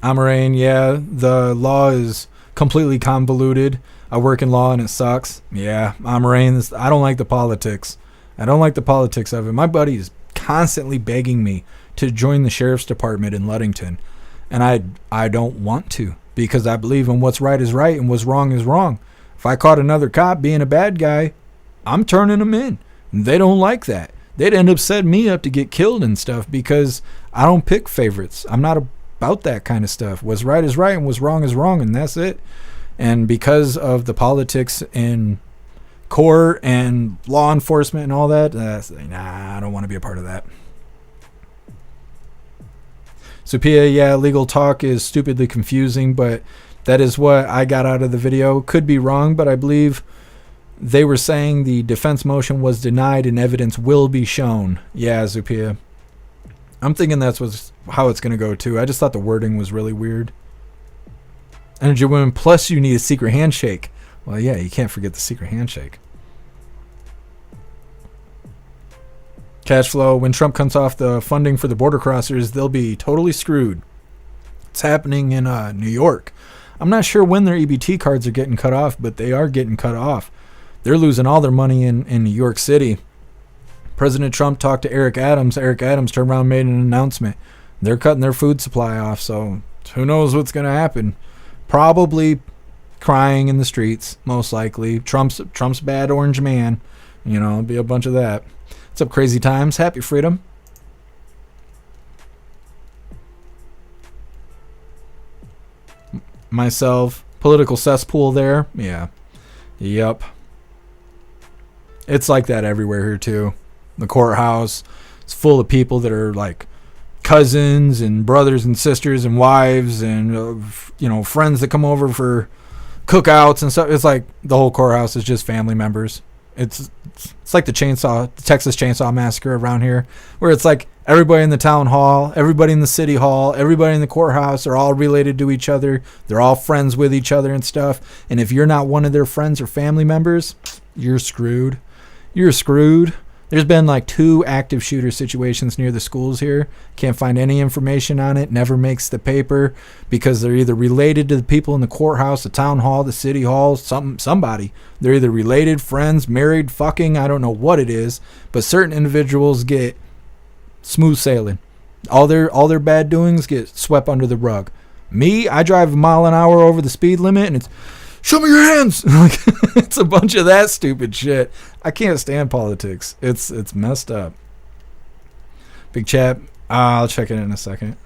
Amarane, yeah, the law is completely convoluted. I work in law and it sucks. Yeah, Amarane, I don't like the politics. I don't like the politics of it. My buddy is constantly begging me to join the sheriff's department in Ludington. And I don't want to, because I believe in what's right is right and what's wrong is wrong. If I caught another cop being a bad guy, I'm turning them in. And they don't like that. They'd end up setting me up to get killed and stuff because I don't pick favorites. I'm not about that kind of stuff. What's right is right and what's wrong is wrong, and that's it. And because of the politics in court and law enforcement and all that, I don't want to be a part of that. Sophia, yeah, legal talk is stupidly confusing, but that is what I got out of the video. Could be wrong, but I believe they were saying the defense motion was denied and evidence will be shown. Yeah, Zupia. I'm thinking that's how it's going to go, too. I just thought the wording was really weird. Energy Women, plus you need a secret handshake. Well, yeah, you can't forget the secret handshake. Cash flow, when Trump cuts off the funding for the border crossers, they'll be totally screwed. It's happening in New York. I'm not sure when their EBT cards are getting cut off, but they are getting cut off. They're losing all their money in New York City. President Trump talked to Eric Adams. Eric Adams turned around and made an announcement. They're cutting their food supply off, so who knows what's going to happen. Probably crying in the streets, most likely. Trump's bad orange man. You know, it'll be a bunch of that. What's up, Crazy Times? Happy freedom. Myself, political cesspool there. Yeah. Yep. It's like that everywhere here, too. The courthouse is full of people that are like cousins and brothers and sisters and wives and, friends that come over for cookouts and stuff. It's like the whole courthouse is just family members. It's like the Texas Chainsaw Massacre around here, where it's like everybody in the town hall, everybody in the city hall, everybody in the courthouse are all related to each other. They're all friends with each other and stuff. And if you're not one of their friends or family members, you're screwed. You're screwed. There's been like 2 active shooter situations near the schools here. Can't find any information on it. Never makes the paper because they're either related to the people in the courthouse, the town hall, the city hall, somebody. They're either related, friends, married, fucking, I don't know what it is. But certain individuals get smooth sailing. All their bad doings get swept under the rug. Me, I drive a mile an hour over the speed limit and it's, show me your hands. Like, it's a bunch of that stupid shit. I can't stand politics. It's messed up. Big chat. I'll check it in a second.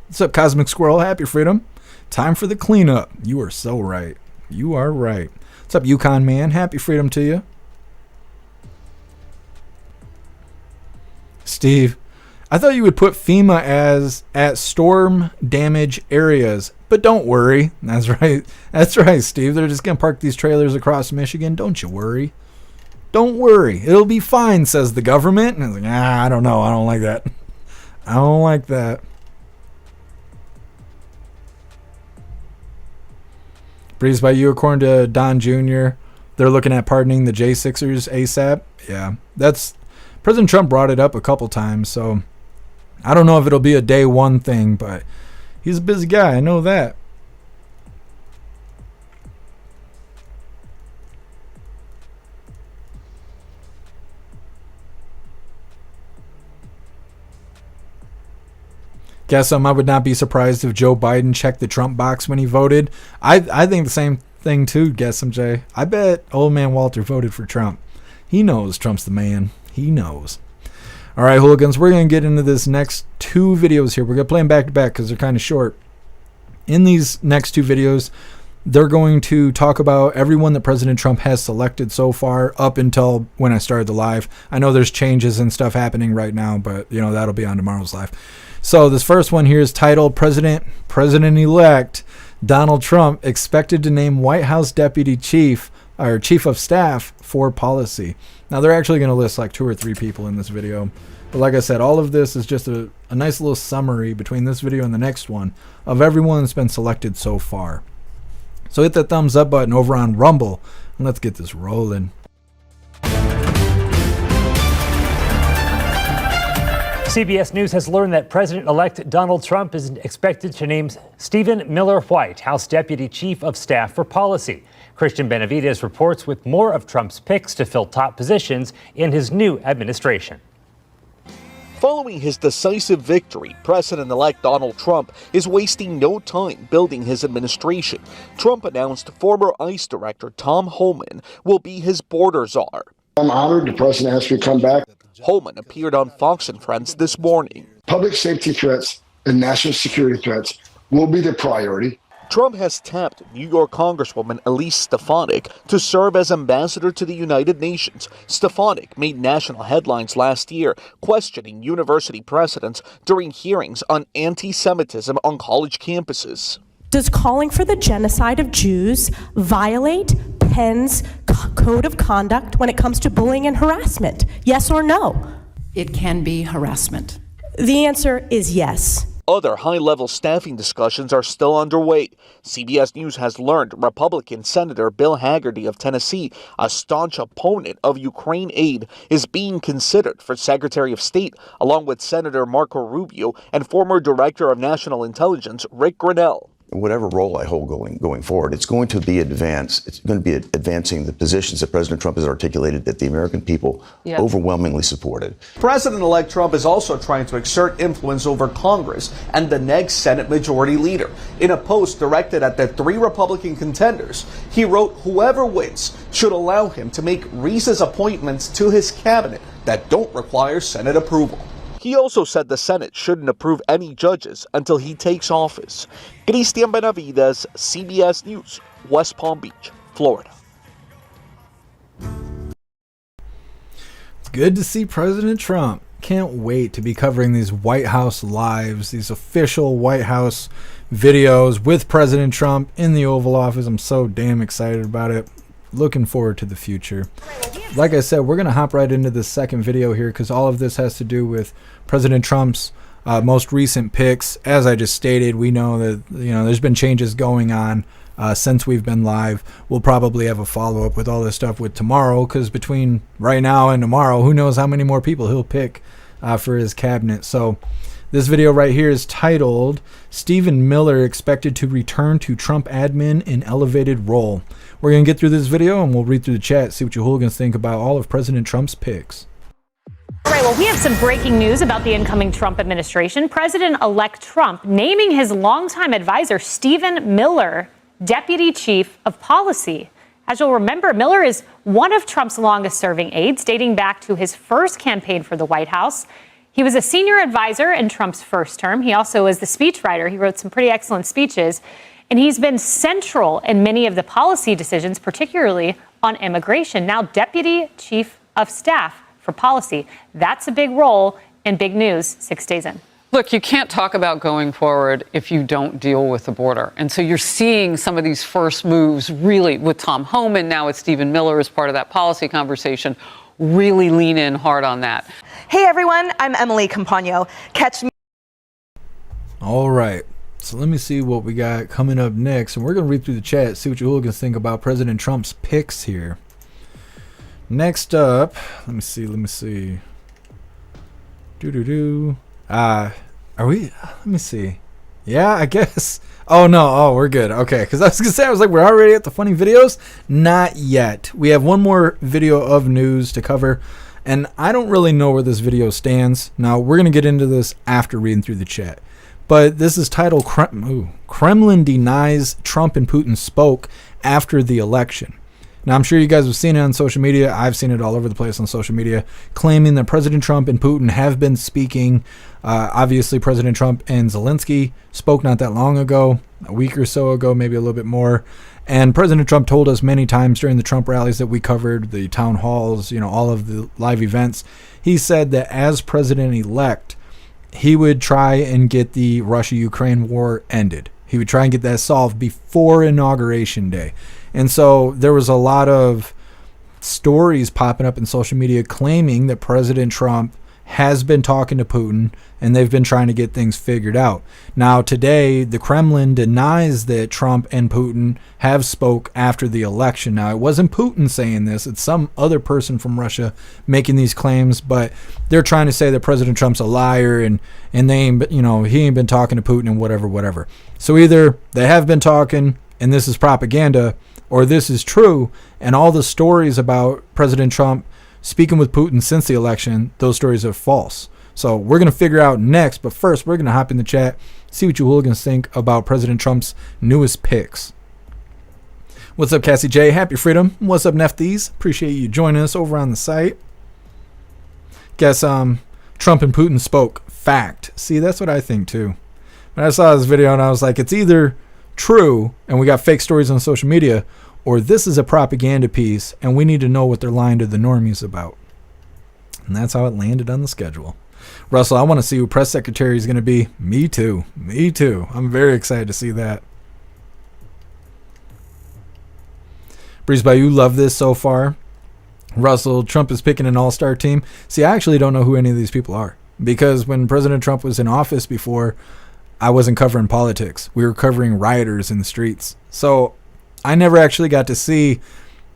What's up, Cosmic Squirrel? Happy freedom. Time for the cleanup. You are so right. You are right. What's up, Yukon Man? Happy freedom to you. Steve, I thought you would put FEMA as at storm damage areas. But don't worry. That's right. That's right, Steve. They're just going to park these trailers across Michigan. Don't you worry. Don't worry. It'll be fine, says the government. And I was like, I don't know. I don't like that. I don't like that. Breeze by you, according to Don Jr., they're looking at pardoning the J6ers ASAP. Yeah. That's President Trump brought it up a couple times, so I don't know if it'll be a day one thing, but he's a busy guy. I know that. Guess I would not be surprised if Joe Biden checked the Trump box when he voted. I think the same thing too, Guess MJ. I bet old man Walter voted for Trump. He knows Trump's the man. He knows. All right, hooligans, we're going to get into this next 2 videos here. We're going to play them back to back because they're kind of short. In these next 2 videos, they're going to talk about everyone that President Trump has selected so far up until when I started the live. I know there's changes and stuff happening right now, but you know that'll be on tomorrow's live. So this first one here is titled President-elect Donald Trump expected to name White House Deputy Chief or Chief of Staff for Policy. Now they're actually going to list like 2 or 3 people in this video. But like I said, all of this is just a nice little summary between this video and the next one of everyone that's been selected so far. So hit that thumbs up button over on Rumble and let's get this rolling. CBS News has learned that President-elect Donald Trump is expected to name Stephen Miller White House Deputy Chief of Staff for Policy. Christian Benavides reports with more of Trump's picks to fill top positions in his new administration. Following his decisive victory, President-elect Donald Trump is wasting no time building his administration. Trump announced former ICE Director Tom Homan will be his border czar. I'm honored the president asked me to come back. Homan appeared on Fox and Friends this morning. Public safety threats and national security threats will be the priority. Trump has tapped New York Congresswoman Elise Stefanik to serve as ambassador to the United Nations. Stefanik made national headlines last year, questioning university presidents during hearings on anti-Semitism on college campuses. Does calling for the genocide of Jews violate Penn's code of conduct when it comes to bullying and harassment? Yes or no? It can be harassment. The answer is yes. Other high-level staffing discussions are still underway. CBS News has learned Republican Senator Bill Hagerty of Tennessee, a staunch opponent of Ukraine aid, is being considered for Secretary of State, along with Senator Marco Rubio and former Director of National Intelligence Rick Grenell. Whatever role I hold going forward, it's going to be advancing the positions that President Trump has articulated that the American people overwhelmingly supported. President-elect Trump is also trying to exert influence over Congress and the next Senate Majority Leader. In a post directed at the 3 Republican contenders, he wrote whoever wins should allow him to make recess appointments to his cabinet that don't require Senate approval. He also said the Senate shouldn't approve any judges until he takes office. Christian Benavides, CBS News, West Palm Beach, Florida. It's good to see President Trump. Can't wait to be covering these White House lives, these official White House videos with President Trump in the Oval Office. I'm so damn excited about it. Looking forward to the future. Like I said, we're going to hop right into this second video here because all of this has to do with President Trump's most recent picks. As I just stated, we know that there's been changes going on since we've been live. We'll probably have a follow-up with all this stuff with tomorrow because between right now and tomorrow, who knows how many more people he'll pick for his cabinet. So this video right here is titled Stephen Miller expected to return to Trump admin in elevated role. We're going to get through this video and we'll read through the chat, see what you hooligans think about all of President Trump's picks. All right, well, we have some breaking news about the incoming Trump administration. President-elect Trump naming his longtime advisor, Stephen Miller, Deputy Chief of Policy. As you'll remember, Miller is one of Trump's longest-serving aides, dating back to his first campaign for the White House. He was a senior advisor in Trump's first term. He also was the speechwriter. He wrote some pretty excellent speeches. And he's been central in many of the policy decisions, particularly on immigration. Now, Deputy Chief of Staff for Policy. That's a big role and big news 6 days in. Look, you can't talk about going forward if you don't deal with the border. And so you're seeing some of these first moves really with Tom Homan, now with Stephen Miller as part of that policy conversation, really lean in hard on that. Hey, everyone, I'm Emily Campagno. Catch me. All right. So let me see what we got coming up next. And we're going to read through the chat, see what you hooligans think about President Trump's picks here. Next up, let me see. Are we? Let me see. Yeah, I guess. Oh, no. Oh, we're good. Okay. Because I was going to say, we're already at the funny videos. Not yet. We have one more video of news to cover. And I don't really know where this video stands. Now, we're going to get into this after reading through the chat. But this is titled Kremlin Denies Trump and Putin Spoke After the Election. Now, I'm sure you guys have seen it on social media. I've seen it all over the place on social media, claiming that President Trump and Putin have been speaking. Obviously, President Trump and Zelensky spoke not that long ago, a week or so ago, maybe a little bit more. And President Trump told us many times during the Trump rallies that we covered, the town halls, all of the live events, he said that as president-elect, he would try and get the Russia-Ukraine war ended. He would try and get that solved before Inauguration Day. And so there was a lot of stories popping up in social media claiming that President Trump has been talking to Putin and they've been trying to get things figured out. Now, today, the Kremlin denies that Trump and Putin have spoke after the election. Now, it wasn't Putin saying this. It's some other person from Russia making these claims, but they're trying to say that President Trump's a liar and they ain't, he ain't been talking to Putin and whatever. So either they have been talking and this is propaganda, or this is true, and all the stories about President Trump speaking with Putin since the election, those stories are false. So we're going to figure out next, but first we're going to hop in the chat, see what you hooligans think about President Trump's newest picks. What's up, Cassie J? Happy Freedom. What's up, Nefties? Appreciate you joining us over on the site. Guess Trump and Putin spoke. Fact. See, that's what I think too. When I saw this video and I was like, it's either true and we got fake stories on social media, or this is a propaganda piece and we need to know what they're lying to the normies about. And that's how it landed on the schedule. Russell, I want to see who press secretary is going to be. Me too. I'm very excited to see that. Breeze Bayou, love this so far. Russell, Trump is picking an all-star team. See, I actually don't know who any of these people are, because when President Trump was in office before, I wasn't covering politics. We were covering rioters in the streets. So I never actually got to see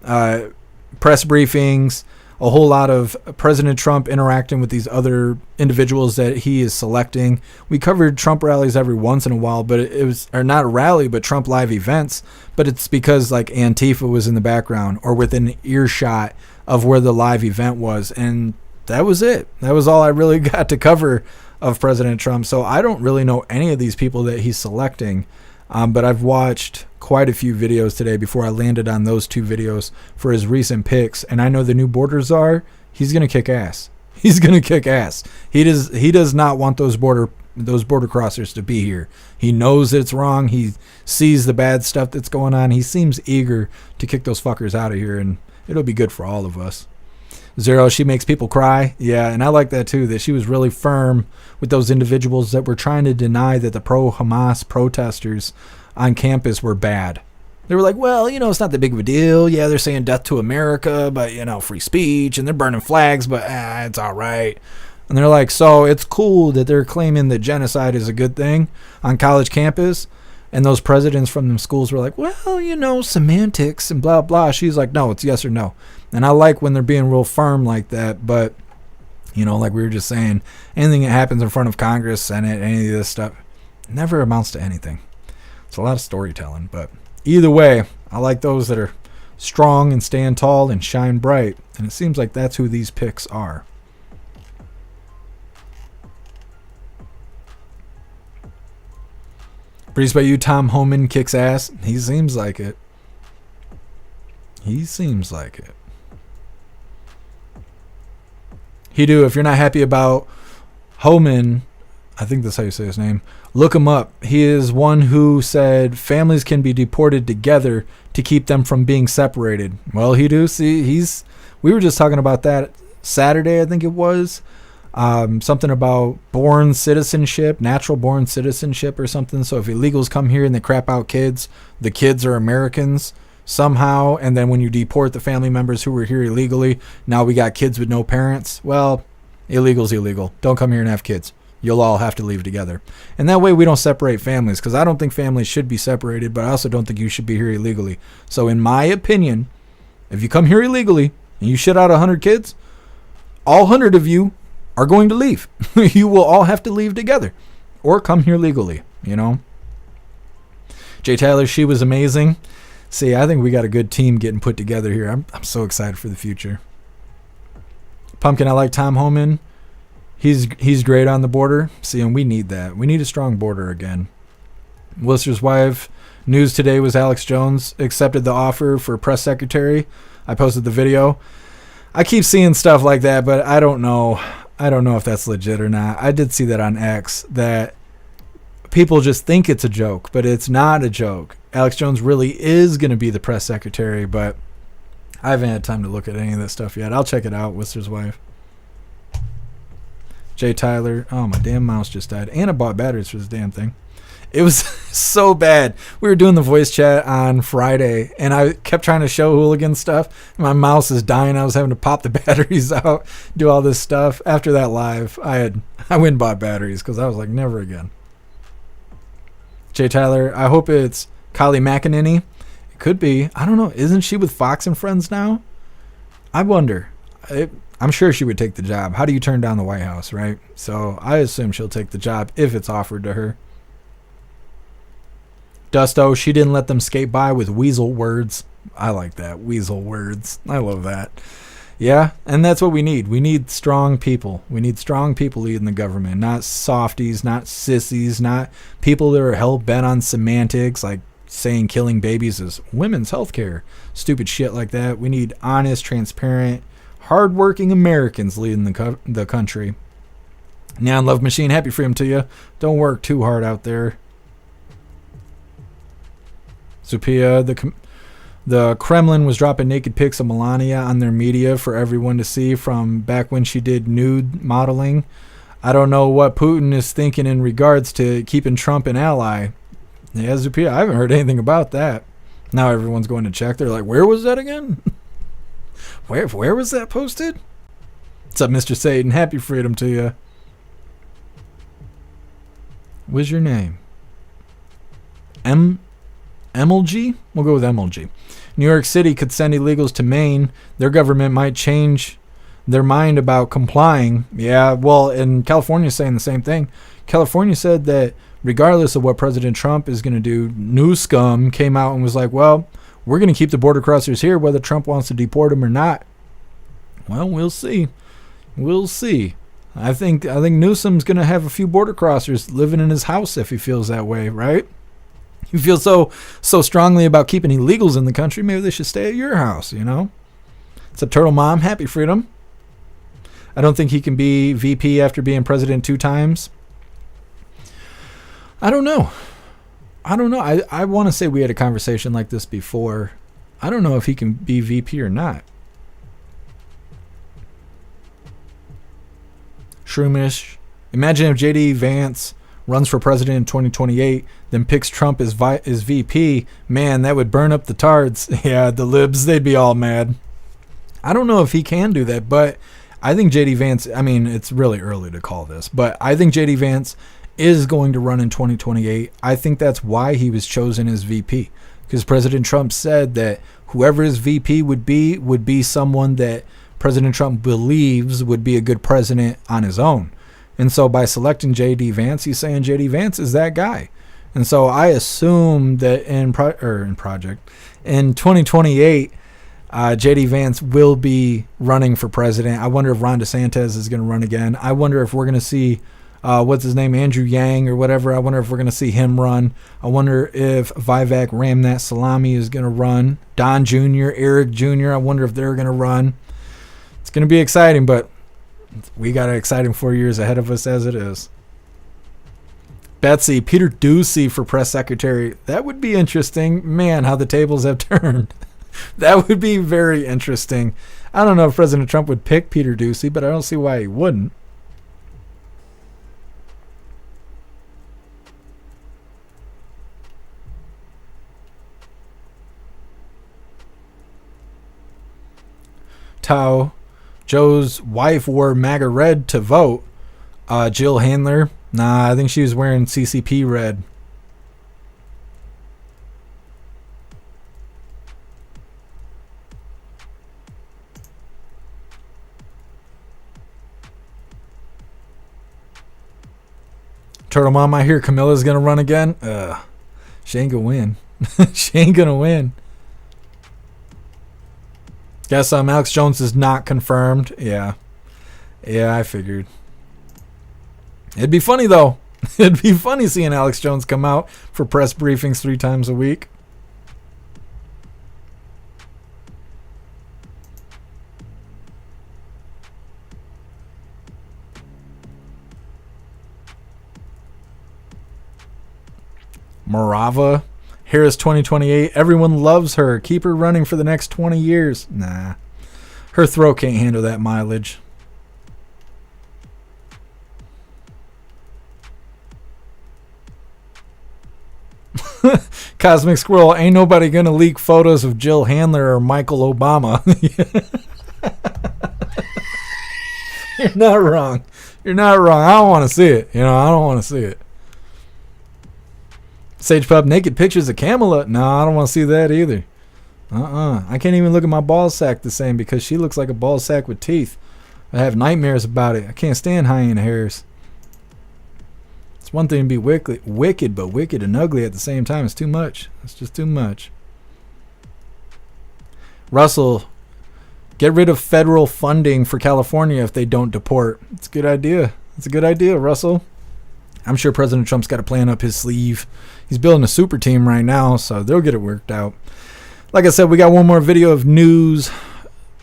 press briefings, a whole lot of President Trump interacting with these other individuals that he is selecting. We covered Trump rallies every once in a while, but it was, or not a rally, but Trump live events. But it's because like Antifa was in the background or within earshot of where the live event was. And that was it. That was all I really got to cover of President Trump. So I don't really know any of these people that he's selecting. But I've watched quite a few videos today before I landed on those two videos for his recent picks. And I know the new border czar, he's going to kick ass. He's going to kick ass. He does not want those border crossers to be here. He knows it's wrong. He sees the bad stuff that's going on. He seems eager to kick those fuckers out of here, and it'll be good for all of us. Zero, she makes people cry. Yeah, and I like that too, that she was really firm with those individuals that were trying to deny that the pro-Hamas protesters on campus were bad. They were like, well, it's not that big of a deal. Yeah, they're saying death to America, but, free speech, and they're burning flags, but it's all right. And they're like, so it's cool that they're claiming that genocide is a good thing on college campus. And those presidents from them schools were like, well, semantics and blah, blah. She's like, no, it's yes or no. And I like when they're being real firm like that. But, like we were just saying, anything that happens in front of Congress, Senate, any of this stuff, never amounts to anything. It's a lot of storytelling. But either way, I like those that are strong and stand tall and shine bright. And it seems like that's who these picks are. Breeze by you, Tom Homan kicks ass. He seems like it. He do. If you're not happy about Homan, I think that's how you say his name, look him up. He is one who said families can be deported together to keep them from being separated. Well, he do. See, we were just talking about that Saturday, I think it was. Something about born citizenship, natural born citizenship or something. So if illegals come here and they crap out kids, the kids are Americans somehow. And then when you deport the family members who were here illegally, now we got kids with no parents. Well, illegal's illegal. Don't come here and have kids. You'll all have to leave together. And that way we don't separate families, because I don't think families should be separated, but I also don't think you should be here illegally. So in my opinion, if you come here illegally and you shit out 100 kids, all 100 of you are going to leave. You will all have to leave together or come here legally, Jay Tyler, she was amazing. See, I think we got a good team getting put together here. I'm so excited for the future. Pumpkin, I like Tom Homan. He's great on the border. See, and we need that. We need a strong border again. Worcester's wife. News today was Alex Jones accepted the offer for press secretary. I posted the video. I keep seeing stuff like that, but I don't know. I don't know if that's legit or not. I did see that on X, that people just think it's a joke, but it's not a joke. Alex Jones really is going to be the press secretary, but I haven't had time to look at any of this stuff yet. I'll check it out. Worcester's wife. Jay Tyler. Oh, my damn mouse just died. And I bought batteries for this damn thing. It was so bad. We were doing the voice chat on Friday, and I kept trying to show Hooligan stuff. My mouse is dying. I was having to pop the batteries out, do all this stuff. After that live, I went and bought batteries because I was like, never again. Jay Tyler, I hope it's Kylie McEnany. It could be. I don't know. Isn't she with Fox and Friends now? I wonder. I'm sure she would take the job. How do you turn down the White House, right? So I assume she'll take the job if it's offered to her. Dusto, she didn't let them skate by with weasel words. I like that. Weasel words. I love that. Yeah, and that's what we need. We need strong people. We need strong people leading the government, not softies, not sissies, not people that are hell-bent on semantics, like saying killing babies is women's health care. Stupid shit like that. We need honest, transparent, hardworking Americans leading the country. Neon Love Machine, happy freedom to you. Don't work too hard out there. Zupia, the Kremlin was dropping naked pics of Melania on their media for everyone to see from back when she did nude modeling. I don't know what Putin is thinking in regards to keeping Trump an ally. Yeah, Zupia, I haven't heard anything about that. Now everyone's going to check. They're like, where was that again? Where was that posted? What's up, Mr. Satan? Happy freedom to you. What's your name? MLG? We'll go with MLG. New York City could send illegals to Maine. Their government might change their mind about complying. Yeah, well, and California's saying the same thing. California said that regardless of what President Trump is going to do, Newscum came out and was like, well, we're going to keep the border crossers here whether Trump wants to deport them or not. Well, we'll see. We'll see. I think Newsom's going to have a few border crossers living in his house if he feels that way, right? You feel so strongly about keeping illegals in the country, maybe they should stay at your house, you know? What's up, Turtle Mom? Happy freedom. I don't think he can be VP after being president 2 times. I don't know. I want to say we had a conversation like this before. I don't know if he can be VP or not. Shroomish. Imagine if J.D. Vance runs for president in 2028, then picks Trump as VP. Man, that would burn up the tards. Yeah, the libs, they'd be all mad. I don't know if he can do that, but I think J.D. Vance, I mean, it's really early to call this, but I think J.D. Vance is going to run in 2028. I think that's why he was chosen as VP, because President Trump said that whoever his VP would be someone that President Trump believes would be a good president on his own. And so by selecting J.D. Vance, he's saying J.D. Vance is that guy. And so I assume that in 2028, J.D. Vance will be running for president. I wonder if Ron DeSantis is going to run again. I wonder if we're going to see, what's his name, Andrew Yang or whatever. I wonder if we're going to see him run. I wonder if Vivek Ramnath Salami is going to run. Don Jr., Eric Jr., I wonder if they're going to run. It's going to be exciting, but we got an exciting 4 years ahead of us as it is. Betsy, Peter Doocy for press secretary. That would be interesting. Man, how the tables have turned. That would be very interesting. I don't know if President Trump would pick Peter Doocy, but I don't see why he wouldn't. Tao. Joe's wife wore MAGA red to vote. Jill Handler. Nah, I think she was wearing CCP red. Turtle Mom, I hear Camilla's going to run again. She ain't going to win. She ain't going to win. Guess Alex Jones is not confirmed. Yeah, I figured. It'd be funny, though. It'd be funny seeing Alex Jones come out for press briefings 3 times a week. Morava, Harris 2028. Everyone loves her. Keep her running for the next 20 years. Nah. Her throat can't handle that mileage. Cosmic Squirrel, ain't nobody gonna leak photos of Jill Handler or Michael Obama. You're not wrong. You're not wrong. I don't want to see it. I don't want to see it. Sage Pub, naked pictures of Kamala. No, I don't want to see that either. I can't even look at my ball sack the same because she looks like a ball sack with teeth. I have nightmares about it. I can't stand hyena hairs. It's one thing to be wicked, but wicked and ugly at the same time. It's too much. It's just too much. Russell, get rid of federal funding for California if they don't deport. It's a good idea. It's a good idea, Russell. I'm sure President Trump's got a plan up his sleeve. He's building a super team right now, so they'll get it worked out. Like I said, we got one more video of news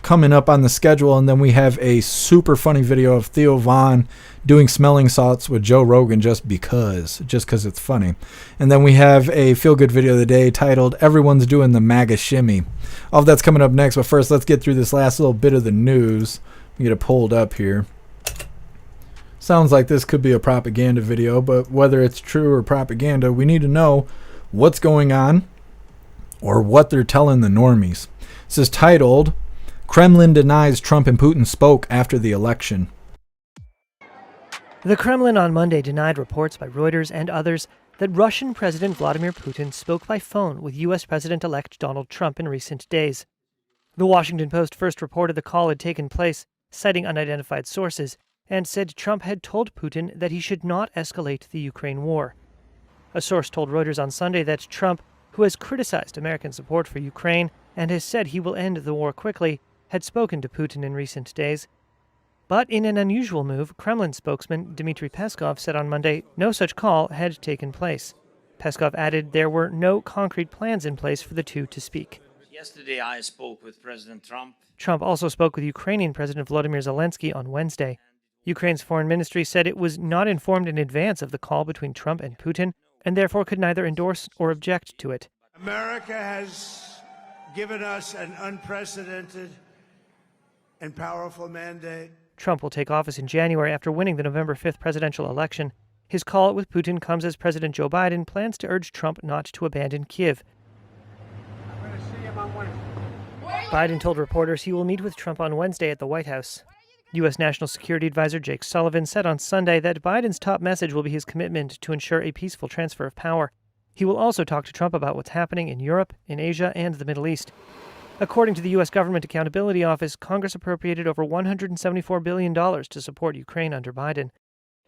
coming up on the schedule, and then we have a super funny video of Theo Von doing smelling salts with Joe Rogan just because it's funny. And then we have a feel-good video of the day titled Everyone's Doing the MAGA Shimmy. All of that's coming up next, but first let's get through this last little bit of the news. Get it pulled up here. Sounds like this could be a propaganda video, but whether it's true or propaganda, we need to know what's going on or what they're telling the normies. This is titled Kremlin Denies Trump and Putin Spoke After the Election. The Kremlin on Monday denied reports by Reuters and others that Russian President Vladimir Putin spoke by phone with U.S. President-elect Donald Trump in recent days. The Washington Post first reported the call had taken place, citing unidentified sources, and said Trump had told Putin that he should not escalate the Ukraine war. A source told Reuters on Sunday that Trump, who has criticized American support for Ukraine and has said he will end the war quickly, had spoken to Putin in recent days. But in an unusual move, Kremlin spokesman Dmitry Peskov said on Monday no such call had taken place. Peskov added there were no concrete plans in place for the two to speak. Yesterday I spoke with President Trump. Trump also spoke with Ukrainian President Volodymyr Zelensky on Wednesday. Ukraine's foreign ministry said it was not informed in advance of the call between Trump and Putin, and therefore could neither endorse or object to it. America has given us an unprecedented and powerful mandate. Trump will take office in January after winning the November 5th presidential election. His call with Putin comes as President Joe Biden plans to urge Trump not to abandon Kyiv. Biden told reporters he will meet with Trump on Wednesday at the White House. U.S. National Security Advisor Jake Sullivan said on Sunday that Biden's top message will be his commitment to ensure a peaceful transfer of power. He will also talk to Trump about what's happening in Europe, in Asia, and the Middle East. According to the U.S. Government Accountability Office, Congress appropriated over $174 billion to support Ukraine under Biden.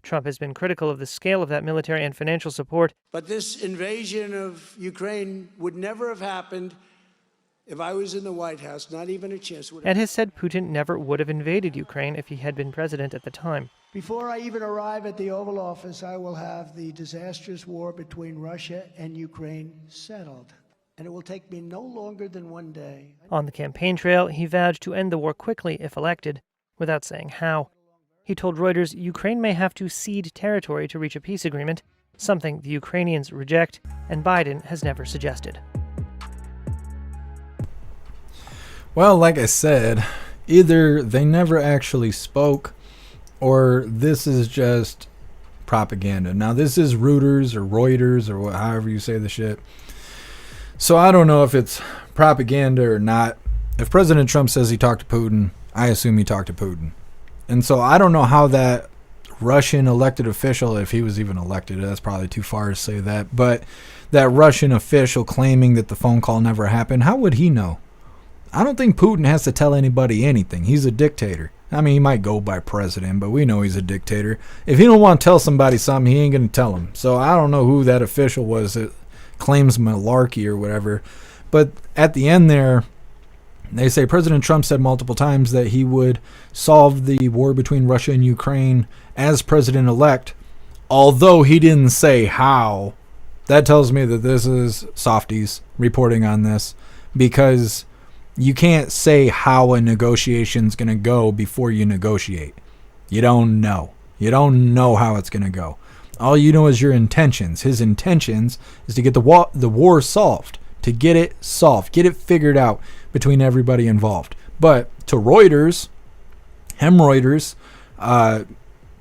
Trump has been critical of the scale of that military and financial support. But this invasion of Ukraine would never have happened if I was in the White House, not even a chance. And has said Putin never would have invaded Ukraine if he had been president at the time. Before I even arrive at the Oval Office, I will have the disastrous war between Russia and Ukraine settled. And it will take me no longer than one day. On the campaign trail, he vowed to end the war quickly if elected, without saying how. He told Reuters Ukraine may have to cede territory to reach a peace agreement, something the Ukrainians reject, and Biden has never suggested. Well, like I said, either they never actually spoke or this is just propaganda. Now, this is Reuters or Reuters or however you say the shit. So I don't know if it's propaganda or not. If President Trump says he talked to Putin, I assume he talked to Putin. And so I don't know how that Russian elected official, if he was even elected, that's probably too far to say that, but that Russian official claiming that the phone call never happened, how would he know? I don't think Putin has to tell anybody anything. He's a dictator. I mean, he might go by president, but we know he's a dictator. If he don't want to tell somebody something, he ain't going to tell them. So I don't know who that official was that claims malarkey or whatever. But at the end there, they say President Trump said multiple times that he would solve the war between Russia and Ukraine as president-elect although he didn't say how, that tells me that this is softies reporting on this, because you can't say how a negotiation's going to go before you negotiate. You don't know. You don't know how it's going to go. All you know is your intentions. His intentions is to get the war solved, to get it solved, get it figured out between everybody involved. But to Reuters,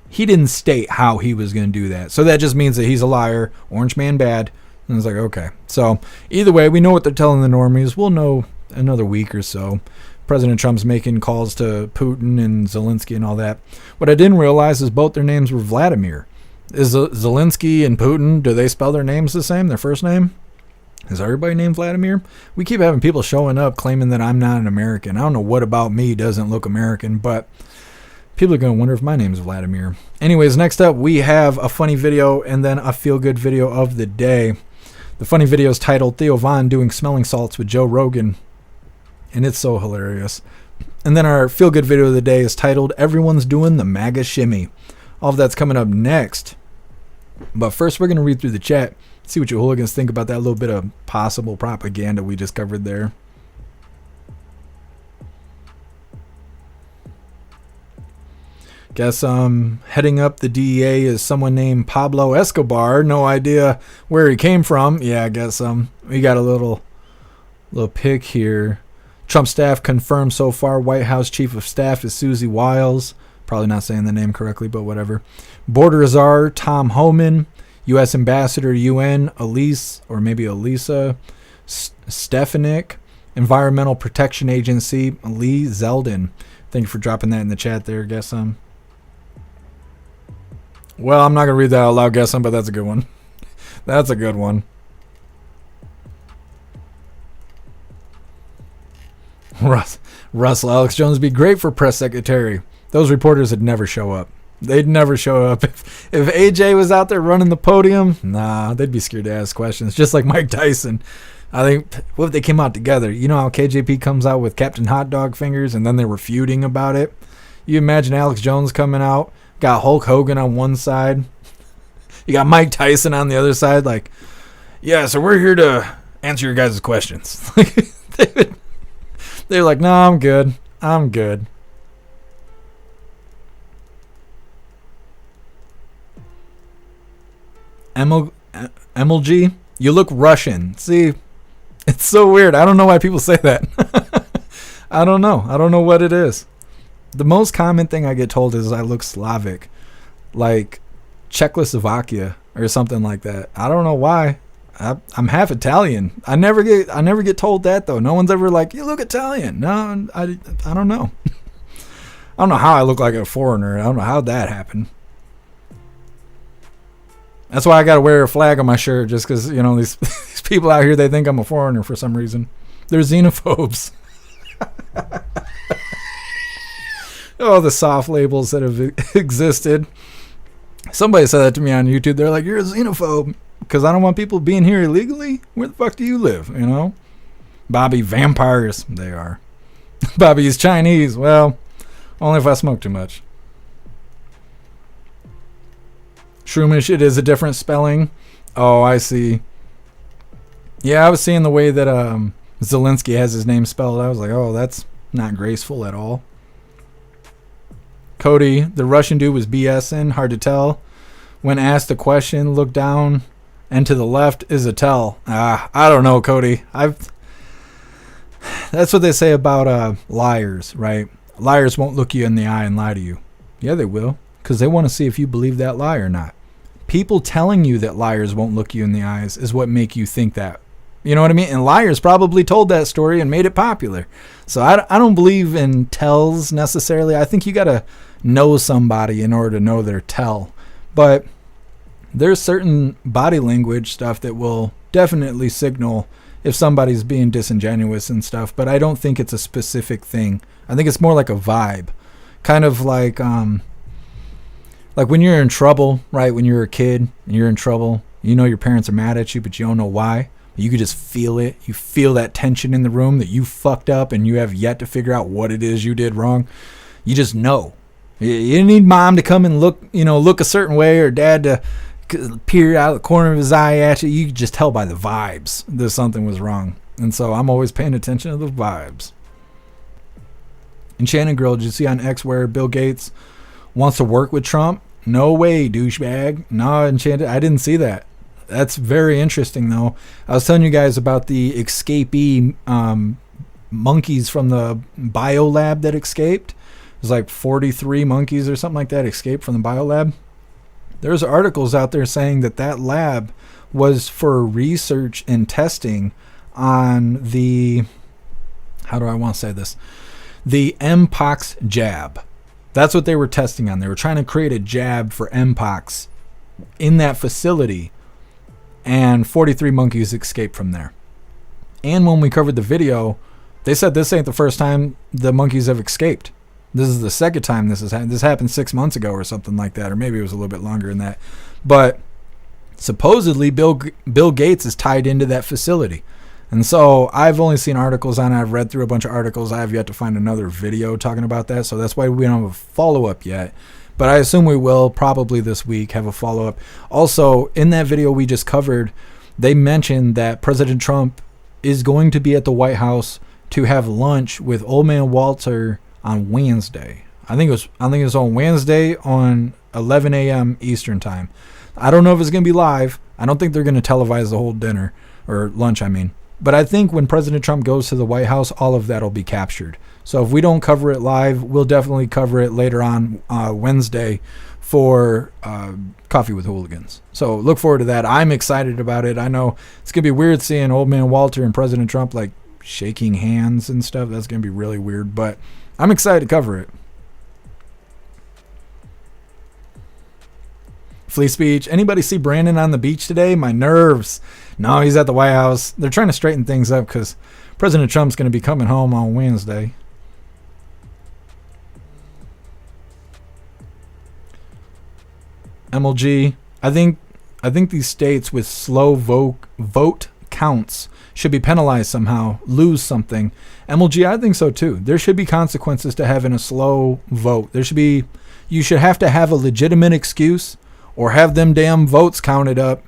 he didn't state how he was going to do that. So that just means that he's a liar, orange man bad. And it's like, okay. So either way, we know what they're telling the normies. We'll know another week or so. President Trump's making calls to Putin and Zelensky and all that. What I didn't realize is both their names were Vladimir. Is Zelensky and Putin, do they spell their names the same, their first name? Is everybody named Vladimir? We keep having people showing up claiming that I'm not an American. I don't know what about me doesn't look American, but people are going to wonder if my name is Vladimir. Anyways, next up we have a funny video and then a feel-good video of the day. The funny video is titled Theo Von doing smelling salts with Joe Rogan, and it's so hilarious. And then our feel-good video of the day is titled Everyone's Doing the MAGA Shimmy. All of that's coming up next. But first we're going to read through the chat, see what you hooligans think about that little bit of possible propaganda we just covered there. Guess heading up the DEA is someone named Pablo Escobar. No idea where he came from. Yeah, I guess we got a little pic here. Trump staff confirmed so far. White House Chief of Staff is Susie Wiles. Probably not saying the name correctly, but whatever. Border Czar Tom Homan. U.S. Ambassador UN Elisa Stefanik. Environmental Protection Agency Lee Zeldin. Thank you for dropping that in the chat there. Guess well, I'm not going to read that out loud, guess but that's a good one. That's a good one. Russell, Alex Jones would be great for press secretary. Those reporters would never show up. They'd never show up. If AJ was out there running the podium, nah, they'd be scared to ask questions, just like Mike Tyson. I think, what if they came out together? You know how KJP comes out with Captain Hot Dog fingers and then they were feuding about it? You imagine Alex Jones coming out, got Hulk Hogan on one side, you got Mike Tyson on the other side, like, yeah, so we're here to answer your guys' questions. They're like, no, I'm good. MLG, you look Russian. See, it's so weird. I don't know why people say that. I don't know what it is. The most common thing I get told is I look Slavic, like Czechoslovakia or something like that. I don't know why. I'm half Italian. I never get told that though. No one's ever like, you look Italian. No, I don't know. I don't know how I look like a foreigner. I don't know how that happened. That's why I got to wear a flag on my shirt, just because, you know, these people out here, they think I'm a foreigner for some reason. They're xenophobes. Oh, the soft labels that have existed. Somebody said that to me on YouTube. They're like, you're a xenophobe because I don't want people being here illegally. Where the fuck do you live, you know? Bobby, vampires. They are. Bobby's Chinese. Well, only if I smoke too much. Shroomish, it is a different spelling. Oh, I see. Yeah, I was seeing the way that Zelensky has his name spelled. I was like, oh, that's not graceful at all. Cody, the Russian dude was BSing. Hard to tell. When asked the question, look down and to the left is a tell. I don't know, Cody. That's what they say about liars, right? Liars won't look you in the eye and lie to you. Yeah, they will, because they want to see if you believe that lie or not. People telling you that liars won't look you in the eyes is what make you think that. You know what I mean? And liars probably told that story and made it popular. So I don't believe in tells necessarily. I think you got to know somebody in order to know their tell. But there's certain body language stuff that will definitely signal if somebody's being disingenuous and stuff. But I don't think it's a specific thing. I think it's more like a vibe. Kind of like when you're in trouble, right? When you're a kid and you're in trouble, you know your parents are mad at you, but you don't know why. You could just feel it. You feel that tension in the room that you fucked up and you have yet to figure out what it is you did wrong. You just know. You didn't need mom to come and look a certain way, or dad to peer out of the corner of his eye at you. You could just tell by the vibes that something was wrong. And so I'm always paying attention to the vibes. Enchanted Girl, did you see on X where Bill Gates wants to work with Trump? No way, douchebag. No, Enchanted, I didn't see that. That's very interesting, though. I was telling you guys about the escapee monkeys from the biolab that escaped. It was like 43 monkeys or something like that escaped from the biolab. There's articles out there saying that lab was for research and testing on the, how do I want to say this? The Mpox jab. That's what they were testing on. They were trying to create a jab for Mpox in that facility, and 43 monkeys escaped from there. And when we covered the video, they said this ain't the first time the monkeys have escaped. This is the second time this has happened. This happened 6 months ago or something like that, or maybe it was a little bit longer than that. But supposedly Bill Gates is tied into that facility. And so I've only seen articles on it. I've read through a bunch of articles. I have yet to find another video talking about that. So that's why we don't have a follow-up yet. But I assume we will probably this week have a follow-up. Also, in that video we just covered, they mentioned that President Trump is going to be at the White House to have lunch with Old Man Walter on Wednesday. I think it was on Wednesday on 11 a.m. Eastern time. I don't know if it's going to be live. I don't think they're going to televise the whole dinner, or lunch, I mean. But I think when President Trump goes to the White House, all of that will be captured. So if we don't cover it live, we'll definitely cover it later on Wednesday for Coffee with Hooligans. So look forward to that. I'm excited about it. I know it's going to be weird seeing Old Man Walter and President Trump like shaking hands and stuff. That's going to be really weird, but I'm excited to cover it. Free speech. Anybody see Brandon on the beach today? My nerves. No, he's at the White House. They're trying to straighten things up because President Trump's going to be coming home on Wednesday. MLG. I think these states with slow vote counts should be penalized somehow, lose something. MLG, I think so too. There should be consequences to having a slow vote. You should have to have a legitimate excuse, or have them damn votes counted up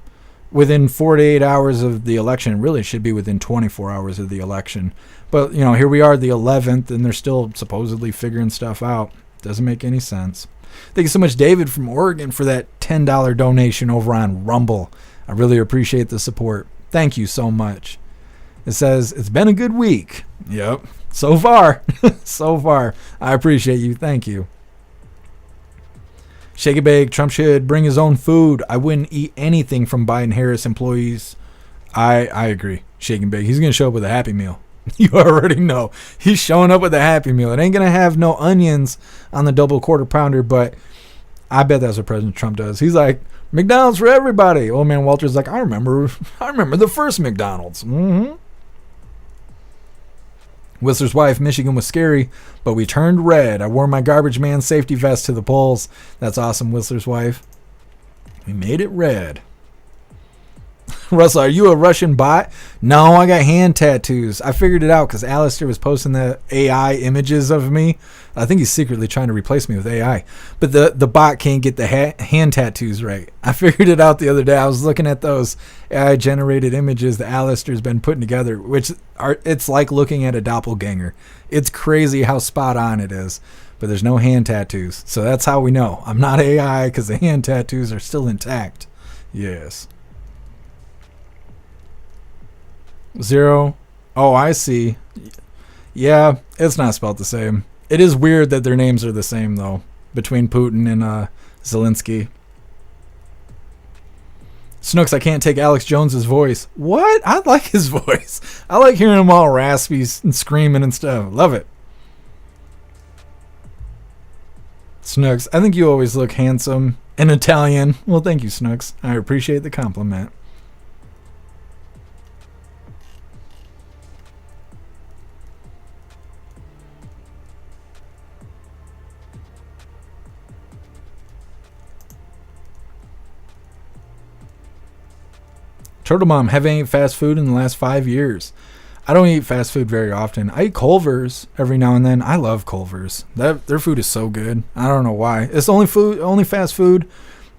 within 48 hours of the election. It really should be within 24 hours of the election. But, here we are, the 11th, and they're still supposedly figuring stuff out. Doesn't make any sense. Thank you so much, David from Oregon, for that $10 donation over on Rumble. I really appreciate the support. Thank you so much. It says, it's been a good week. Yep. So far. So far. I appreciate you. Thank you. Shake it bake. Trump should bring his own food. I wouldn't eat anything from Biden-Harris employees. I agree. Shake and bake. He's going to show up with a Happy Meal. You already know. He's showing up with a Happy Meal. It ain't going to have no onions on the double quarter pounder, but I bet that's what President Trump does. He's like, McDonald's for everybody. Old Man Walter's like, I remember the first McDonald's. Mm-hmm. Whistler's wife, Michigan was scary, but we turned red. I wore my garbage man safety vest to the polls. That's awesome, Whistler's wife. We made it red. Russell, are you a Russian bot? No, I got hand tattoos. I figured it out because Alistair was posting the AI images of me. I think he's secretly trying to replace me with AI. But the bot can't get the hand tattoos right. I figured it out the other day. I was looking at those AI-generated images that Alistair's been putting together, it's like looking at a doppelganger. It's crazy how spot on it is. But there's no hand tattoos. So that's how we know. I'm not AI because the hand tattoos are still intact. Yes. 0. Oh, I see. Yeah, it's not spelled the same. It is weird that their names are the same, though, between Putin and Zelensky. Snooks, I can't take Alex Jones's voice. What? I like his voice. I like hearing him all raspy and screaming and stuff. Love it. Snooks, I think you always look handsome and Italian. Well, thank you, Snooks. I appreciate the compliment. Turtle Mom, haven't ate fast food in the last 5 years. I don't eat fast food very often. I eat Culver's every now and then. I love Culver's. Their food is so good. I don't know why. It's the only fast food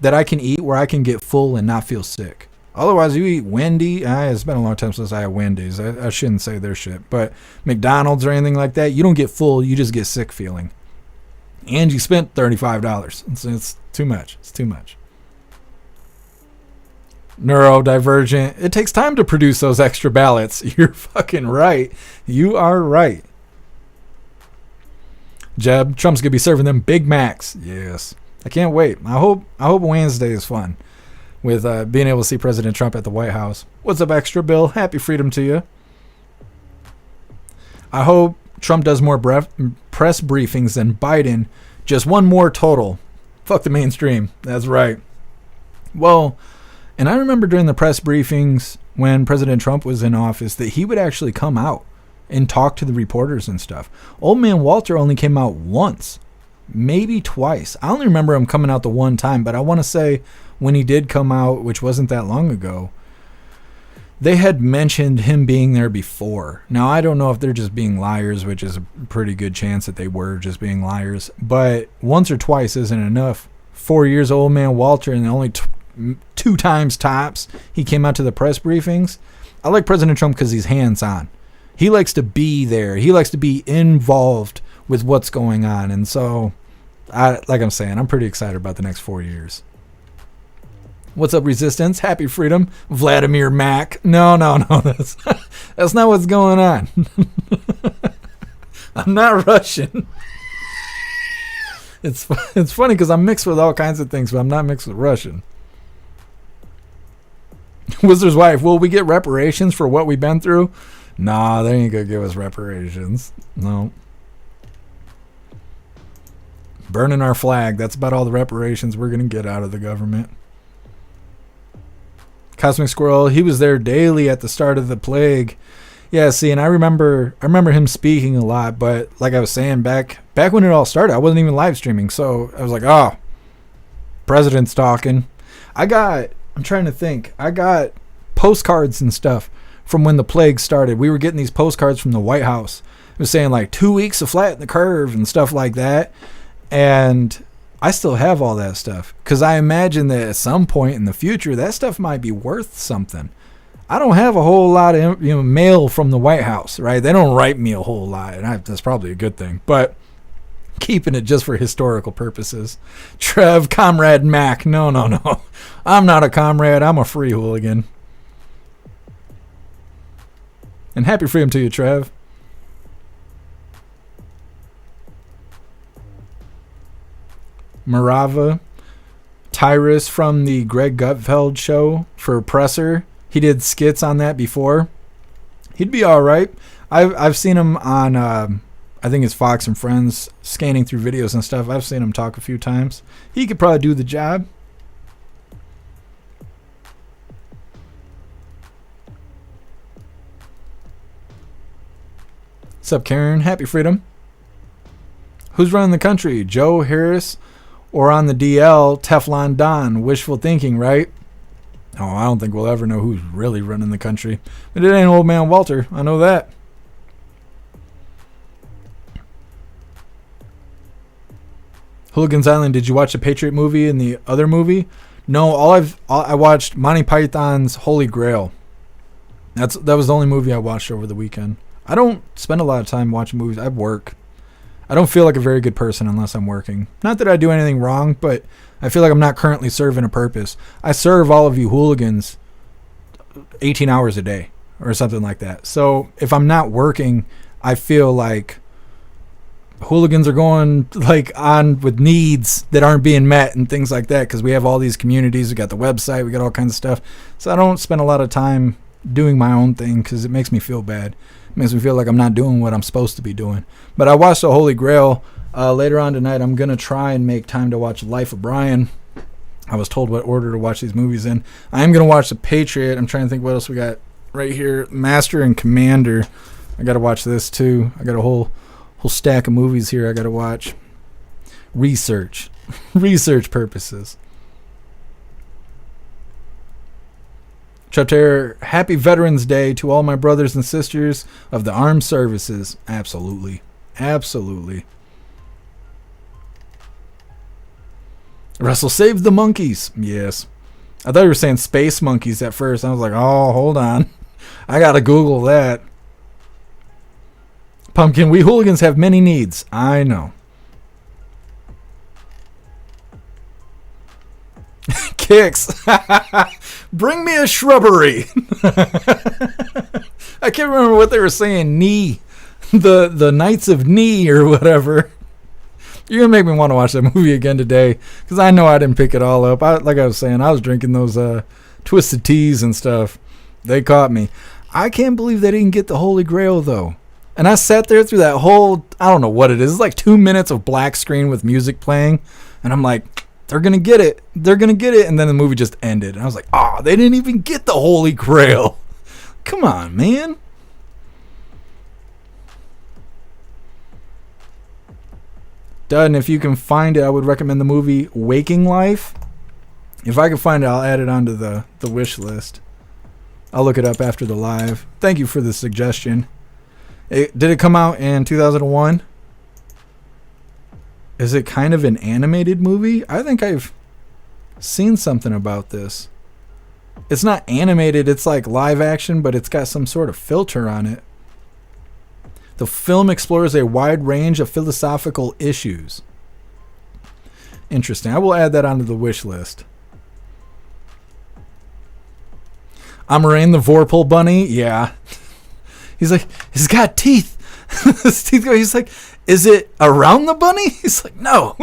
that I can eat where I can get full and not feel sick. Otherwise, you eat Wendy. It's been a long time since I had Wendy's. I shouldn't say their shit. But McDonald's or anything like that, you don't get full. You just get sick feeling. And you spent $35. It's too much. It's too much. Neurodivergent. It takes time to produce those extra ballots. You're fucking right. You are right. Jeb, Trump's gonna be serving them Big Macs. Yes. I can't wait. I hope Wednesday is fun with being able to see President Trump at the White House. What's up, Extra Bill? Happy freedom to you. I hope Trump does more press briefings than Biden. Just one more total. Fuck the mainstream. That's right. Well, and I remember during the press briefings when President Trump was in office that he would actually come out and talk to the reporters and stuff. Old man Walter only came out once, maybe twice. I only remember him coming out the one time, but I want to say when he did come out, which wasn't that long ago, they had mentioned him being there before. Now, I don't know if they're just being liars, which is a pretty good chance that they were just being liars, but once or twice isn't enough. 4 years old man Walter, and only two times tops he came out to the press briefings. I like President Trump because he's hands-on. He likes to be there. He likes to be involved with what's going on. And so, like I'm saying, I'm pretty excited about the next 4 years. What's up, Resistance? Happy freedom. Vladimir Mac. No. That's not what's going on. I'm not Russian. It's funny because I'm mixed with all kinds of things, but I'm not mixed with Russian. Wizard's wife, will we get reparations for what we've been through? Nah, they ain't gonna give us reparations. No. Burning our flag, that's about all the reparations we're gonna get out of the government. Cosmic Squirrel, he was there daily at the start of the plague. Yeah, see, and I remember him speaking a lot, but like I was saying, back when it all started, I wasn't even live streaming, so I was like, oh, president's talking. I'm trying to think. I got postcards and stuff from when the plague started. We were getting these postcards from the White House. It was saying like 2 weeks to flatten the curve and stuff like that. And I still have all that stuff because I imagine that at some point in the future, that stuff might be worth something. I don't have a whole lot of mail from the White House, right? They don't write me a whole lot, and that's probably a good thing. But keeping it just for historical purposes. Trev, Comrade Mac. No. I'm not a comrade. I'm a free hooligan. And happy freedom to you, Trev. Marava. Tyrus from the Greg Gutfeld show for Presser. He did skits on that before. He'd be all right. I've seen him on, I think it's Fox and Friends, scanning through videos and stuff. I've seen him talk a few times. He could probably do the job. What's up, Karen? Happy freedom. Who's running the country? Joe Harris or on the DL, Teflon Don? Wishful thinking, right? Oh, I don't think we'll ever know who's really running the country. But it ain't old man Walter. I know that. Hooligans Island, did you watch the Patriot movie and the other movie? No, I watched Monty Python's Holy Grail. That was the only movie I watched over the weekend. I don't spend a lot of time watching movies. I work. I don't feel like a very good person unless I'm working. Not that I do anything wrong, but I feel like I'm not currently serving a purpose. I serve all of you hooligans 18 hours a day or something like that. So if I'm not working, I feel like hooligans are going like on with needs that aren't being met and things like that because we have all these communities. We got the website. We got all kinds of stuff. So I don't spend a lot of time doing my own thing because it makes me feel bad. It makes me feel like I'm not doing what I'm supposed to be doing. But I watched the Holy Grail. Later on tonight, I'm going to try and make time to watch Life of Brian. I was told what order to watch these movies in. I am going to watch The Patriot. I'm trying to think what else we got right here. Master and Commander. I got to watch this too. I got a whole stack of movies here I got to watch. Research purposes. Chater, happy Veterans Day to all my brothers and sisters of the armed services. Absolutely. Absolutely. Russell saved the monkeys. Yes. I thought you were saying space monkeys at first. I was like, oh, hold on. I gotta Google that. Pumpkin, we hooligans have many needs. I know. Kicks. Bring me a shrubbery. I can't remember what they were saying. Knee. The Knights of Knee or whatever. You're going to make me want to watch that movie again today. Because I know I didn't pick it all up. Like I was saying, I was drinking those Twisted Teas and stuff. They caught me. I can't believe they didn't get the Holy Grail, though. And I sat there through that whole, I don't know what it is. It's like 2 minutes of black screen with music playing. And I'm like, they're going to get it. They're going to get it. And then the movie just ended. And I was like, oh, they didn't even get the Holy Grail. Come on, man. Dud, if you can find it, I would recommend the movie Waking Life. If I can find it, I'll add it onto the wish list. I'll look it up after the live. Thank you for the suggestion. Did it come out in 2001? Is it kind of an animated movie? I think I've seen something about this. It's not animated, it's like live action, but it's got some sort of filter on it. The film explores a wide range of philosophical issues. Interesting. I will add that onto the wish list. Amarain the Vorpal Bunny? Yeah. He's like, he's got teeth. His teeth go. He's like, is it around the bunny? He's like, no.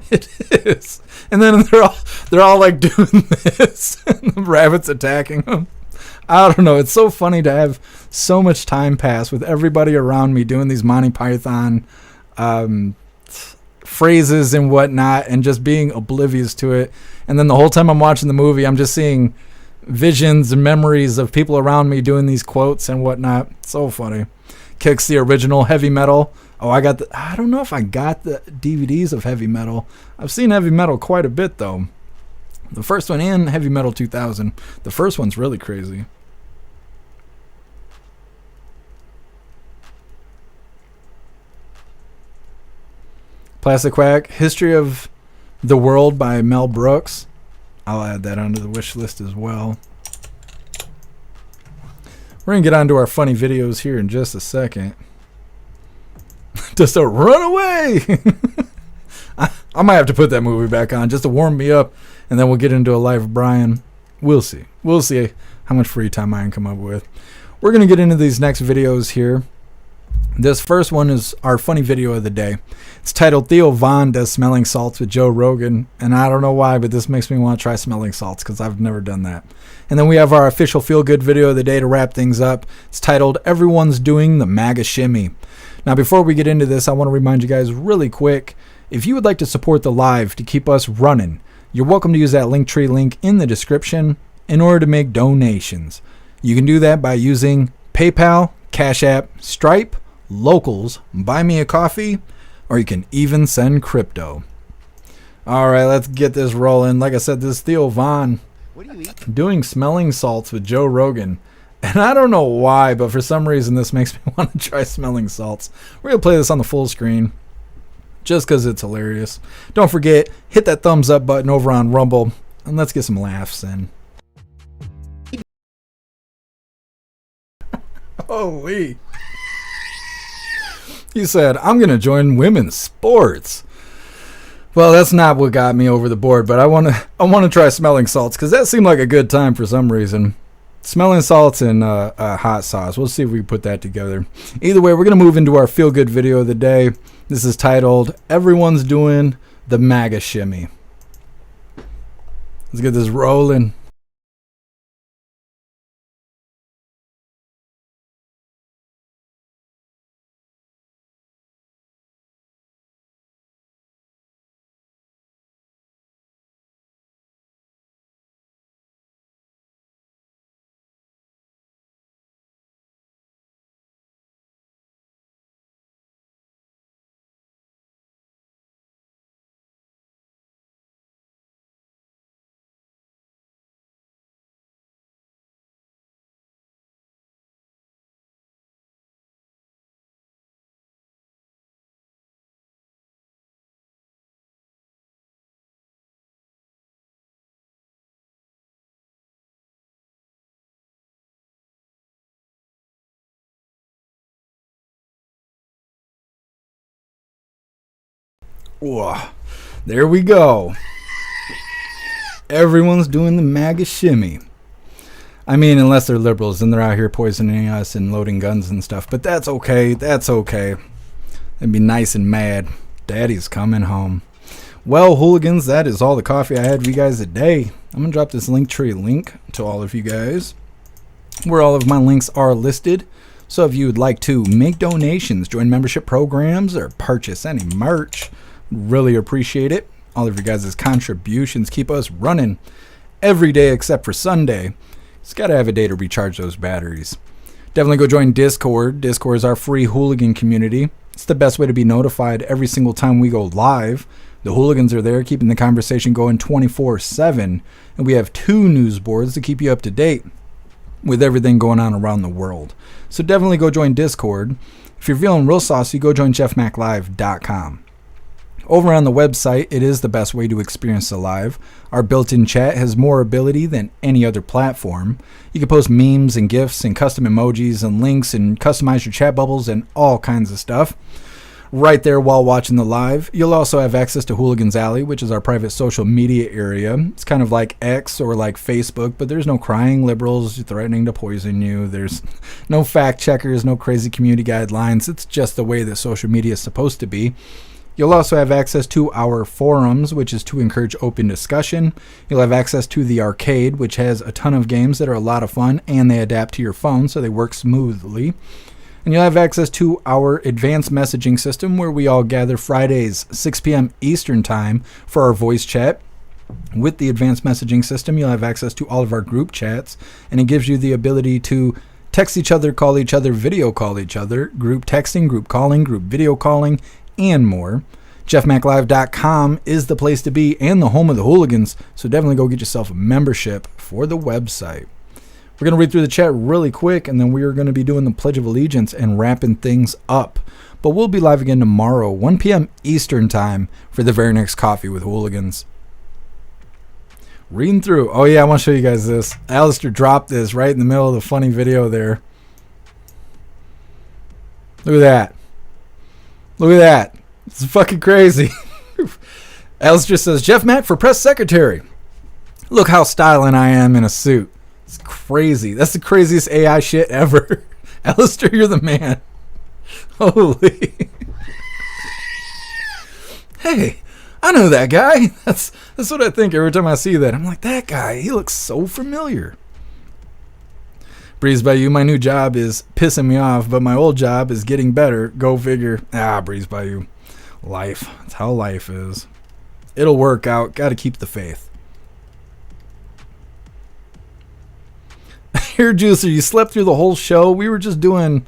It is. And then they're all like doing this. And the rabbit's attacking them. I don't know. It's so funny to have so much time pass with everybody around me doing these Monty Python phrases and whatnot and just being oblivious to it. And then the whole time I'm watching the movie, I'm just seeing visions and memories of people around me doing these quotes and whatnot. So funny. Kicks the original Heavy Metal. Oh, I don't know if I got the DVDs of Heavy Metal. I've seen Heavy Metal quite a bit, though. The first one and Heavy Metal 2000. The first one's really crazy. Plastic Quack, History of the World by Mel Brooks. I'll add that onto the wish list as well. We're going to get onto our funny videos here in just a second. Just a runaway! I might have to put that movie back on just to warm me up, and then we'll get into a live of Brian. We'll see. We'll see how much free time I can come up with. We're going to get into these next videos here. This first one is our funny video of the day. It's titled Theo Von Does Smelling Salts with Joe Rogan. And I don't know why, but this makes me want to try smelling salts because I've never done that. And then we have our official feel-good video of the day to wrap things up. It's titled Everyone's Doing the MAGA Shimmy. Now, before we get into this, I want to remind you guys really quick, if you would like to support the live to keep us running, you're welcome to use that Linktree link in the description in order to make donations. You can do that by using PayPal, Cash App, Stripe, Locals, Buy Me a Coffee, or you can even send crypto. All right, let's get this rolling. Like I said, this is Theo Von doing smelling salts with Joe Rogan. And I don't know why, but for some reason this makes me want to try smelling salts. We're going to play this on the full screen just because it's hilarious. Don't forget, hit that thumbs up button over on Rumble, and let's get some laughs in. Holy. He said, I'm going to join women's sports. Well, that's not what got me over the board, but I want to try smelling salts because that seemed like a good time for some reason. Smelling salts and hot sauce. We'll see if we can put that together. Either way, we're going to move into our feel-good video of the day. This is titled, Everyone's Doing the MAGA Shimmy. Let's get this rolling. Whoa. There we go. Everyone's doing the MAGA shimmy. I mean, unless they're liberals and they're out here poisoning us and loading guns and stuff. But that's okay. That's okay. They'd be nice and mad. Daddy's coming home. Well, hooligans, that is all the coffee I had for you guys today. I'm going to drop this Linktree link to all of you guys, where all of my links are listed. So if you would like to make donations, join membership programs, or purchase any merch, really appreciate it. All of you guys' contributions keep us running every day except for Sunday. It's got to have a day to recharge those batteries. Definitely go join Discord. Discord is our free hooligan community. It's the best way to be notified every single time we go live. The hooligans are there keeping the conversation going 24/7. And we have 2 news boards to keep you up to date with everything going on around the world. So definitely go join Discord. If you're feeling real saucy, go join jeffmaclive.com. Over on the website, it is the best way to experience the live. Our built-in chat has more ability than any other platform. You can post memes and GIFs and custom emojis and links and customize your chat bubbles and all kinds of stuff right there while watching the live. You'll also have access to Hooligans Alley, which is our private social media area. It's kind of like X or like Facebook, but there's no crying liberals threatening to poison you. There's no fact checkers, no crazy community guidelines. It's just the way that social media is supposed to be. You'll also have access to our forums, which is to encourage open discussion. You'll have access to the arcade, which has a ton of games that are a lot of fun, and they adapt to your phone, so they work smoothly. And you'll have access to our advanced messaging system, where we all gather Fridays, 6 p.m. Eastern Time for our voice chat. With the advanced messaging system, you'll have access to all of our group chats, and it gives you the ability to text each other, call each other, video call each other, group texting, group calling, group video calling, and more. jeffmaclive.com is the place to be and the home of the hooligans, so definitely go get yourself a membership for the website. We're going to read through the chat really quick, and then we are going to be doing the Pledge of Allegiance and wrapping things up. But we'll be live again tomorrow, 1 p.m. Eastern Time, for the very next Coffee with Hooligans. Reading through. Oh yeah, I want to show you guys this. Alistair dropped this right in the middle of the funny video there. Look at that. Look at that. It's fucking crazy. Alistair says, Jeff Mack for press secretary. Look how styling I am in a suit. It's crazy. That's the craziest AI shit ever. Alistair, you're the man. Holy. Hey, I know that guy. That's what I think every time I see that. I'm like, that guy, he looks so familiar. Breeze by you, my new job is pissing me off, but my old job is getting better. Go figure. Breeze by you. Life. That's how life is. It'll work out. Got to keep the faith. Here, Juicer, you slept through the whole show. We were just doing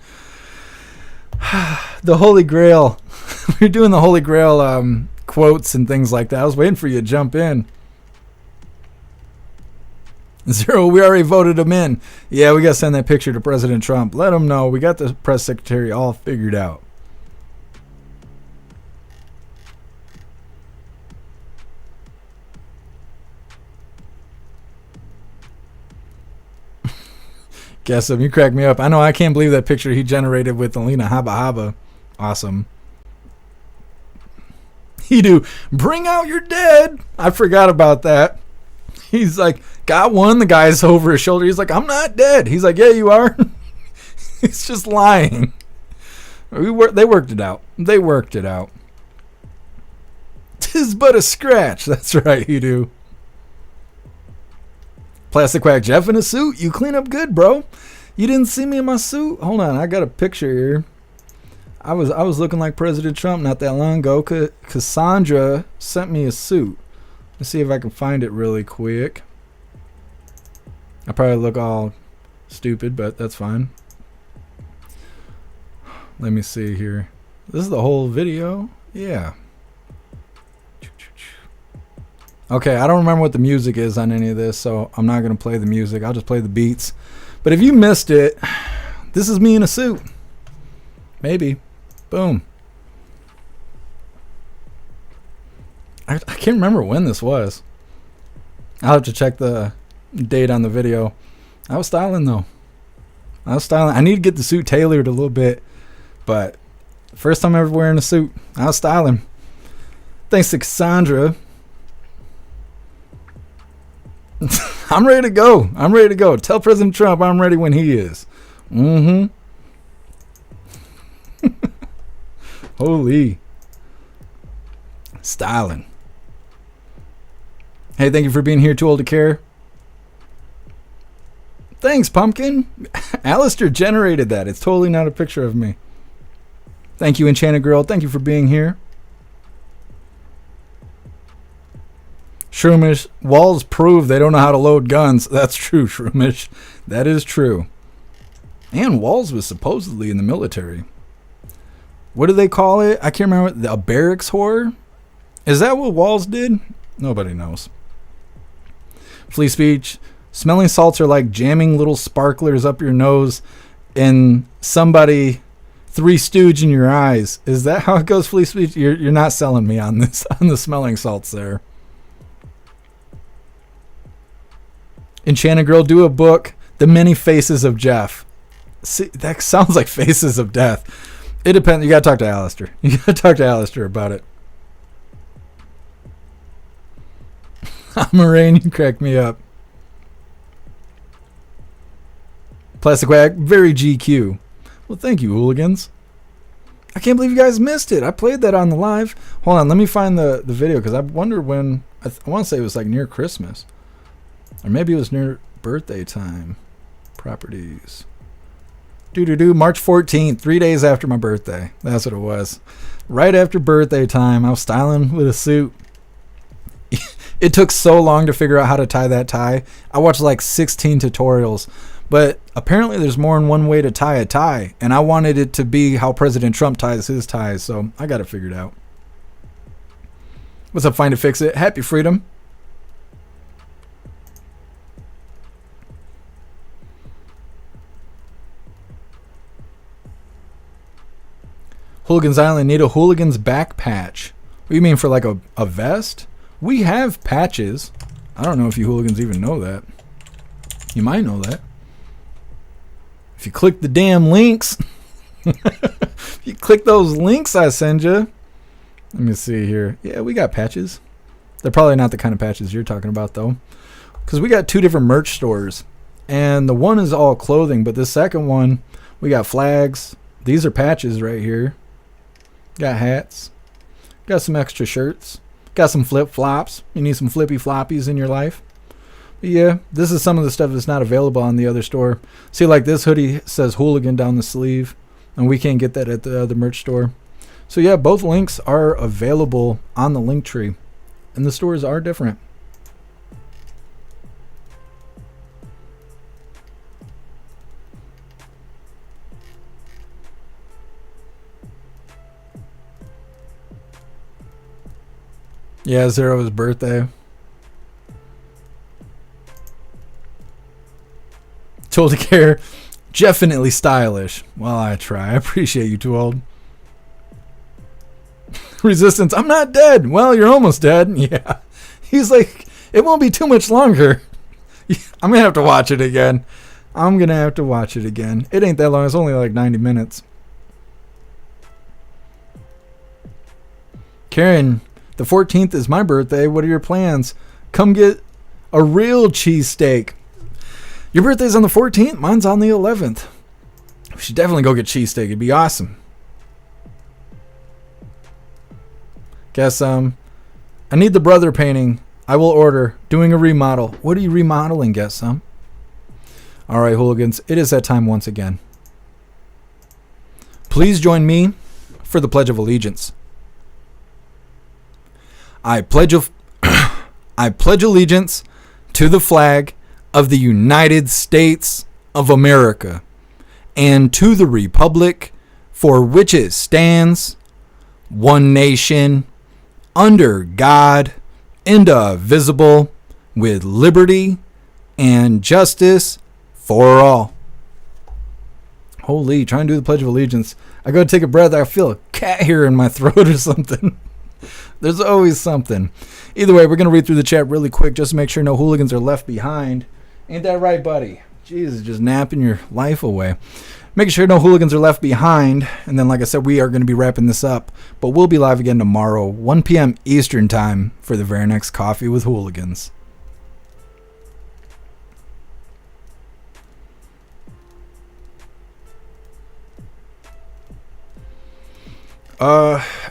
the Holy Grail. We were doing the Holy Grail quotes and things like that. I was waiting for you to jump in. Zero, we already voted him in. Yeah, we got to send that picture to President Trump. Let him know we got the press secretary all figured out. Guess him. You crack me up. I know. I can't believe that picture he generated with Alina Haba Haba. Awesome. He do. Bring out your dead. I forgot about that. He's like, got one. The guy's over his shoulder. He's like, I'm not dead. He's like, yeah, you are. He's just lying. They worked it out. They worked it out. 'Tis but a scratch. That's right, you do. Plastic Quack Jeff in a suit. You clean up good, bro. You didn't see me in my suit? Hold on, I got a picture here. I was looking like President Trump not that long ago. Cassandra sent me a suit. Let's see if I can find it really quick. I probably look all stupid, but that's fine. Let me see here. This is the whole video. Yeah. Okay, I don't remember what the music is on any of this, so I'm not going to play the music. I'll just play the beats. But if you missed it, this is me in a suit. Maybe. Boom. I can't remember when this was. I'll have to check the date on the video. I was styling, though. I was styling. I need to get the suit tailored a little bit, but first time ever wearing a suit, I was styling. Thanks to Cassandra. I'm ready to go. I'm ready to go. Tell President Trump I'm ready when he is. Mm-hmm. Holy. Styling. Hey, thank you for being here. Too old to care. Thanks, Pumpkin. Alistair generated that. It's totally not a picture of me. Thank you, Enchanted Girl. Thank you for being here. Shroomish, walls prove they don't know how to load guns. That's true, Shroomish. That is true. And Walls was supposedly in the military. What do they call it? I can't remember. A barracks whore? Is that what Walls did? Nobody knows. Flea Speech. Smelling salts are like jamming little sparklers up your nose and somebody Three Stooge in your eyes. Is that how it goes, Flea Speech? You're not selling me on this, on the smelling salts there. Enchanted Girl, do a book, The Many Faces of Jeff. See, that sounds like Faces of Death. It depends. You got to talk to Alistair. You got to talk to Alistair about it. Moraine, you crack me up. Plastic Wag, very GQ. Well, thank you, Hooligans. I can't believe you guys missed it. I played that on the live. Hold on, let me find the video, because I wonder when. I want to say it was like near Christmas. Or maybe it was near birthday time. Properties. March 14th, 3 days after my birthday. That's what it was. Right after birthday time, I was styling with a suit. It took so long to figure out how to tie that tie. I watched like 16 tutorials. But apparently there's more than one way to tie a tie. And I wanted it to be how President Trump ties his ties. So I got it figured out. What's up, Find It, Fix It? Happy Freedom. Hooligans Island need a Hooligans back patch. What do you mean, for like a vest? We have patches. I don't know if you Hooligans even know that. You might know that. If you click the damn links. If you click those links I send you. Let me see here. Yeah, we got patches. They're probably not the kind of patches you're talking about, though. Because we got two different merch stores. And the one is all clothing. But the second one, we got flags. These are patches right here. Got hats. Got some extra shirts. Got some flip-flops. You need some flippy-floppies in your life. But yeah, this is some of the stuff that's not available on the other store. See, like this hoodie says Hooligan down the sleeve. And we can't get that at the other merch store. So yeah, both links are available on the link tree. And the stores are different. Yeah, Zero's birthday. Told to care. Definitely stylish. Well, I try. I appreciate you, Too Old. Resistance. I'm not dead. Well, you're almost dead. Yeah. He's like, it won't be too much longer. I'm going to have to watch it again. It ain't that long. It's only like 90 minutes. Karen, the 14th is my birthday. What are your plans? Come get a real cheesesteak. Your birthday's on the 14th. Mine's on the 11th. We should definitely go get cheesesteak. It'd be awesome. Guess I need the brother painting. I will order. Doing a remodel. What are you remodeling? Guess some. All right, Hooligans. It is that time once again. Please join me for the Pledge of Allegiance. I pledge allegiance to the flag of the United States of America and to the republic for which it stands, one nation, under God, indivisible, with liberty and justice for all. Holy, trying to do the Pledge of Allegiance. I go to take a breath. I feel a cat hair in my throat or something. There's always something. Either way, we're going to read through the chat really quick just to make sure no hooligans are left behind. Ain't that right, buddy? Jesus, just napping your life away. Making sure no hooligans are left behind. And then, like I said, we are going to be wrapping this up. But we'll be live again tomorrow, 1 p.m. Eastern time, for the very next Coffee with Hooligans.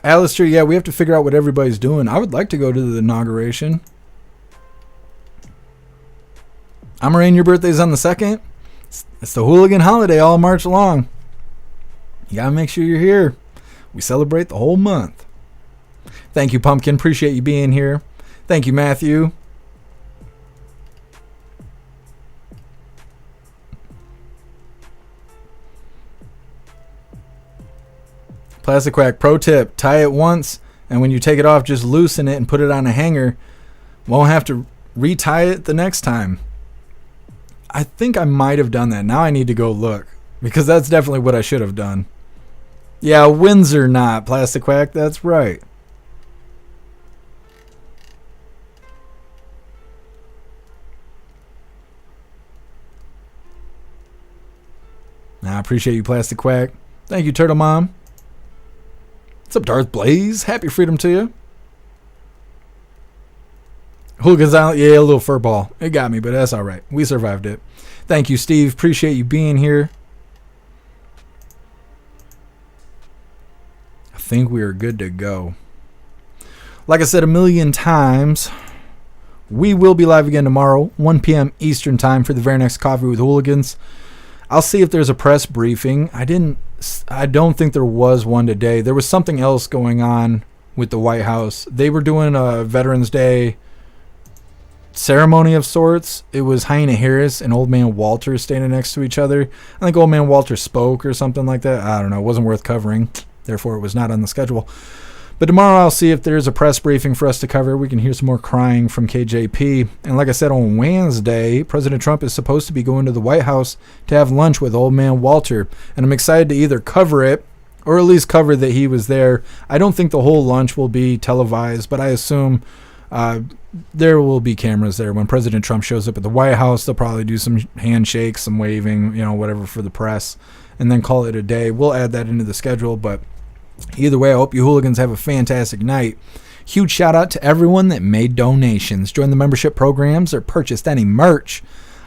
Alistair, yeah, we have to figure out what everybody's doing. I would like to go to the inauguration. Amarain, your birthday's on the 2nd. It's the hooligan holiday all March long. You gotta make sure you're here. We celebrate the whole month. Thank you, Pumpkin. Appreciate you being here. Thank you, Matthew. Plastic Quack, pro tip, tie it once, and when you take it off, just loosen it and put it on a hanger. Won't have to retie it the next time. I think I might have done that. Now I need to go look, because that's definitely what I should have done. Yeah, Windsor knot, Plastic Quack, that's right. I appreciate you, Plastic Quack. Thank you, Turtle Mom. What's up, Darth Blaze? Happy freedom to you. Hooligans Island, yeah, a little fur ball. It got me, but that's all right. We survived it. Thank you, Steve. Appreciate you being here. I think we are good to go. Like I said a million times, we will be live again tomorrow, 1 p.m. Eastern time, for the very next Coffee with Hooligans. I'll see if there's a press briefing. I don't think there was one today. There was something else going on with the White House. They were doing a Veterans Day ceremony of sorts. It was Hyena Harris and Old Man Walter standing next to each other. I think Old Man Walter spoke or something like that. I don't know. It wasn't worth covering. Therefore, it was not on the schedule. But tomorrow I'll see if there's a press briefing for us to cover. We can hear some more crying from KJP. And like I said, on Wednesday, President Trump is supposed to be going to the White House to have lunch with Old Man Walter. And I'm excited to either cover it or at least cover that he was there. I don't think the whole lunch will be televised, but I assume there will be cameras there. When President Trump shows up at the White House, they'll probably do some handshakes, some waving, whatever for the press, and then call it a day. We'll add that into the schedule, but either way, I hope you hooligans have a fantastic night. Huge shout out to everyone that made donations, joined the membership programs, or purchased any merch.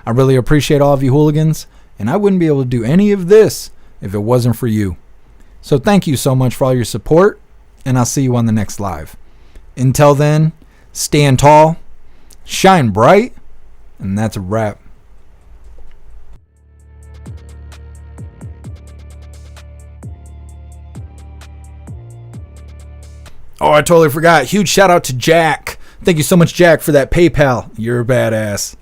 I really appreciate all of you hooligans, and I wouldn't be able to do any of this if it wasn't for you. So thank you so much for all your support, and I'll see you on the next live. Until then, stand tall, shine bright, and that's a wrap. Oh, I totally forgot. Huge shout out to Jack. Thank you so much, Jack, for that PayPal. You're a badass.